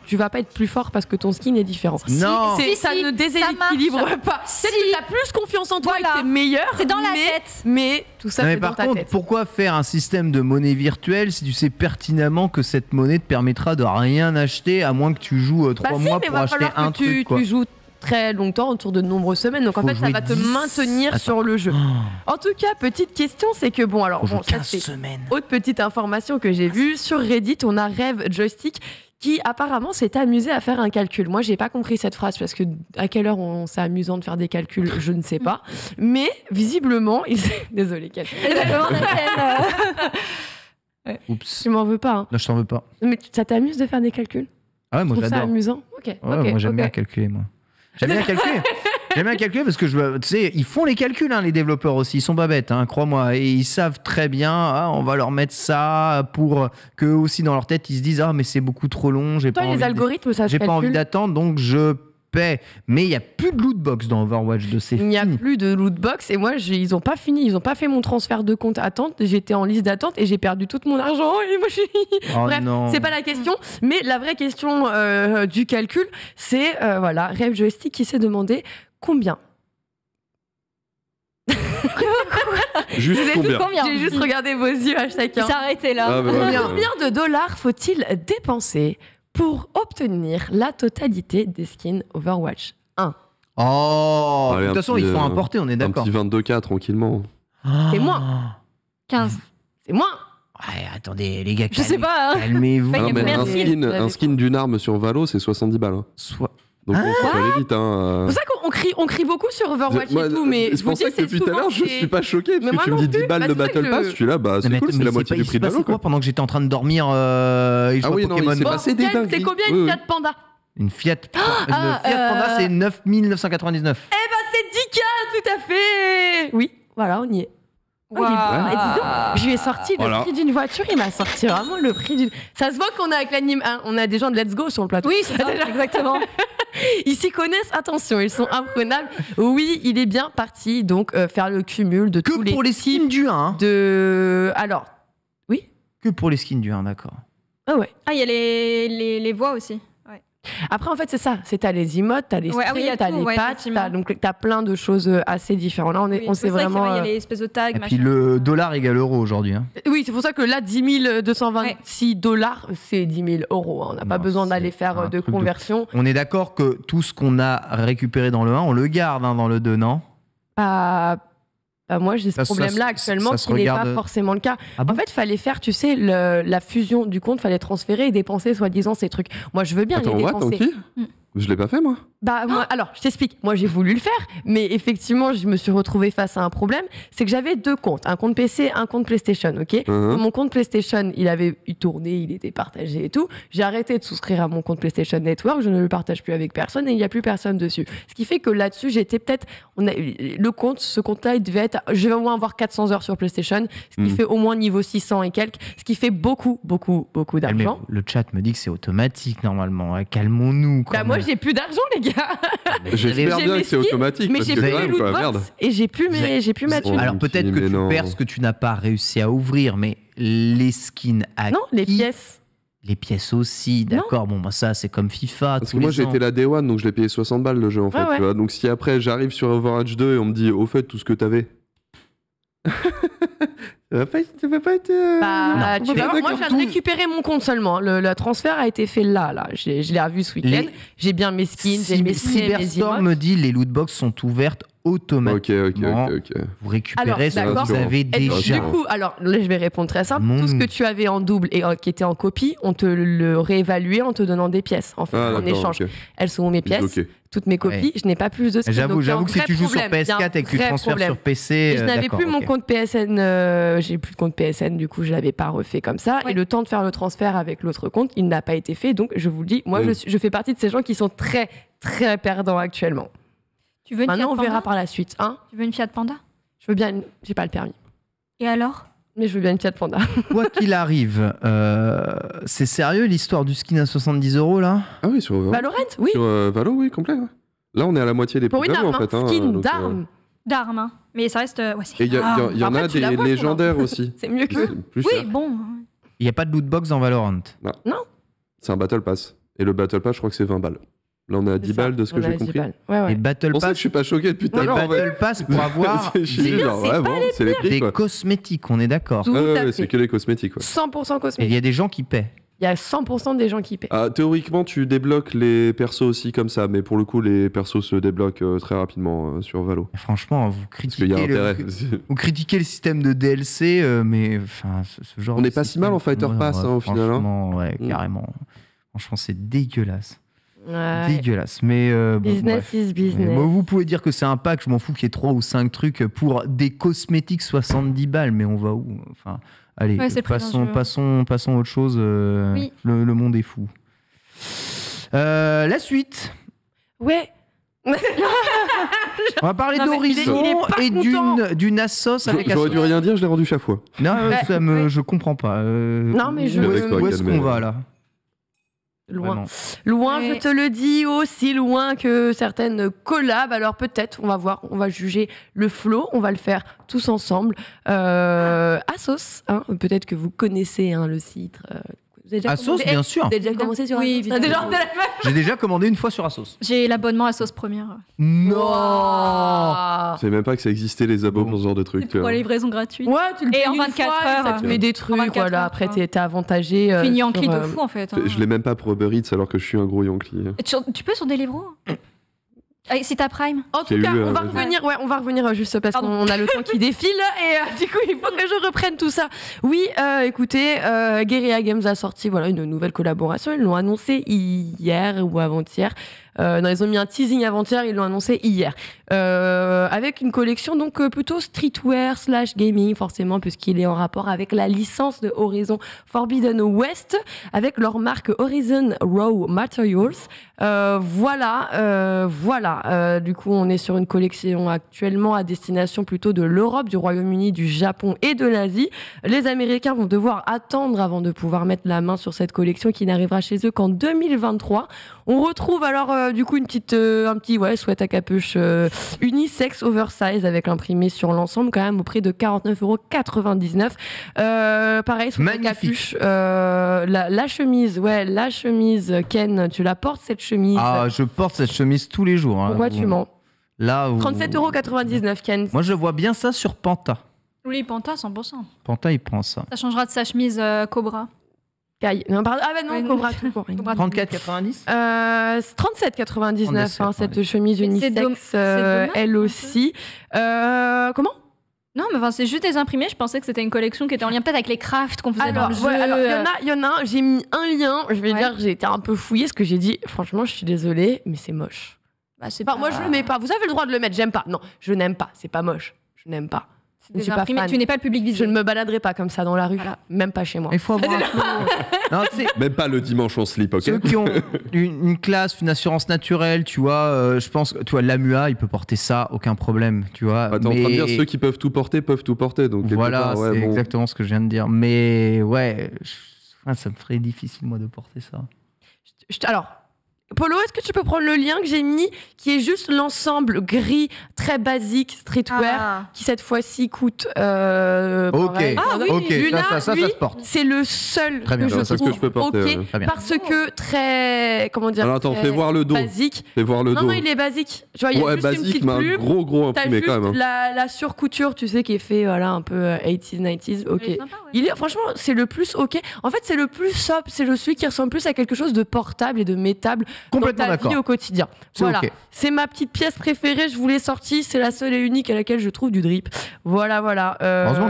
Speaker 6: tu vas pas être plus fort parce que ton skin est différent.
Speaker 3: Non.
Speaker 6: Ça ne déséquilibre pas. Peut-être que t'as plus confiance en toi et que t'es meilleur.
Speaker 5: C'est dans la tête.
Speaker 6: Mais tout ça, c'est dans ta tête.
Speaker 3: Par contre, pourquoi faire un système de monnaie virtuelle si tu sais pertinemment que cette monnaie te permettra de rien acheter à moins que tu joues 3 mois pour acheter un truc, quoi.
Speaker 6: Tu joues très longtemps, autour de nombreuses semaines, donc en fait ça va te maintenir sur le jeu. En tout cas, petite question, c'est que ça c'est autre petite information que j'ai vue sur Reddit, on a Rêve Joystick qui apparemment s'est amusé à faire un calcul. Moi, j'ai pas compris cette phrase parce que à quelle heure c'est amusant de faire des calculs, je ne sais pas. Mais visiblement, désolé, Ken.
Speaker 3: Oups.
Speaker 6: Tu m'en veux pas. Hein.
Speaker 3: Non, je t'en veux pas.
Speaker 6: Mais ça t'amuse de faire des calculs?
Speaker 3: Ah ouais, moi j'adore.
Speaker 6: Ça amusant. Ok.
Speaker 3: Moi j'aime bien calculer, moi. J'aime bien calculer. J'aime bien calculer parce que tu sais, ils font les calculs, les développeurs aussi. Ils sont pas bêtes, crois-moi. Et ils savent très bien, on va leur mettre ça pour que aussi dans leur tête ils se disent mais c'est beaucoup trop long. J'ai pas envie d'attendre, donc je paie. Mais il y a plus de loot box dans Overwatch 2.
Speaker 6: Il n'y a plus de loot box et moi ils ont pas fini. Ils ont pas fait mon transfert de compte attente. J'étais en liste d'attente et j'ai perdu tout mon argent. Et moi bref, c'est pas la question. Mais la vraie question du calcul, c'est Rêve Joystick qui s'est demandé combien.
Speaker 4: Juste combien?
Speaker 6: J'ai juste regardé vos yeux à chacun.
Speaker 5: Il s'est arrêté là.
Speaker 6: Combien de dollars faut-il dépenser pour obtenir la totalité des skins Overwatch 1?
Speaker 3: Oh, de toute façon, ils sont importés, on est d'accord.
Speaker 4: Un petit 22K tranquillement.
Speaker 6: C'est moins. 15. C'est moins.
Speaker 3: Ouais, attendez, les gars,
Speaker 5: je sais pas.
Speaker 3: Calmez-vous.
Speaker 4: Un skin d'une arme sur Valo, c'est 70 balles. Donc on peut aller vite.
Speaker 6: C'est pour ça qu'on crie beaucoup sur Overwatch et tout, mais
Speaker 4: c'est pour ça que depuis tout à l'heure, je suis pas choqué parce que tu me dis 10 balles de Battle Pass, je suis là, c'est cool, c'est la moitié du prix de Valo.
Speaker 3: Pendant que j'étais en train de dormir et je vois Pokémon.
Speaker 6: C'est combien une Fiat Panda?
Speaker 3: Une Fiat Panda, c'est 9 999.
Speaker 6: Eh ben c'est 10K, tout à fait. Oui, voilà, on y est.
Speaker 5: Wow.
Speaker 6: Et dis donc, je lui ai sorti le prix d'une voiture, il m'a sorti vraiment le prix d'une... Ça se voit qu'on est avec l'anime, on a des gens de Let's Go sur le plateau.
Speaker 5: Oui, c'est ça, exactement.
Speaker 6: Ils s'y connaissent, attention, ils sont imprenables. Oui, il est bien parti, donc faire le cumul de tous les...
Speaker 3: Que pour les skins du 1
Speaker 6: Alors, oui.
Speaker 3: Que pour les skins du 1, d'accord.
Speaker 6: Ah ouais.
Speaker 5: Ah, il y a les voix aussi.
Speaker 6: Après, en fait, c'est ça. T'as les emotes, t'as les sprays, t'as les patchs, donc t'as plein de choses assez différentes. Là, on sait vraiment...
Speaker 5: Il y a les espèces de tags,
Speaker 3: et puis le dollar égale euro aujourd'hui.
Speaker 6: Oui, c'est pour ça que là, 10 226 dollars, c'est 10 000 euros. On n'a pas besoin d'aller faire de conversion.
Speaker 3: On est d'accord que tout ce qu'on a récupéré dans le 1, on le garde dans le 2, non?
Speaker 6: Moi, j'ai ce problème-là actuellement qui n'est pas forcément le cas. En fait, il fallait faire, tu sais, la fusion du compte, il fallait transférer et dépenser, soi-disant, ces trucs. Moi, je veux bien les dépenser.
Speaker 4: Je l'ai pas fait, moi.
Speaker 6: Moi, alors, je t'explique. Moi, j'ai voulu le faire, mais effectivement, je me suis retrouvée face à un problème. C'est que j'avais 2 comptes, un compte PC, un compte PlayStation, ok. Mon compte PlayStation, il tournait, il était partagé et tout. J'ai arrêté de souscrire à mon compte PlayStation Network, je ne le partage plus avec personne et il n'y a plus personne dessus. Ce qui fait que là-dessus, j'étais peut-être, ce compte-là, il devait être, je vais au moins avoir 400 heures sur PlayStation, ce qui fait au moins niveau 600 et quelques, ce qui fait beaucoup d'argent.
Speaker 3: Mais le chat me dit que c'est automatique normalement. Calmons-nous.
Speaker 6: Moi, j'ai plus d'argent, les gars.
Speaker 4: J'espère bien que c'est automatique.
Speaker 6: Mais j'ai plus les lootbox et j'ai plus ma thune.
Speaker 3: Alors peut-être que tu perds ce que tu n'as pas réussi à ouvrir, mais les skins acquis...
Speaker 6: Non, les pièces.
Speaker 3: Les pièces aussi, d'accord. Bon, ça, c'est comme FIFA.
Speaker 4: Parce que moi, j'ai été la Day One, donc je l'ai payé 60 balles le jeu, en fait. Tu vois. Donc si après, j'arrive sur Overwatch 2 et on me dit, au fait, tout ce que t'avais... Ça va pas être...
Speaker 6: tu vas voir, moi, je viens de récupérer mon compte seulement. Le transfert a été fait là. Je l'ai revu ce week-end. J'ai bien mes skins, j'ai mes skins,
Speaker 3: Cyberstorm me dit les lootbox sont ouvertes automatiquement. Vous récupérez ce que vous avez déjà.
Speaker 6: Du coup, alors là, je vais répondre très simple. Tout ce que tu avais en double et qui était en copie, on te le réévaluait en te donnant des pièces en échange. Elles sont mes pièces. Toutes mes copies, je n'ai pas plus de script.
Speaker 3: J'avoue que si tu joues sur PS4 et que tu transfères sur PC.
Speaker 6: Et je n'avais plus mon compte PSN, j'ai plus de compte PSN, du coup je l'avais pas refait comme ça. Et le temps de faire le transfert avec l'autre compte, il n'a pas été fait. Donc je vous le dis, moi je fais partie de ces gens qui sont très très perdants actuellement.
Speaker 5: Tu veux une
Speaker 6: Maintenant
Speaker 5: Fiat
Speaker 6: on
Speaker 5: Panda
Speaker 6: verra par la suite.
Speaker 5: Tu veux une Fiat Panda?
Speaker 6: Je veux bien, j'ai pas le permis.
Speaker 5: Et alors?
Speaker 6: Mais je veux bien une Fiat Panda.
Speaker 3: Quoi qu'il arrive, c'est sérieux l'histoire du skin à 70 € là?
Speaker 4: Ah oui, sur
Speaker 6: Valorant, oui.
Speaker 4: Sur Valo, oui, complet. Ouais. Là, on est à la moitié des
Speaker 6: pour
Speaker 4: prix
Speaker 6: une arme,
Speaker 4: en fait.
Speaker 6: skin d'arme.
Speaker 5: D'armes, hein. Mais ça reste. Ouais,
Speaker 4: et il y en a des légendaires aussi.
Speaker 6: C'est mieux que.
Speaker 5: Oui, bon.
Speaker 3: Il n'y a pas de loot box dans Valorant.
Speaker 6: Non.
Speaker 4: C'est un Battle Pass. Et le Battle Pass, je crois que c'est 20 balles. Là, on est à 10 balles de ce que j'ai compris.
Speaker 3: Et Battle
Speaker 4: Pass.
Speaker 3: Pass.
Speaker 4: Je suis pas choqué depuis tout à l'heure.
Speaker 3: Battle Pass pour avoir des cosmétiques, on est d'accord.
Speaker 4: C'est que les cosmétiques.
Speaker 6: 100% cosmétiques.
Speaker 3: Et il y a des gens qui paient.
Speaker 6: Il y a 100% des gens qui paient.
Speaker 4: Théoriquement, tu débloques les persos aussi comme ça, mais pour le coup, les persos se débloquent très rapidement sur Valo.
Speaker 3: Franchement, vous critiquez le système de DLC, mais enfin, ce genre.
Speaker 4: On n'est pas si mal en Fighter Pass au final.
Speaker 3: Franchement, carrément. Franchement, c'est dégueulasse. Dégueulasse, mais
Speaker 6: business is business.
Speaker 3: Mais, vous pouvez dire que c'est un pack, je m'en fous qu'il y ait 3 ou 5 trucs pour des cosmétiques 70 balles, mais on va où? Enfin, allez, passons à autre chose. Le monde est fou. La suite.
Speaker 6: Ouais.
Speaker 3: On va parler d'Horizon et d'une Assos avec Assos.
Speaker 4: J'aurais dû rien dire, je l'ai rendu chaque fois.
Speaker 3: Non, je comprends pas.
Speaker 6: Non, mais
Speaker 3: où est-ce qu'on va là?
Speaker 6: Loin, je te le dis, aussi loin que certaines collabs. Alors peut-être, on va voir, on va juger le flow, on va le faire tous ensemble. Assos, peut-être que vous connaissez le site.
Speaker 3: Assos, bien sûr.
Speaker 6: Vous avez déjà commencé sur Assos?
Speaker 3: J'ai déjà commandé une fois sur Assos.
Speaker 5: J'ai l'abonnement Assos Première.
Speaker 3: Non.
Speaker 4: Je savais même pas que ça existait les abos pour ce genre de trucs.
Speaker 5: Pour la livraison gratuite.
Speaker 6: Ouais, tu le payes
Speaker 5: en 24 heures.
Speaker 6: Ça te met des trucs, voilà. Après, t'es avantagé.
Speaker 5: Tu es Yankee de fou en fait.
Speaker 4: Je l'ai même pas pour Uber Eats alors que je suis un gros Yankee.
Speaker 5: Tu peux sur Deliveroo? C'est ta Prime.
Speaker 6: En tout cas, on va revenir juste parce qu'on a le temps qui défile et du coup, il faut que je reprenne tout ça. Oui, écoutez, Guerrilla Games a sorti une nouvelle collaboration. Ils l'ont annoncé hier ou avant-hier. Ils ont mis un teasing avant-hier, ils l'ont annoncé hier. Avec une collection donc plutôt streetwear / gaming forcément puisqu'il est en rapport avec la licence de Horizon Forbidden West avec leur marque Horizon Raw Materials. Du coup, on est sur une collection actuellement à destination plutôt de l'Europe, du Royaume-Uni, du Japon et de l'Asie. Les Américains vont devoir attendre avant de pouvoir mettre la main sur cette collection qui n'arrivera chez eux qu'en 2023. On retrouve alors du coup un petit sweat à capuche unisex oversize avec imprimé sur l'ensemble quand même au prix de 49,99 €. Pareil, sweat à capuche, la chemise, la chemise Ken, tu la portes cette chemise?
Speaker 3: Ah, je porte cette chemise tous les jours.
Speaker 6: Pourquoi tu mens?
Speaker 3: Là,
Speaker 6: 37,99 € Ken.
Speaker 3: Moi, je vois bien ça sur Panta.
Speaker 5: Oui, Panta, 100%.
Speaker 3: Panta, il prend ça.
Speaker 5: Ça changera de sa chemise Cobra.
Speaker 6: Non, pardon. Ah bah non, Cobra tout pour rien.
Speaker 3: 34,90
Speaker 6: 37,99 cette chemise unisex, elle aussi. Comment?
Speaker 5: Non, mais c'est juste des imprimés. Je pensais que c'était une collection qui était en lien peut-être avec les crafts qu'on faisait dans le jeu.
Speaker 6: Alors, il y en a. J'ai mis un lien. Je vais dire que j'ai été un peu fouillée. Ce que j'ai dit, franchement, je suis désolée, mais c'est moche. Moi, je le mets pas. Vous avez le droit de le mettre. J'aime pas. Non, je n'aime pas. C'est pas moche. Je n'aime pas.
Speaker 5: Je suis pas fan. Tu n'es pas le public visuel.
Speaker 6: Je ne me baladerai pas comme ça dans la rue. Voilà. Même pas chez moi.
Speaker 3: Il faut avoir
Speaker 4: même pas le dimanche en slip, ok?
Speaker 3: Ceux qui ont une classe, une assurance naturelle, tu vois, je pense que l'AMUA, il peut porter ça, aucun problème, tu vois.
Speaker 4: T'es en train de dire ceux qui peuvent tout porter. Donc
Speaker 3: voilà, c'est exactement ce que je viens de dire. Mais ça me ferait difficile, moi, de porter ça.
Speaker 6: Alors, Polo, est-ce que tu peux prendre le lien que j'ai mis, qui est juste l'ensemble gris, très basique, streetwear, qui cette fois-ci coûte...
Speaker 3: Ok,
Speaker 6: Luna,
Speaker 3: ça se porte.
Speaker 6: C'est le seul que je trouve
Speaker 4: que je peux porter,
Speaker 6: parce que très... Comment dire?
Speaker 4: Alors attends, fais voir le dos.
Speaker 6: Basique.
Speaker 4: Fais voir le dos.
Speaker 6: Non, il est basique. Tu vois, il y a juste
Speaker 4: basique,
Speaker 6: une petite
Speaker 4: mais
Speaker 6: plume.
Speaker 4: un gros imprimé quand même.
Speaker 6: La surcouture, tu sais, qui est fait un peu 80s, 90s. Ok. Il est, franchement, c'est le plus ok. En fait, c'est le plus sobre. C'est celui qui ressemble plus à quelque chose de portable et de mettable. dans ta vie au quotidien. Voilà, c'est ma petite pièce préférée, je vous l'ai sortie, c'est la seule et unique à laquelle je trouve du drip. Voilà.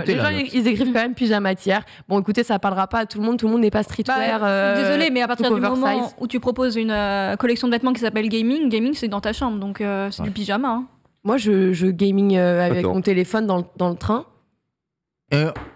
Speaker 6: Les gens, ils écrivent quand même pyjamatière. Bon, écoutez, ça parlera pas à tout le monde n'est pas streetwear.
Speaker 5: Désolée, mais à partir du moment où tu proposes une collection de vêtements qui s'appelle gaming c'est dans ta chambre, donc c'est du pyjama. Hein.
Speaker 6: Moi, je gaming avec mon téléphone dans le train.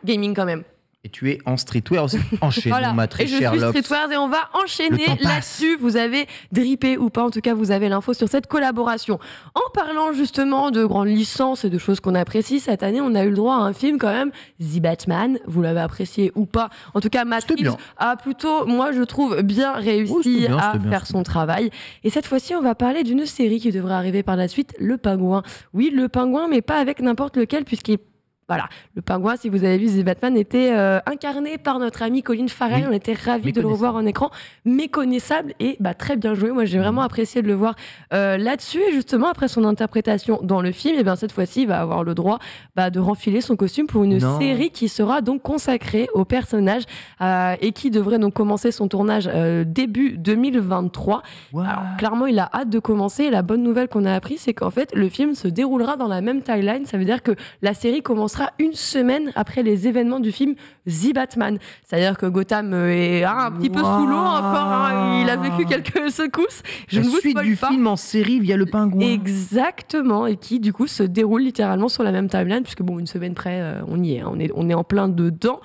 Speaker 6: Gaming quand même.
Speaker 3: Et tu es en streetwear aussi. Enchaînons, ma très chère Lox.
Speaker 6: Je suis streetwear et on va enchaîner là-dessus. Vous avez drippé ou pas, en tout cas, vous avez l'info sur cette collaboration. En parlant justement de grandes licences et de choses qu'on apprécie, cette année, on a eu le droit à un film quand même, The Batman. Vous l'avez apprécié ou pas? En tout cas, Matt Reeves a plutôt, moi je trouve, bien réussi à faire son travail. Et cette fois-ci, on va parler d'une série qui devrait arriver par la suite, Le Pingouin. Oui, Le Pingouin, mais pas avec n'importe lequel, puisqu'il est Voilà, le pingouin, si vous avez vu The Batman, était incarné par notre ami Colin Farrell. On était ravis de le revoir en écran, méconnaissable et très bien joué. Moi, j'ai vraiment apprécié de le voir là-dessus. Et justement, après son interprétation dans le film, cette fois-ci, il va avoir le droit de renfiler son costume pour une série qui sera donc consacrée au personnage et qui devrait donc commencer son tournage début 2023. Wow. Alors, clairement, il a hâte de commencer. Et la bonne nouvelle qu'on a appris, c'est qu'en fait, le film se déroulera dans la même timeline. Ça veut dire que la série commencera une semaine après les événements du film The Batman. C'est-à-dire que Gotham est un petit peu sous l'eau encore. Il a vécu quelques secousses. Je ne vous spoil pas.
Speaker 3: Suite du film en série via le pingouin.
Speaker 6: Exactement. Et qui, du coup, se déroule littéralement sur la même timeline, puisque une semaine près, on y est. On est en plein dedans.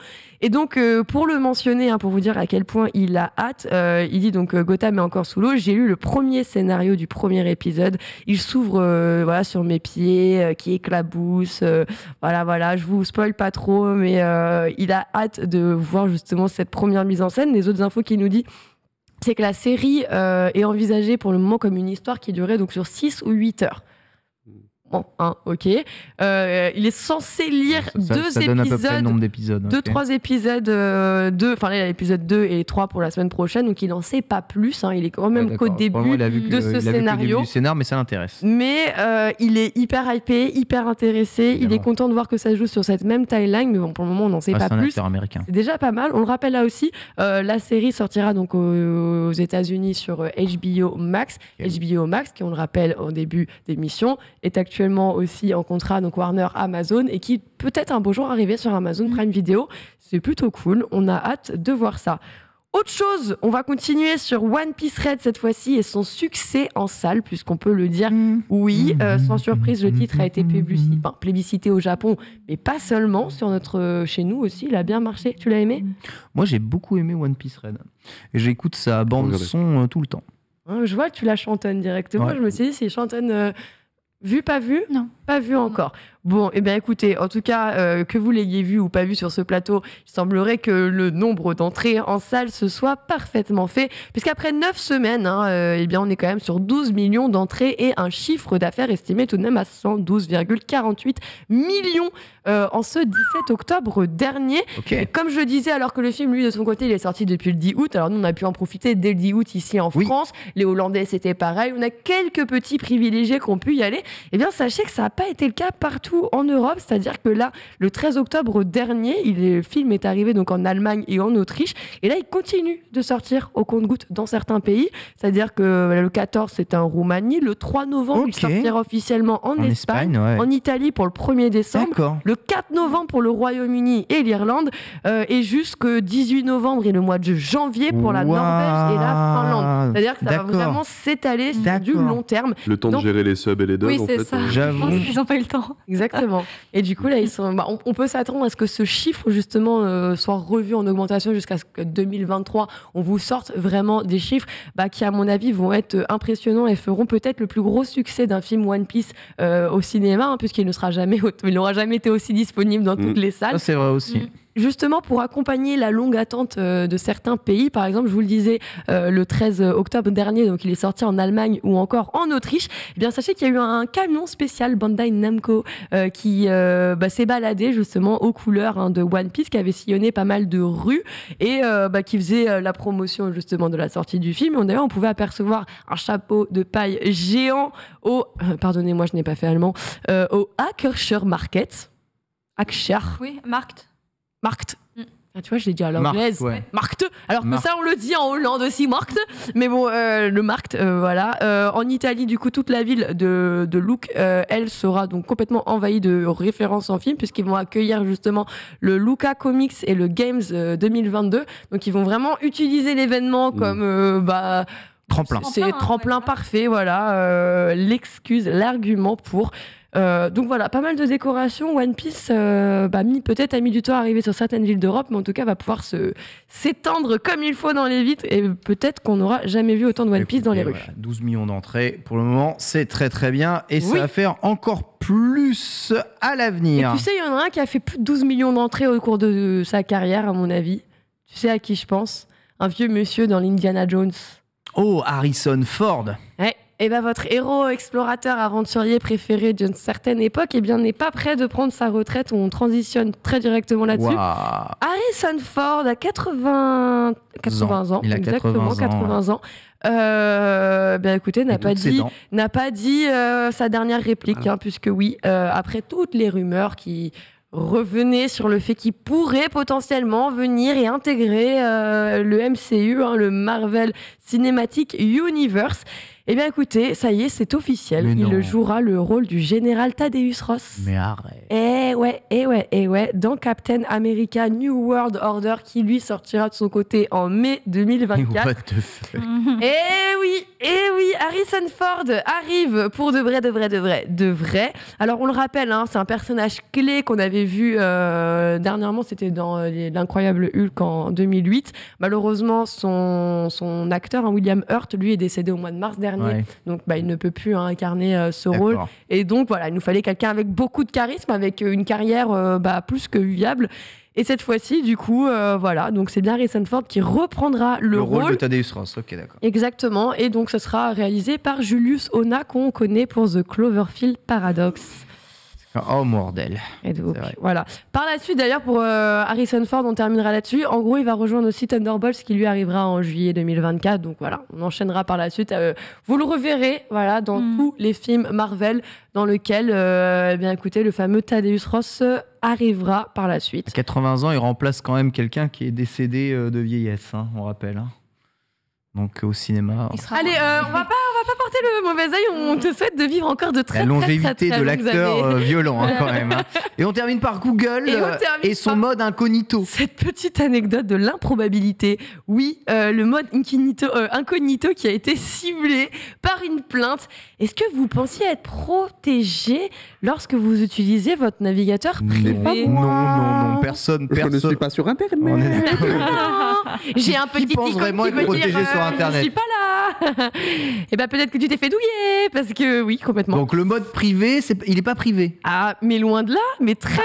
Speaker 6: Et donc, pour le mentionner, pour vous dire à quel point il a hâte, il dit donc Gotham est encore sous l'eau. J'ai lu le premier scénario du premier épisode. Il s'ouvre sur mes pieds, qui éclabousse. Voilà, je vous spoil pas trop, mais il a hâte de voir justement cette première mise en scène. Les autres infos qu'il nous dit, c'est que la série est envisagée pour le moment comme une histoire qui durait donc sur 6 ou 8 heures. Bon, ok. Il est censé lire
Speaker 3: ça donne à peu près le nombre d'épisodes.
Speaker 6: 2-3 épisodes, il y a l'épisode 2 et 3 pour la semaine prochaine, donc il n'en sait pas plus. Il est quand même qu'au début de ce scénario.
Speaker 3: Du scénar, mais ça l'intéresse.
Speaker 6: Mais il est hyper hypé, hyper intéressé. Évidemment. Il est content de voir que ça se joue sur cette même timeline, mais pour le moment, on n'en sait pas plus.
Speaker 3: C'est un acteur américain.
Speaker 6: C'est déjà pas mal. On le rappelle là aussi, la série sortira donc aux États-Unis sur HBO Max. HBO Max, qui on le rappelle au début d'émission, est actuellement aussi en contrat donc Warner Amazon et qui peut-être un beau jour arriver sur Amazon Prime Video. C'est plutôt cool, on a hâte de voir ça. Autre chose, on va continuer sur One Piece Red cette fois-ci et son succès en salle, puisqu'on peut le dire. Oui, sans surprise, le titre a été plébiscité au Japon, mais pas seulement, chez nous aussi, il a bien marché. Tu l'as aimé ?
Speaker 3: Moi, j'ai beaucoup aimé One Piece Red. Et j'écoute sa bande-son tout le temps.
Speaker 6: Je vois que tu la chantonnes directement. Ouais. Je me suis dit, c'est chantonne... Vu, pas vu ?
Speaker 5: Non.
Speaker 6: Pas vu encore. Bon, écoutez, en tout cas, que vous l'ayez vu ou pas vu sur ce plateau, il semblerait que le nombre d'entrées en salle se soit parfaitement fait, puisqu'après 9 semaines, on est quand même sur 12 millions d'entrées et un chiffre d'affaires estimé tout de même à 112,48 millions en ce 17 octobre dernier. Okay. Et comme je le disais, alors que le film, lui, de son côté, il est sorti depuis le 10 août, alors nous, on a pu en profiter dès le 10 août ici en France. Les Hollandais, c'était pareil. On a quelques petits privilégiés qui ont pu y aller. Sachez que ça n'a pas été le cas partout en Europe, c'est-à-dire que là, le 13 octobre dernier, le film est arrivé donc en Allemagne et en Autriche, et là, il continue de sortir au compte-gouttes dans certains pays, c'est-à-dire que le 14, c'est en Roumanie, le 3 novembre, il sortira officiellement en Espagne, en Italie pour le 1er décembre, le 4 novembre pour le Royaume-Uni et l'Irlande, et jusqu'au 18 novembre et le mois de janvier pour la Norvège et la Finlande. C'est-à-dire que ça va vraiment s'étaler sur du long terme.
Speaker 4: Le temps de gérer les subs et les dubs,
Speaker 5: en fait. Ça.
Speaker 3: J'avoue.
Speaker 5: Ils n'ont pas eu le temps.
Speaker 6: Exactement. Et du coup, là, on peut s'attendre à ce que ce chiffre, justement, soit revu en augmentation jusqu'à ce que 2023, on vous sorte vraiment des chiffres qui, à mon avis, vont être impressionnants et feront peut-être le plus gros succès d'un film One Piece au cinéma, puisqu'il n'aura jamais été aussi disponible dans toutes les salles.
Speaker 3: Ça, c'est vrai aussi.
Speaker 6: Justement, pour accompagner la longue attente de certains pays, par exemple, je vous le disais, le 13 octobre dernier, donc il est sorti en Allemagne ou encore en Autriche, sachez qu'il y a eu un camion spécial Bandai Namco qui s'est baladé justement aux couleurs de One Piece, qui avait sillonné pas mal de rues et qui faisait la promotion justement de la sortie du film. Et d'ailleurs, on pouvait apercevoir un chapeau de paille géant pardonnez-moi, je n'ai pas fait allemand, au Akershire Market.
Speaker 5: Oui, Markt.
Speaker 6: Ah, tu vois, je l'ai dit à l'anglaise. Markt. Alors que ça, on le dit en Hollande aussi, Markt. Mais bon, le Markt, voilà. En Italie, du coup, toute la ville de Lucques, elle sera donc complètement envahie de références en film, puisqu'ils vont accueillir justement le Lucca Comics et le Games 2022. Donc, ils vont vraiment utiliser l'événement comme...
Speaker 3: tremplin.
Speaker 6: C'est tremplin parfait, voilà. L'excuse, l'argument pour... donc voilà, pas mal de décorations. One Piece peut-être a mis du temps à arriver sur certaines villes d'Europe, mais en tout cas va pouvoir s'étendre comme il faut dans les vitres, et peut-être qu'on n'aura jamais vu autant de One Piece dans les rues.
Speaker 3: 12 millions d'entrées pour le moment, c'est très très bien, et ça va faire encore plus à l'avenir.
Speaker 6: Et tu sais, il y en a un qui a fait plus de 12 millions d'entrées au cours de sa carrière, à mon avis. Tu sais à qui je pense? Un vieux monsieur dans l'Indiana Jones.
Speaker 3: Oh, Harrison Ford.
Speaker 6: Ouais. Et votre héros explorateur aventurier préféré d'une certaine époque n'est pas prêt de prendre sa retraite. On transitionne très directement là-dessus.
Speaker 3: Wow.
Speaker 6: Harrison Ford a 80 ans.
Speaker 3: Il a
Speaker 6: exactement 80 ans. Écoutez, n'a pas dit sa dernière réplique, puisque après toutes les rumeurs qui revenaient sur le fait qu'il pourrait potentiellement venir et intégrer le MCU, le Marvel Cinematic Universe. Eh bien écoutez, ça y est, c'est officiel. Il jouera le rôle du général Thaddeus Ross.
Speaker 3: Mais arrête.
Speaker 6: Eh ouais, dans Captain America New World Order, qui lui sortira de son côté en mai 2024.
Speaker 3: What the fuck.
Speaker 6: Eh oui, Harrison Ford arrive pour de vrai. Alors on le rappelle, c'est un personnage clé qu'on avait vu dernièrement, c'était dans l'incroyable Hulk en 2008. Malheureusement, son acteur, William Hurt, lui est décédé au mois de mars dernier. Donc il ne peut plus incarner ce rôle. Et donc voilà, il nous fallait quelqu'un avec beaucoup de charisme, avec une carrière plus que viable. Et cette fois-ci, du coup, donc c'est bien Harrison Ford qui reprendra le rôle
Speaker 3: de Thaddeus Ross. Ok, d'accord.
Speaker 6: Exactement. Et donc ce sera réalisé par Julius Onah, qu'on connaît pour The Cloverfield Paradox.
Speaker 3: Oh, bordel.
Speaker 6: Et donc, voilà. Par la suite, d'ailleurs, pour Harrison Ford, on terminera là-dessus. En gros, il va rejoindre aussi Thunderbolts, qui lui arrivera en juillet 2024. Donc voilà, on enchaînera par la suite. Vous le reverrez, dans tous les films Marvel, dans lesquels, écoutez, le fameux Thaddeus Ross arrivera par la suite.
Speaker 3: À 80 ans, il remplace quand même quelqu'un qui est décédé de vieillesse, on rappelle. Donc au cinéma.
Speaker 6: Allez, on va pas porter le mauvais œil. On te souhaite de vivre encore de très
Speaker 3: la longévité de l'acteur violent quand même. Et on termine par Google et son mode incognito.
Speaker 6: Cette petite anecdote de l'improbabilité. Oui, le mode incognito qui a été ciblé par une plainte. Est-ce que vous pensiez être protégé lorsque vous utilisez votre navigateur privé?
Speaker 3: Non, personne.
Speaker 4: Je ne suis pas sur Internet.
Speaker 6: J'ai un petit
Speaker 3: pense vraiment être protégé sur Internet.
Speaker 6: Je suis pas là. Et peut-être que tu t'es fait douiller, parce que oui, complètement.
Speaker 3: Donc le mode privé, il est pas privé.
Speaker 6: Ah, mais loin de là, mais très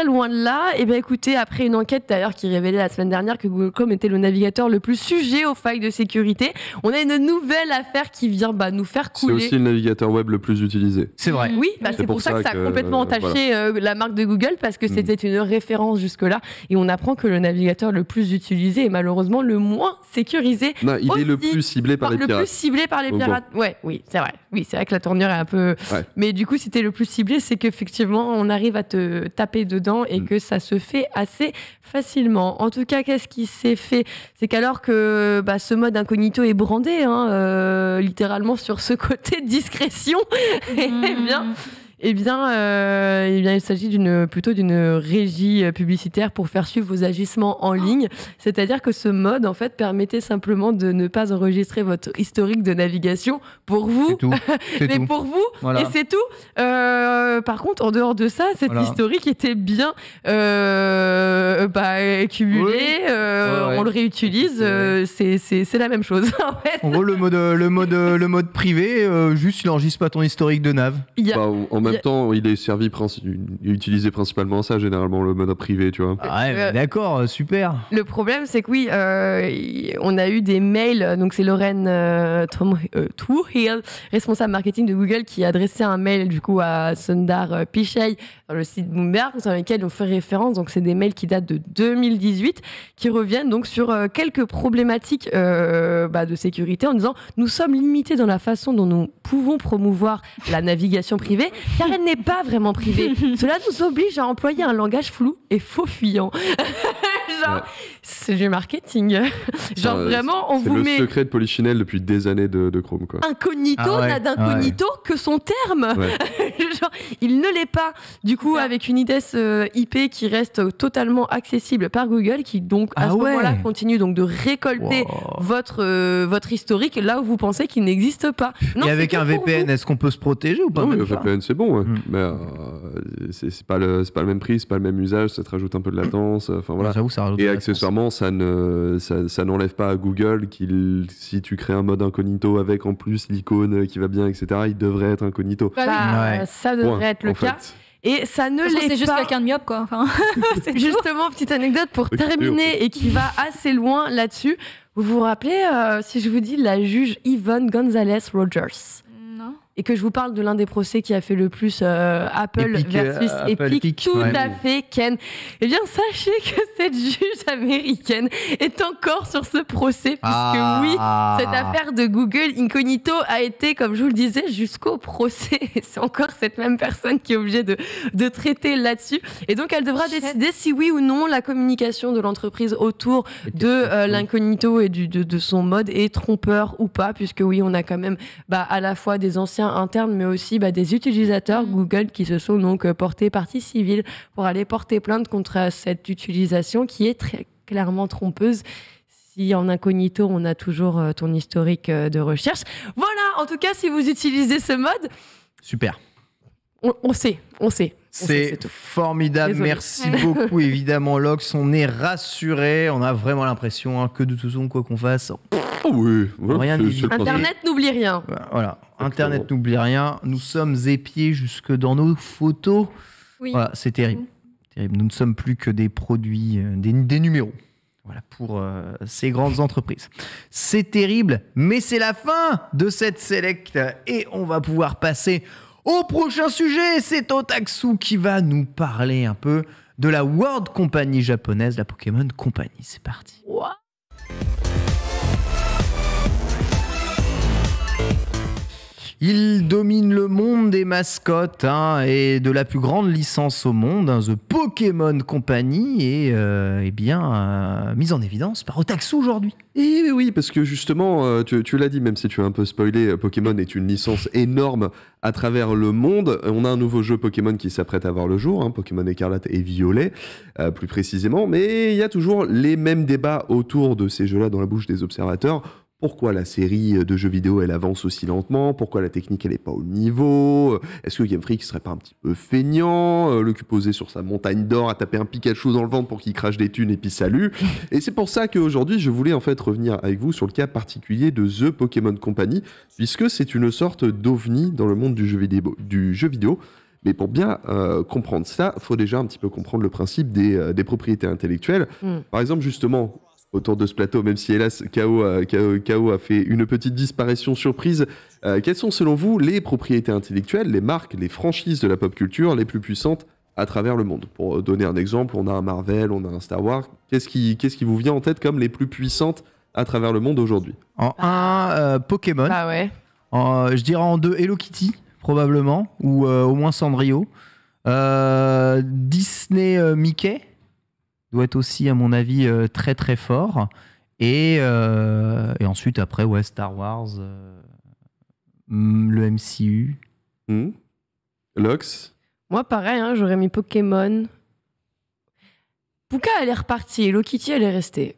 Speaker 6: loin de là. Et écoutez, après une enquête d'ailleurs qui révélait la semaine dernière que Google Chrome était le navigateur le plus sujet aux failles de sécurité, on a une nouvelle affaire qui vient nous faire couler.
Speaker 4: C'est aussi le navigateur web le plus utilisé.
Speaker 3: C'est vrai.
Speaker 6: Oui, c'est pour ça que ça a complètement entaché la marque de Google, parce que c'était une référence jusque-là, et on apprend que le navigateur le plus utilisé est malheureusement le moins sécurisé.
Speaker 4: Non, il est le plus ciblé par les pirates.
Speaker 6: Le plus ciblé par les pirates. Oui, c'est vrai. Oui, c'est vrai que la tournure est un peu. Ouais. Mais du coup, si t'es le plus ciblé, c'est qu'effectivement, on arrive à te taper dedans et que ça se fait assez facilement. En tout cas, qu'est-ce qui s'est fait? C'est qu'alors que ce mode incognito est brandé, littéralement sur ce côté discrétion, il s'agit plutôt d'une régie publicitaire pour faire suivre vos agissements en ligne. C'est-à-dire que ce mode, en fait, permettait simplement de ne pas enregistrer votre historique de navigation pour vous.
Speaker 3: C'est tout.
Speaker 6: Pour vous, voilà. Et c'est tout. Par contre, en dehors de ça, cet historique était bien cumulé. On le réutilise. C'est la même chose, en fait.
Speaker 3: En gros, le mode privé, juste il n'enregistre pas ton historique de nav.
Speaker 4: En même temps, il est utilisé principalement ça, généralement, le mode privé, tu vois.
Speaker 3: D'accord, super.
Speaker 6: Le problème, c'est que oui, on a eu des mails, donc c'est Lorraine Touhill, responsable marketing de Google, qui a adressé un mail du coup à Sundar Pichai dans le site Bloomberg, dans lequel on fait référence. Donc c'est des mails qui datent de 2018, qui reviennent donc sur quelques problématiques de sécurité, en disant « Nous sommes limités dans la façon dont nous pouvons promouvoir la navigation privée, car elle n'est pas vraiment privée. Cela nous oblige à employer un langage flou et faux fuyant. » Genre, c'est du marketing. Genre vraiment, on vous met...
Speaker 4: C'est le secret de Polichinelle depuis des années de Chrome, quoi.
Speaker 6: Incognito n'a d'incognito que son terme. Genre, il ne l'est pas. Du coup, avec une IDS IP qui reste totalement accessible par Google, qui donc à ce moment-là continue donc de récolter votre historique là où vous pensez qu'il n'existe pas.
Speaker 3: Non, et avec un VPN, est-ce qu'on peut se protéger ou pas?
Speaker 4: Oui, le VPN c'est bon, mais c'est pas le même prix, c'est pas le même usage, ça te rajoute un peu de latence. Enfin voilà.
Speaker 3: J'avoue, ça rajoute.
Speaker 4: Et accessoirement, ça n'enlève pas à Google si tu crées un mode incognito avec en plus l'icône qui va bien, etc. Il devrait être incognito.
Speaker 6: Ça devrait être le cas. Et ça ne l'est pas.
Speaker 5: C'est juste quelqu'un de myope, quoi. Enfin,
Speaker 6: justement, petite anecdote pour terminer et qui va assez loin là-dessus. Vous vous rappelez, si je vous dis la juge Yvonne Gonzalez Rogers? Et que je vous parle de l'un des procès qui a fait le plus Apple versus Epic, tout à fait, Ken. Eh bien, sachez que cette juge américaine est encore sur ce procès, puisque oui, cette affaire de Google Incognito a été, comme je vous le disais, jusqu'au procès. Et c'est encore cette même personne qui est obligée de traiter là-dessus. Et donc, elle devra décider si oui ou non la communication de l'entreprise autour de l'incognito et de son mode est trompeur ou pas, puisque oui, on a quand même à la fois des anciens internes, mais aussi des utilisateurs Google qui se sont donc portés partie civile pour aller porter plainte contre cette utilisation qui est très clairement trompeuse. Si en incognito, on a toujours ton historique de recherche. Voilà, en tout cas, si vous utilisez ce mode...
Speaker 3: Super.
Speaker 6: On sait.
Speaker 3: C'est formidable. Désolé. Merci beaucoup, évidemment, Lox. On est rassurés. On a vraiment l'impression que de toute façon, quoi qu'on fasse... rien
Speaker 6: Internet n'oublie rien.
Speaker 3: Voilà, Internet n'oublie rien. Nous sommes épiés jusque dans nos photos. Oui. Voilà, c'est terrible. Nous ne sommes plus que des produits, des numéros. Voilà, pour ces grandes entreprises. C'est terrible, mais c'est la fin de cette Select et on va pouvoir passer au prochain sujet. C'est Otaksu qui va nous parler un peu de la World Company japonaise, la Pokémon Company. C'est parti.
Speaker 6: Wow.
Speaker 3: Il domine le monde des mascottes et de la plus grande licence au monde, The Pokémon Company, est mise en évidence par Otaksu aujourd'hui.
Speaker 4: Et oui, parce que justement, tu l'as dit, même si tu as un peu spoilé, Pokémon est une licence énorme à travers le monde. On a un nouveau jeu Pokémon qui s'apprête à voir le jour, Pokémon Écarlate et Violet, plus précisément, mais il y a toujours les mêmes débats autour de ces jeux-là dans la bouche des observateurs. Pourquoi la série de jeux vidéo elle avance aussi lentement? Pourquoi la technique elle est pas au niveau? Est-ce que Game Freak serait pas un petit peu feignant? Le cul posé sur sa montagne d'or à taper un Pikachu dans le ventre pour qu'il crache des thunes et puis salut. Et c'est pour ça qu'aujourd'hui je voulais en fait revenir avec vous sur le cas particulier de The Pokémon Company, puisque c'est une sorte d'ovni dans le monde du jeu vidéo. Mais pour bien comprendre ça, il faut déjà un petit peu comprendre le principe des propriétés intellectuelles. Par exemple, justement, autour de ce plateau, même si hélas KO a fait une petite disparition surprise, quelles sont selon vous les propriétés intellectuelles, les marques, les franchises de la pop culture les plus puissantes à travers le monde? Pour donner un exemple, on a un Marvel, on a un Star Wars. Qu'est-ce qui vous vient en tête comme les plus puissantes à travers le monde aujourd'hui?
Speaker 3: En 1, Pokémon.
Speaker 6: Ah ouais.
Speaker 3: Je dirais en 2, Hello Kitty, probablement, ou au moins Sanrio. Disney, Mickey doit être aussi, à mon avis, très très fort. Et ensuite, après, Star Wars, le MCU.
Speaker 4: Lox?
Speaker 6: Moi, pareil, j'aurais mis Pokémon. Puka, elle est repartie. Hello Kitty, elle est restée.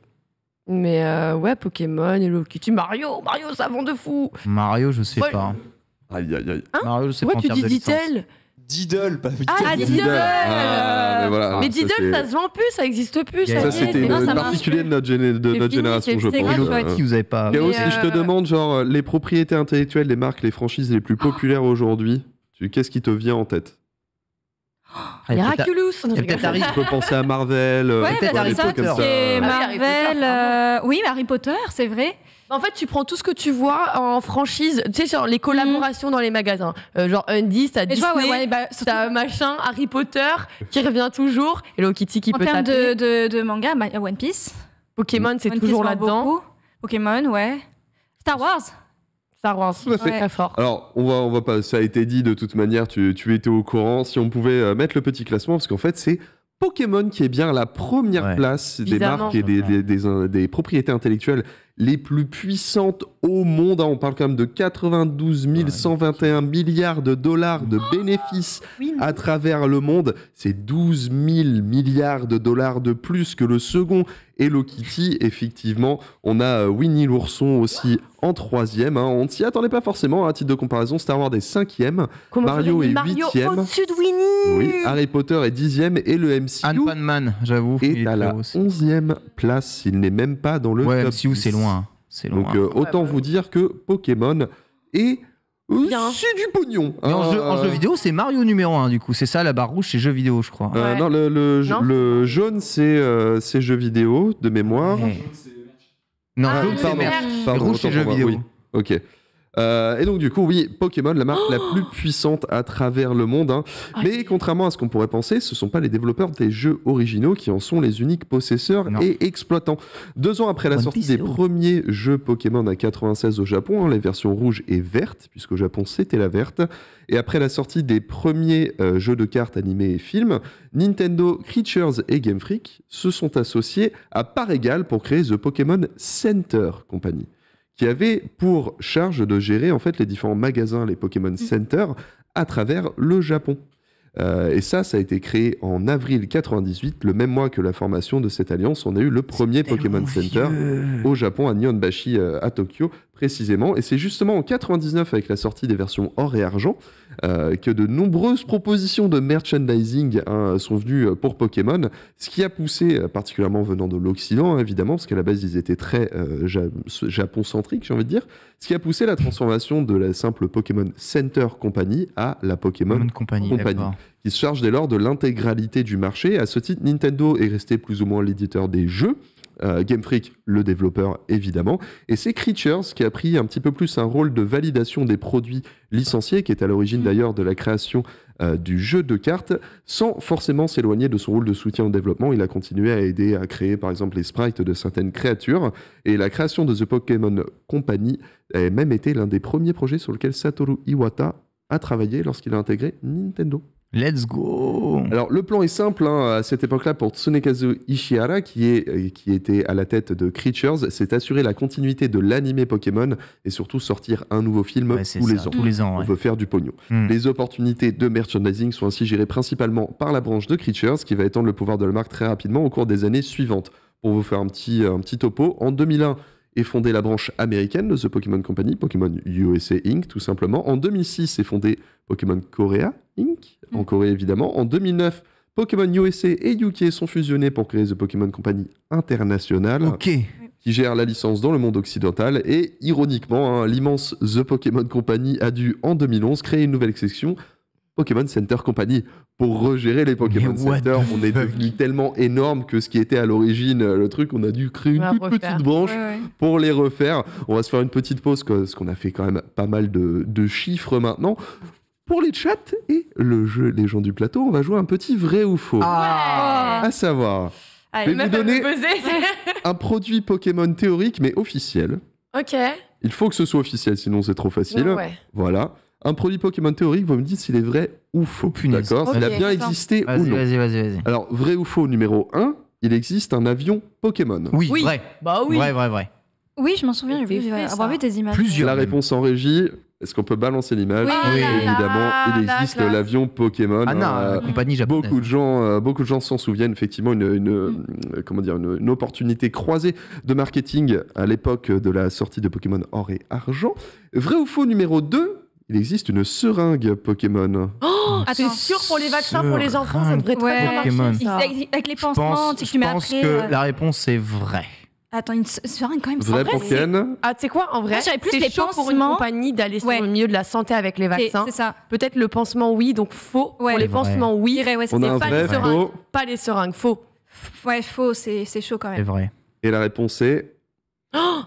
Speaker 6: Mais Pokémon, Hello Kitty, Mario, ça vend de fou.
Speaker 3: Mario, je sais pas.
Speaker 4: Aïe, aïe, aïe.
Speaker 3: Mario, je sais pas.
Speaker 6: Tu dis Diddle?
Speaker 7: Diddle, pas Diddle.
Speaker 6: Ah, Diddle.
Speaker 4: Mais voilà,
Speaker 6: mais Diddle, ça se vend plus, ça existe plus.
Speaker 4: Ça, c'était particulier de notre génération, je pense.
Speaker 3: Vous avez pas.
Speaker 4: Et aussi, je te demande, genre, les propriétés intellectuelles, les marques, les franchises les plus populaires aujourd'hui, qu'est-ce qui te vient en tête?
Speaker 6: Miraculous.
Speaker 4: Tu peux penser à Marvel.
Speaker 5: Peut-être ça, tout ce qui est Marvel. Oui, Harry Potter, c'est vrai.
Speaker 6: En fait, tu prends tout ce que tu vois en franchise, tu sais, genre les collaborations dans les magasins. Genre Undies, t'as Disney, t'as machin, Harry Potter qui revient toujours, Hello Kitty qui peut taper.
Speaker 5: En termes de manga, One Piece.
Speaker 6: Pokémon, c'est toujours là-dedans.
Speaker 5: Pokémon, ouais. Star Wars.
Speaker 4: Tout à fait.
Speaker 6: Très fort.
Speaker 4: Alors, on va pas. Ça a été dit de toute manière. Tu étais au courant. Si on pouvait mettre le petit classement, parce qu'en fait, c'est Pokémon qui est bien à la première place des marques et des propriétés intellectuelles les plus puissantes au monde. On parle quand même de 92 121 milliards de dollars de bénéfices à travers le monde. C'est 12 000 milliards de dollars de plus que le second Hello Kitty. Effectivement, on a Winnie l'ourson aussi en 3e. On ne s'y attendait pas forcément. À titre de comparaison, Star Wars est 5e. Mario est 8e.
Speaker 6: Au-dessus de Winnie.
Speaker 4: Oui, Harry Potter est 10e et le MCU
Speaker 3: Ant-Man, j'avoue,
Speaker 4: est à la 11e place. Il n'est même pas dans le top
Speaker 3: MCU, 10. C'est loin. C'est loin.
Speaker 4: Donc autant vous dire que Pokémon est c'est du pognon.
Speaker 3: En jeu vidéo, c'est Mario numéro 1 du coup. C'est ça la barre rouge, c'est jeu vidéo, je crois.
Speaker 4: Non, le jaune, c'est jeu vidéo de mémoire.
Speaker 3: Non, jaune, c'est merch. Rouge, c'est jeu vidéo.
Speaker 4: Oui. Ok. Et donc du coup, oui, Pokémon, la marque la plus puissante à travers le monde. Mais contrairement à ce qu'on pourrait penser, ce ne sont pas les développeurs des jeux originaux qui en sont les uniques possesseurs et exploitants. 2 ans après la sortie des premiers jeux Pokémon à 96 au Japon, les versions rouges et vertes, puisqu'au Japon c'était la verte, et après la sortie des premiers jeux de cartes animés et films, Nintendo, Creatures et Game Freak se sont associés à part égale pour créer The Pokémon Center Company, qui avait pour charge de gérer en fait les différents magasins, les Pokémon Center, à travers le Japon. Et ça a été créé en avril 98, le même mois que la formation de cette alliance. On a eu le premier Pokémon Center au Japon, à Nihonbashi, à Tokyo, précisément. Et c'est justement en 99, avec la sortie des versions or et argent, que de nombreuses propositions de merchandising sont venues pour Pokémon, ce qui a poussé, particulièrement venant de l'Occident, évidemment, parce qu'à la base, ils étaient très Japon-centriques, j'ai envie de dire, ce qui a poussé la transformation de la simple Pokémon Center Company à la Pokémon Company, qui se charge dès lors de l'intégralité du marché. À ce titre, Nintendo est resté plus ou moins l'éditeur des jeux, Game Freak, le développeur évidemment, et c'est Creatures qui a pris un petit peu plus un rôle de validation des produits licenciés, qui est à l'origine d'ailleurs de la création du jeu de cartes, sans forcément s'éloigner de son rôle de soutien au développement. Il a continué à aider à créer par exemple les sprites de certaines créatures, et la création de The Pokémon Company a même été l'un des premiers projets sur lequel Satoru Iwata a travaillé lorsqu'il a intégré Nintendo.
Speaker 3: Let's go.
Speaker 4: Alors le plan est simple, à cette époque-là, pour Tsunekazu Ishihara, qui était à la tête de Creatures, c'est assurer la continuité de l'animé Pokémon et surtout sortir un nouveau film tous les ans. On veut faire du pognon. Les opportunités de merchandising sont ainsi gérées principalement par la branche de Creatures, qui va étendre le pouvoir de la marque très rapidement au cours des années suivantes. Pour vous faire un petit topo, en 2001 est fondée la branche américaine de The Pokémon Company, Pokémon USA Inc. tout simplement. En 2006 est fondée Pokémon Korea Inc. en Corée évidemment. En 2009, Pokémon USA et UK sont fusionnés pour créer The Pokémon Company International, qui gère la licence dans le monde occidental. Et ironiquement, l'immense The Pokémon Company a dû en 2011 créer une nouvelle section, Pokémon Center Company, pour regérer les Pokémon Center. On est devenu tellement énorme que ce qui était à l'origine le truc, on a dû créer une toute petite branche pour les refaire. On va se faire une petite pause, parce qu'on a fait quand même pas mal de chiffres maintenant. Pour les chats et le jeu Les gens du plateau, on va jouer un petit vrai ou faux. À savoir, je vais vous donner un produit Pokémon théorique mais officiel.
Speaker 6: Ok.
Speaker 4: Il faut que ce soit officiel, sinon c'est trop facile. Voilà. Un produit Pokémon théorique, vous me dites s'il est vrai ou faux. D'accord, s'il a bien existé ou non.
Speaker 3: Vas-y.
Speaker 4: Alors, vrai ou faux numéro 1, il existe un avion Pokémon.
Speaker 3: Oui, vrai.
Speaker 6: Bah oui.
Speaker 3: Vrai.
Speaker 5: Oui, je m'en souviens, j'ai avoir vu des images.
Speaker 3: Plusieurs.
Speaker 4: La réponse en régie, est-ce qu'on peut balancer l'image? Oui, évidemment, il existe l'avion Pokémon.
Speaker 3: Compagnie japonaise.
Speaker 4: Beaucoup de gens s'en souviennent, effectivement, une opportunité croisée de marketing à l'époque de la sortie de Pokémon Or et Argent. Vrai ou faux numéro 2, il existe une seringue Pokémon.
Speaker 6: C'est sûr, pour les vaccins pour les enfants, ça devrait très bien marcher.
Speaker 5: Avec les pansements, tu mets après.
Speaker 3: Je pense que la réponse est vraie.
Speaker 5: Attends, une seringue quand même.
Speaker 4: Vrai pour Ken.
Speaker 6: Tu sais quoi, en vrai,
Speaker 5: j'avais plus
Speaker 6: c'est
Speaker 5: les
Speaker 6: chaud pour une compagnie d'aller sur le milieu de la santé avec les vaccins.
Speaker 5: C'est ça.
Speaker 6: Peut-être le pansement, oui, donc faux. Pour les pansements, oui.
Speaker 4: On a un vrai, faux.
Speaker 6: Pas les seringues, faux.
Speaker 5: Ouais, faux, c'est chaud quand même.
Speaker 3: C'est vrai.
Speaker 4: Et la réponse est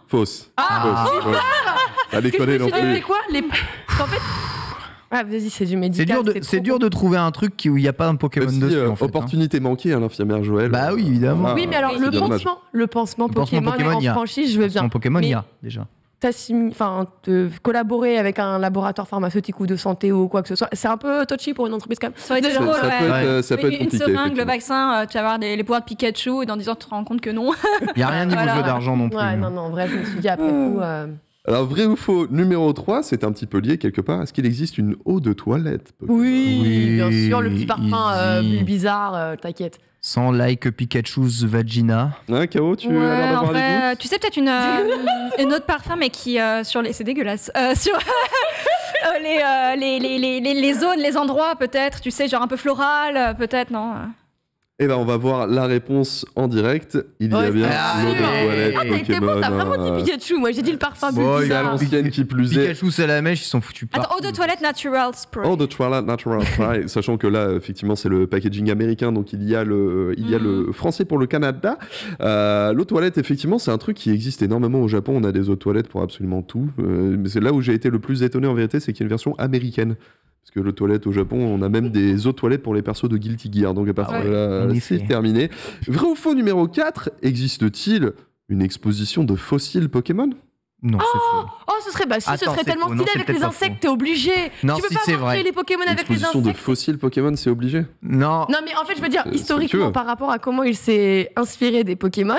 Speaker 4: fausse. Fausse. Pas déconner non plus.
Speaker 6: C'est quoi en fait... vas-y, c'est du médical.
Speaker 3: C'est dur de trouver un truc où il n'y a pas un Pokémon dessus. En fait,
Speaker 4: opportunité manquée à l'infirmière Joël.
Speaker 3: Bah oui, évidemment.
Speaker 6: Oui, mais alors le pansement Pokémon en franchise, je veux bien.
Speaker 3: En Pokémon, il y a déjà.
Speaker 6: de collaborer avec un laboratoire pharmaceutique ou de santé ou quoi que ce soit. C'est un peu touchy pour une entreprise quand même.
Speaker 5: Ça peut être
Speaker 4: ça peut être
Speaker 5: une
Speaker 4: compliqué.
Speaker 5: seringue, le vaccin, tu vas avoir les pouvoirs de Pikachu et en disant tu te rends compte que non.
Speaker 3: Il n'y a rien niveau jeu d'argent non plus.
Speaker 6: Ouais, non, en vrai, je me suis dit après coup...
Speaker 4: Alors, vrai ou faux, numéro 3, c'est un petit peu lié quelque part. Est-ce qu'il existe une eau de toilette Pokémon?
Speaker 6: Oui, bien sûr, le petit parfum bizarre, t'inquiète.
Speaker 3: Sans like Pikachu's vagina.
Speaker 4: Hein, K.O., tu as l'air d'avoir des doutes
Speaker 5: tu sais peut-être une autre parfum, mais qui sur les... C'est dégueulasse. Sur les zones, les endroits, peut-être. Tu sais, genre un peu floral, peut-être, non
Speaker 4: Eh ben, on va voir la réponse en direct. Il y a bien l'eau de toilette
Speaker 6: T'as été bon, t'as vraiment dit Pikachu. Moi, j'ai dit le parfum
Speaker 4: il y a
Speaker 6: bizarre.
Speaker 4: l'ancienne qui plus est.
Speaker 3: Pikachu, c'est la mèche, ils sont foutus partout.
Speaker 5: Attends, eau de toilette natural spray.
Speaker 4: Eau de toilette natural spray. Sachant que là, effectivement, c'est le packaging américain, donc il y a le français pour le Canada. L'eau de toilette, effectivement, c'est un truc qui existe énormément au Japon. On a des eaux de toilette pour absolument tout. Mais c'est là où j'ai été le plus étonné, en vérité, c'est qu'il y a une version américaine. Parce que l'eau de toilette au Japon, on a même des eaux de toilette pour les persos de Guilty Gear. Donc à partir de là, c'est terminé. Vrai ou faux numéro 4, existe-t-il une exposition de fossiles Pokémon?
Speaker 3: Non, c'est faux.
Speaker 6: Oh, ce serait tellement stylé avec les insectes, t'es obligé.
Speaker 3: Non,
Speaker 6: tu peux
Speaker 3: si,
Speaker 6: pas voir les Pokémon avec les
Speaker 4: Exposition de
Speaker 6: insectes.
Speaker 4: fossiles Pokémon, c'est obligé?
Speaker 3: Non.
Speaker 6: Non, mais en fait, je veux dire, historiquement, par rapport à comment il s'est inspiré des Pokémon,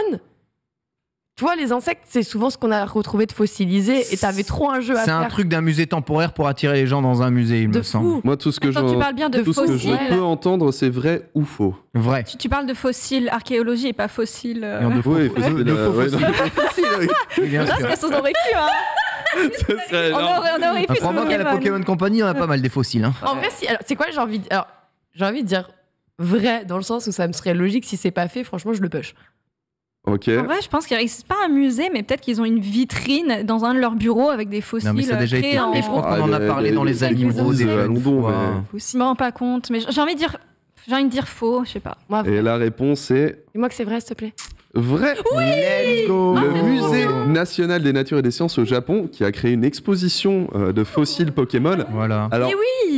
Speaker 6: tu vois, les insectes, c'est souvent ce qu'on a retrouvé de fossilisé et t'avais trop un jeu à faire.
Speaker 3: C'est un truc d'un musée temporaire pour attirer les gens dans un musée, il me semble.
Speaker 4: Moi, tout ce que
Speaker 5: tu parles bien de
Speaker 4: tout ce que je
Speaker 5: fossiles.
Speaker 4: peux entendre, c'est vrai ou faux.
Speaker 3: Vrai.
Speaker 5: Tu parles de fossiles, archéologie et pas fossiles.
Speaker 4: Oui,
Speaker 3: Bien sûr.
Speaker 5: Parce qu'on aurait pu, hein. On aurait pu.
Speaker 3: Crois-moi qu'à la Pokémon Company, on a pas mal des fossiles. Hein.
Speaker 6: En vrai, c'est quoi, j'ai envie de dire vrai, dans le sens où ça me serait logique si c'est pas fait, franchement, je le push.
Speaker 4: Ok.
Speaker 5: En vrai, je pense qu'il n'existe pas un musée, mais peut-être qu'ils ont une vitrine dans un de leurs bureaux avec des fossiles.
Speaker 3: Non, mais ça a déjà été fait. Je crois qu'on en a parlé dans les animaux des
Speaker 5: London. Je me rends pas compte, mais j'ai envie de dire faux, je sais pas.
Speaker 6: Moi,
Speaker 4: et la réponse est.
Speaker 6: Dis-moi que c'est vrai, s'il te plaît.
Speaker 4: Vrai.
Speaker 6: Oui.
Speaker 3: Let's go.
Speaker 4: Le musée national des natures et des sciences au Japon qui a créé une exposition de fossiles Pokémon.
Speaker 3: Voilà.
Speaker 4: Alors,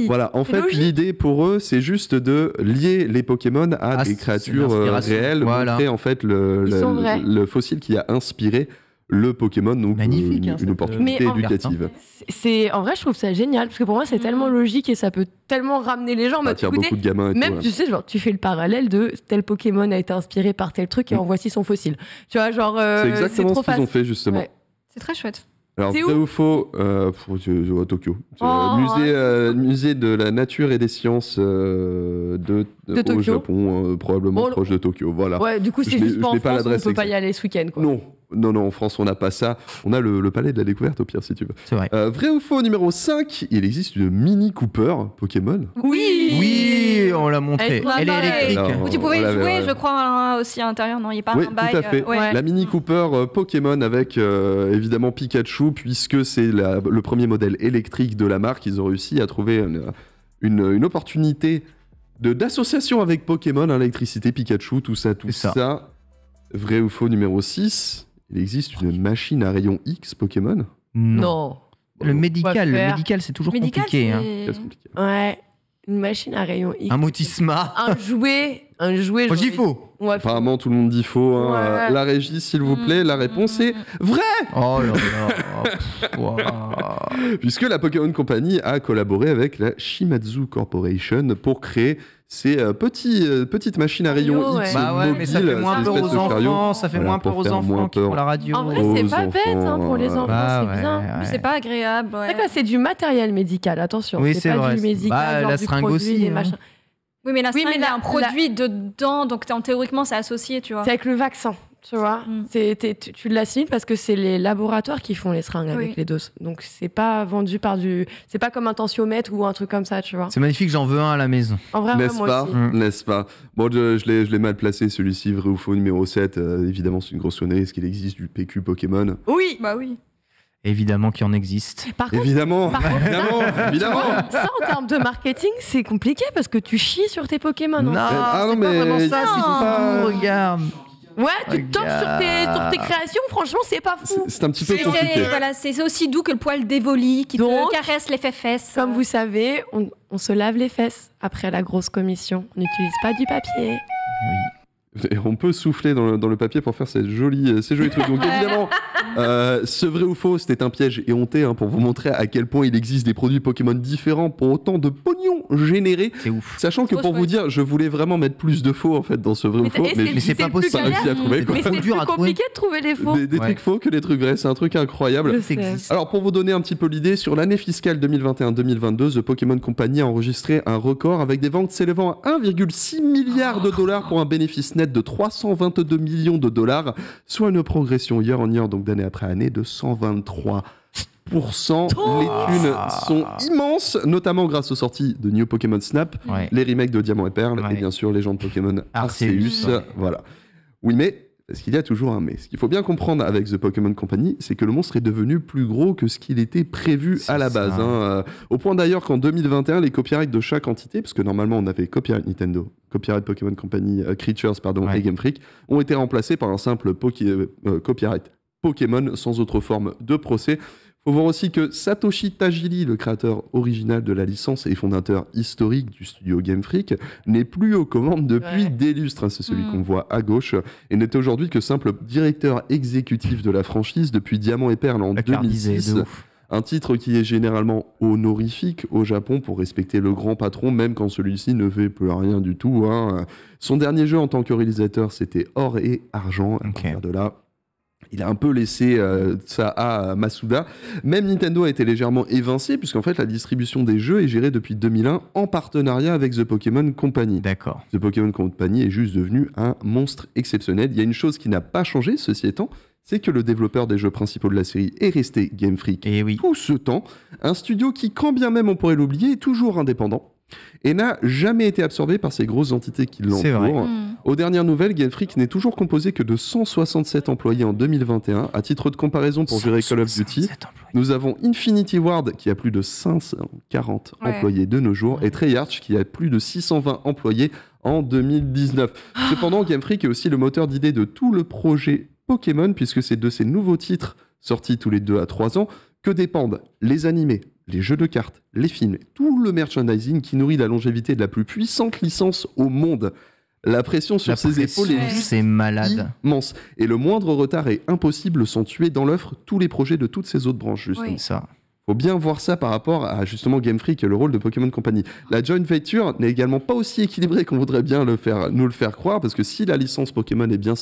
Speaker 4: voilà, en fait, l'idée pour eux, c'est juste de lier les Pokémon à des créatures réelles, montrer en fait le fossile qui a inspiré le Pokémon, donc une opportunité éducative.
Speaker 6: En vrai, je trouve ça génial, parce que pour moi, c'est tellement logique et ça peut tellement ramener les gens.
Speaker 4: Ça attire beaucoup de gamins. Et
Speaker 6: même, tu sais, genre, tu fais le parallèle de tel Pokémon a été inspiré par tel truc et en voici son fossile. Tu vois, genre.
Speaker 4: C'est exactement ce qu'ils ont fait, justement.
Speaker 5: Ouais. C'est très chouette.
Speaker 4: Alors, vrai ou faux, à Tokyo. Musée de la nature et des sciences au Japon, probablement proche de Tokyo. Voilà.
Speaker 6: Ouais, du coup, c'est juste pas en France, on peut pas y aller ce week-end.
Speaker 4: Non, en France, on n'a pas ça. On a le palais de la découverte, au pire, si tu veux.
Speaker 3: C'est vrai.
Speaker 4: Vrai ou faux, numéro 5, il existe une Mini Cooper Pokémon.
Speaker 3: Oui, on l'a montré. Elle est électrique.
Speaker 5: Où tu pouvais jouer, je crois, aussi à l'intérieur. Non, il n'y a pas un bail.
Speaker 4: Tout à fait. La Mini Cooper Pokémon avec, évidemment, Pikachu, puisque c'est le premier modèle électrique de la marque. Ils ont réussi à trouver une opportunité d'association avec Pokémon, l'électricité, Pikachu, tout ça. Vrai ou faux, numéro 6, il existe une machine à rayon X Pokémon?
Speaker 6: Non.
Speaker 3: Le médical, c'est toujours compliqué. Hein.
Speaker 6: Ouais, une machine à rayon X.
Speaker 3: Un Motisma.
Speaker 6: Un jouet.
Speaker 3: Moi, j'y faux.
Speaker 6: Ouais,
Speaker 4: apparemment, tout le monde dit faux. Hein. La régie, s'il vous plaît, la réponse est vrai.
Speaker 3: Oh là là.
Speaker 4: Puisque la Pokémon Company a collaboré avec la Shimadzu Corporation pour créer ces petites machines à rayons X mobiles,
Speaker 3: mais ça fait moins peur aux enfants. Ça fait moins peur aux enfants qui font la radio.
Speaker 6: En vrai, c'est pas bête pour les enfants, c'est bien.
Speaker 5: C'est pas agréable.
Speaker 6: C'est du matériel médical, attention.
Speaker 3: Oui, c'est
Speaker 6: pas
Speaker 3: vrai.
Speaker 6: du médical, genre
Speaker 3: la
Speaker 6: du
Speaker 3: seringue
Speaker 6: produit,
Speaker 3: aussi.
Speaker 5: Oui, mais la seringue, il y a un produit dedans, donc théoriquement, c'est associé, tu vois.
Speaker 6: C'est avec le vaccin, tu vois. Tu l'assimiles parce que c'est les laboratoires qui font les seringues avec les doses. Donc, c'est pas vendu c'est pas comme un tensiomètre ou un truc comme ça, tu vois.
Speaker 3: C'est magnifique, j'en veux un à la maison.
Speaker 6: En vrai, moi aussi.
Speaker 4: N'est-ce pas? Bon, je l'ai mal placé, celui-ci, vrai ou faux, numéro 7. Évidemment, c'est une grosse connerie. Est-ce qu'il existe du PQ Pokémon?
Speaker 6: Oui.
Speaker 5: Bah oui.
Speaker 3: Évidemment qu'il en existe.
Speaker 6: Par contre,
Speaker 4: évidemment.
Speaker 6: Ça, en termes de marketing, c'est compliqué parce que tu chies sur tes Pokémon.
Speaker 3: Non, c'est pas vraiment ça, c'est tout. Regarde.
Speaker 6: Ouais, tu te torches sur tes créations, franchement, c'est pas fou.
Speaker 4: C'est un petit peu compliqué.
Speaker 5: C'est aussi doux que le poil d'Evoli qui te caresse les fesses.
Speaker 6: Comme vous savez, on se lave les fesses après la grosse commission. On n'utilise pas du papier.
Speaker 3: Oui.
Speaker 4: Et on peut souffler dans le papier pour faire ces jolis trucs. Donc évidemment, ce vrai ou faux, c'était un piège éhonté pour vous montrer à quel point il existe des produits Pokémon différents pour autant de pognon généré.
Speaker 3: C'est ouf.
Speaker 4: Sachant que pour vous dire, je voulais vraiment mettre plus de faux en fait dans ce vrai ou faux,
Speaker 3: mais c'est pas possible.
Speaker 4: Pas réussi à trouver.
Speaker 6: Mais c'est plus compliqué de trouver les faux.
Speaker 4: Des trucs faux que les trucs vrais, c'est un truc incroyable. Alors pour vous donner un petit peu l'idée, sur l'année fiscale 2021-2022, The Pokémon Company a enregistré un record avec des ventes s'élevant à 1,6 milliard de dollars pour un bénéfice net de 322 millions de dollars, soit une progression year on year, donc d'année après année, de 123%. Les thunes sont immenses, notamment grâce aux sorties de New Pokémon Snap, les remakes de Diamant et Perle, et bien sûr les gens de Pokémon Arceus. Voilà. Oui, mais parce qu'il y a toujours un mais. Ce qu'il faut bien comprendre avec The Pokémon Company, c'est que le monstre est devenu plus gros que ce qu'il était prévu à la base. Au point d'ailleurs qu'en 2021, les copyrights de chaque entité, parce que normalement on avait copyright Nintendo, copyright Pokémon Company, Creatures, et Game Freak, ont été remplacés par un simple copyright Pokémon sans autre forme de procès. Faut voir aussi que Satoshi Tajiri, le créateur original de la licence et fondateur historique du studio Game Freak, n'est plus aux commandes depuis des lustres. C'est celui qu'on voit à gauche et n'est aujourd'hui que simple directeur exécutif de la franchise depuis Diamant et Perle en 2006. Un titre qui est généralement honorifique au Japon pour respecter le grand patron, même quand celui-ci ne fait plus rien du tout. Son dernier jeu en tant que réalisateur, c'était Or et Argent. À partir de là, il a un peu laissé ça à Masuda. Même Nintendo a été légèrement évincé, puisqu'en fait, la distribution des jeux est gérée depuis 2001 en partenariat avec The Pokémon Company.
Speaker 3: D'accord.
Speaker 4: The Pokémon Company est juste devenu un monstre exceptionnel. Il y a une chose qui n'a pas changé, ceci étant, c'est que le développeur des jeux principaux de la série est resté Game Freak tout ce temps. Un studio qui, quand bien même on pourrait l'oublier, est toujours indépendant et n'a jamais été absorbé par ces grosses entités qui l'entourent. Aux dernières nouvelles, Game Freak n'est toujours composé que de 167 employés en 2021. À titre de comparaison, pour gérer Call of Duty, nous avons Infinity Ward qui a plus de 540 employés de nos jours et Treyarch qui a plus de 620 employés en 2019. Cependant, Game Freak est aussi le moteur d'idée de tout le projet Pokémon, puisque c'est de ces nouveaux titres sortis tous les 2 à 3 ans que dépendent les animés, les jeux de cartes, les films, tout le merchandising qui nourrit la longévité de la plus puissante licence au monde. La pression sur ses épaules est
Speaker 3: malade,
Speaker 4: immense. Et le moindre retard est impossible sans tuer dans l'œuf tous les projets de toutes ces autres branches. Justement.
Speaker 3: Ça.
Speaker 4: Faut bien voir ça par rapport à justement Game Freak et le rôle de Pokémon Company. La joint venture n'est également pas aussi équilibrée qu'on voudrait bien nous le faire croire, parce que si la licence Pokémon est bien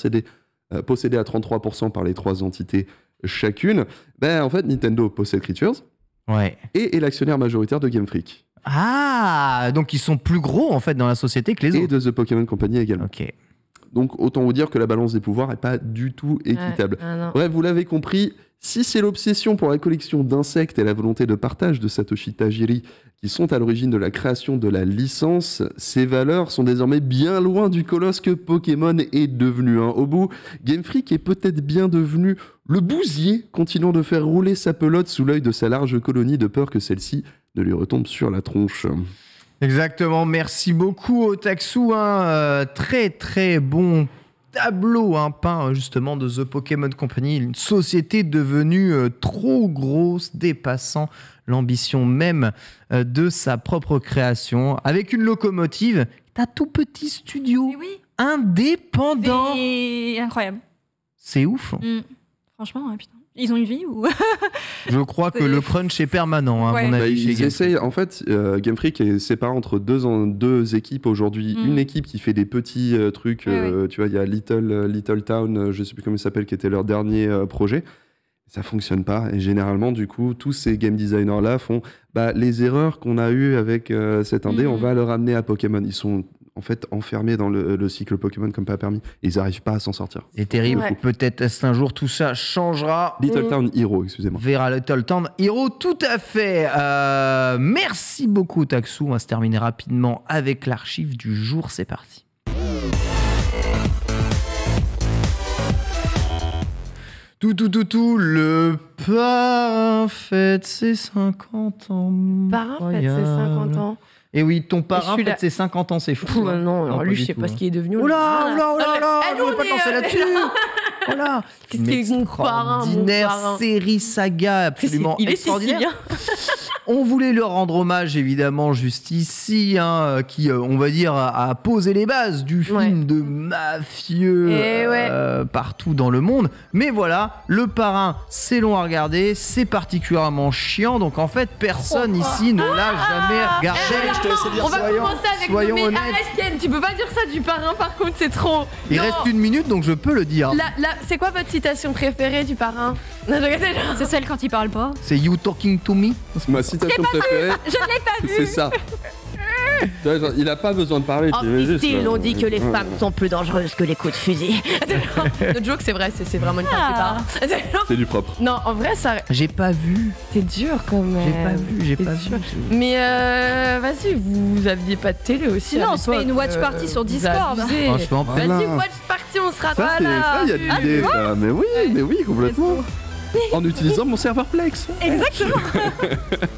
Speaker 4: possédée à 33% par les 3 entités chacune, en fait Nintendo possède Creatures et est l'actionnaire majoritaire de Game Freak.
Speaker 3: Ah, donc ils sont plus gros en fait dans la société que les autres.
Speaker 4: Et de The Pokémon Company également. Donc autant vous dire que la balance des pouvoirs n'est pas du tout équitable. Bref, vous l'avez compris, si c'est l'obsession pour la collection d'insectes et la volonté de partage de Satoshi Tajiri qui sont à l'origine de la création de la licence, ces valeurs sont désormais bien loin du colosse que Pokémon est devenu. Au bout, Game Freak est peut-être bien devenu le bousier, continuant de faire rouler sa pelote sous l'œil de sa large colonie de peur que celle-ci ne lui retombe sur la tronche.
Speaker 3: Exactement, merci beaucoup Otaksu, très très bon tableau peint justement de The Pokémon Company, une société devenue trop grosse, dépassant l'ambition même de sa propre création, avec une locomotive, un tout petit studio indépendant.
Speaker 5: C'est incroyable.
Speaker 3: C'est ouf.
Speaker 5: Franchement, putain. Ils ont une vie ou
Speaker 3: Je crois que le crunch est permanent, à mon avis.
Speaker 4: Ils essayent, en fait, Game Freak est séparé entre deux équipes aujourd'hui. Une équipe qui fait des petits trucs, tu vois, il y a Little Town, je sais plus comment il s'appelle, qui était leur dernier projet. Ça fonctionne pas. Et généralement, du coup, tous ces game designers-là font les erreurs qu'on a eues avec cet indé, on va le ramener à Pokémon. Ils sont en fait enfermés dans le cycle Pokémon comme pas permis. Et ils n'arrivent pas à s'en sortir.
Speaker 3: C'est terrible. Peut-être est-ce un jour tout ça changera.
Speaker 4: Little Town Hero, excusez-moi.
Speaker 3: Verra Little Town Hero, tout à fait. Merci beaucoup Taksu. On va se terminer rapidement avec l'archive du jour. C'est parti. Le parrain fête ses 50 ans.
Speaker 6: Parrain fête ses 50 ans.
Speaker 3: Et oui, ton parrain fête ses 50 ans, c'est fou.
Speaker 6: Non, lui, je sais pas ce qu'il est devenu.
Speaker 3: Oh là, je vais pas penser là-dessus. Voilà.
Speaker 6: Qu'est-ce qu'il est mon parrain,
Speaker 3: extraordinaire série saga absolument extraordinaire. On voulait leur rendre hommage, évidemment, juste ici, qui, on va dire, a posé les bases du film de mafieux partout dans le monde. Mais voilà, Le Parrain, c'est long à regarder, c'est particulièrement chiant, donc en fait, personne ici ne l'a jamais regardé.
Speaker 6: On va commencer avec
Speaker 3: soyons
Speaker 6: mais
Speaker 3: honnêtes.
Speaker 6: arrête Ken, tu peux pas dire ça du Parrain par contre, c'est trop.
Speaker 3: Il reste 1 minute, donc je peux le dire.
Speaker 6: C'est quoi votre citation préférée du Parrain?
Speaker 5: C'est celle quand il parle pas.
Speaker 3: C'est You Talking to Me.
Speaker 4: Ma citation préférée,
Speaker 5: Je l'ai pas vu.
Speaker 4: c'est ça. Il a pas besoin de parler.
Speaker 6: En style, on dit que les femmes sont plus dangereuses que les coups de fusil. Notre joke, c'est vrai, c'est vraiment une femme qui parle.
Speaker 4: C'est du propre.
Speaker 6: Non, en vrai, ça.
Speaker 3: J'ai pas vu.
Speaker 6: C'est dur quand même.
Speaker 3: J'ai pas vu.
Speaker 6: Mais vas-y, vous aviez pas de télé aussi.
Speaker 5: Non, on se fait une watch party sur Discord.
Speaker 3: Franchement,
Speaker 6: Vas-y, watch party, on sera
Speaker 4: Ça,
Speaker 6: pas là.
Speaker 4: il y a de l'idée, ça. Mais oui, complètement. En utilisant mon serveur Plex.
Speaker 5: Exactement.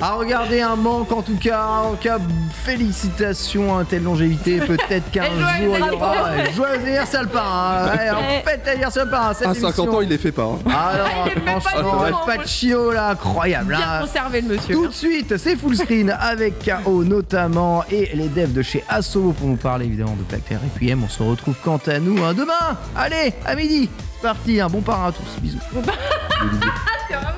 Speaker 3: à regarder un manque en tout cas. En cas, félicitations à une telle longévité. Peut-être qu'un jour il y aura. Joyeux anniversaire le Parrain. En fait, anniversaire le Parrain.
Speaker 4: À 50 ans, il les fait pas.
Speaker 3: Alors, franchement, le Pacino là, incroyable.
Speaker 6: Bien conservé le monsieur.
Speaker 3: Tout de suite, c'est full screen avec KO notamment et les devs de chez Asobo pour nous parler évidemment de Plague Tale Requiem. On se retrouve quant à nous demain. Allez, à midi. C'est parti, un bon Parrain à tous. Bisous.
Speaker 6: C'est vraiment...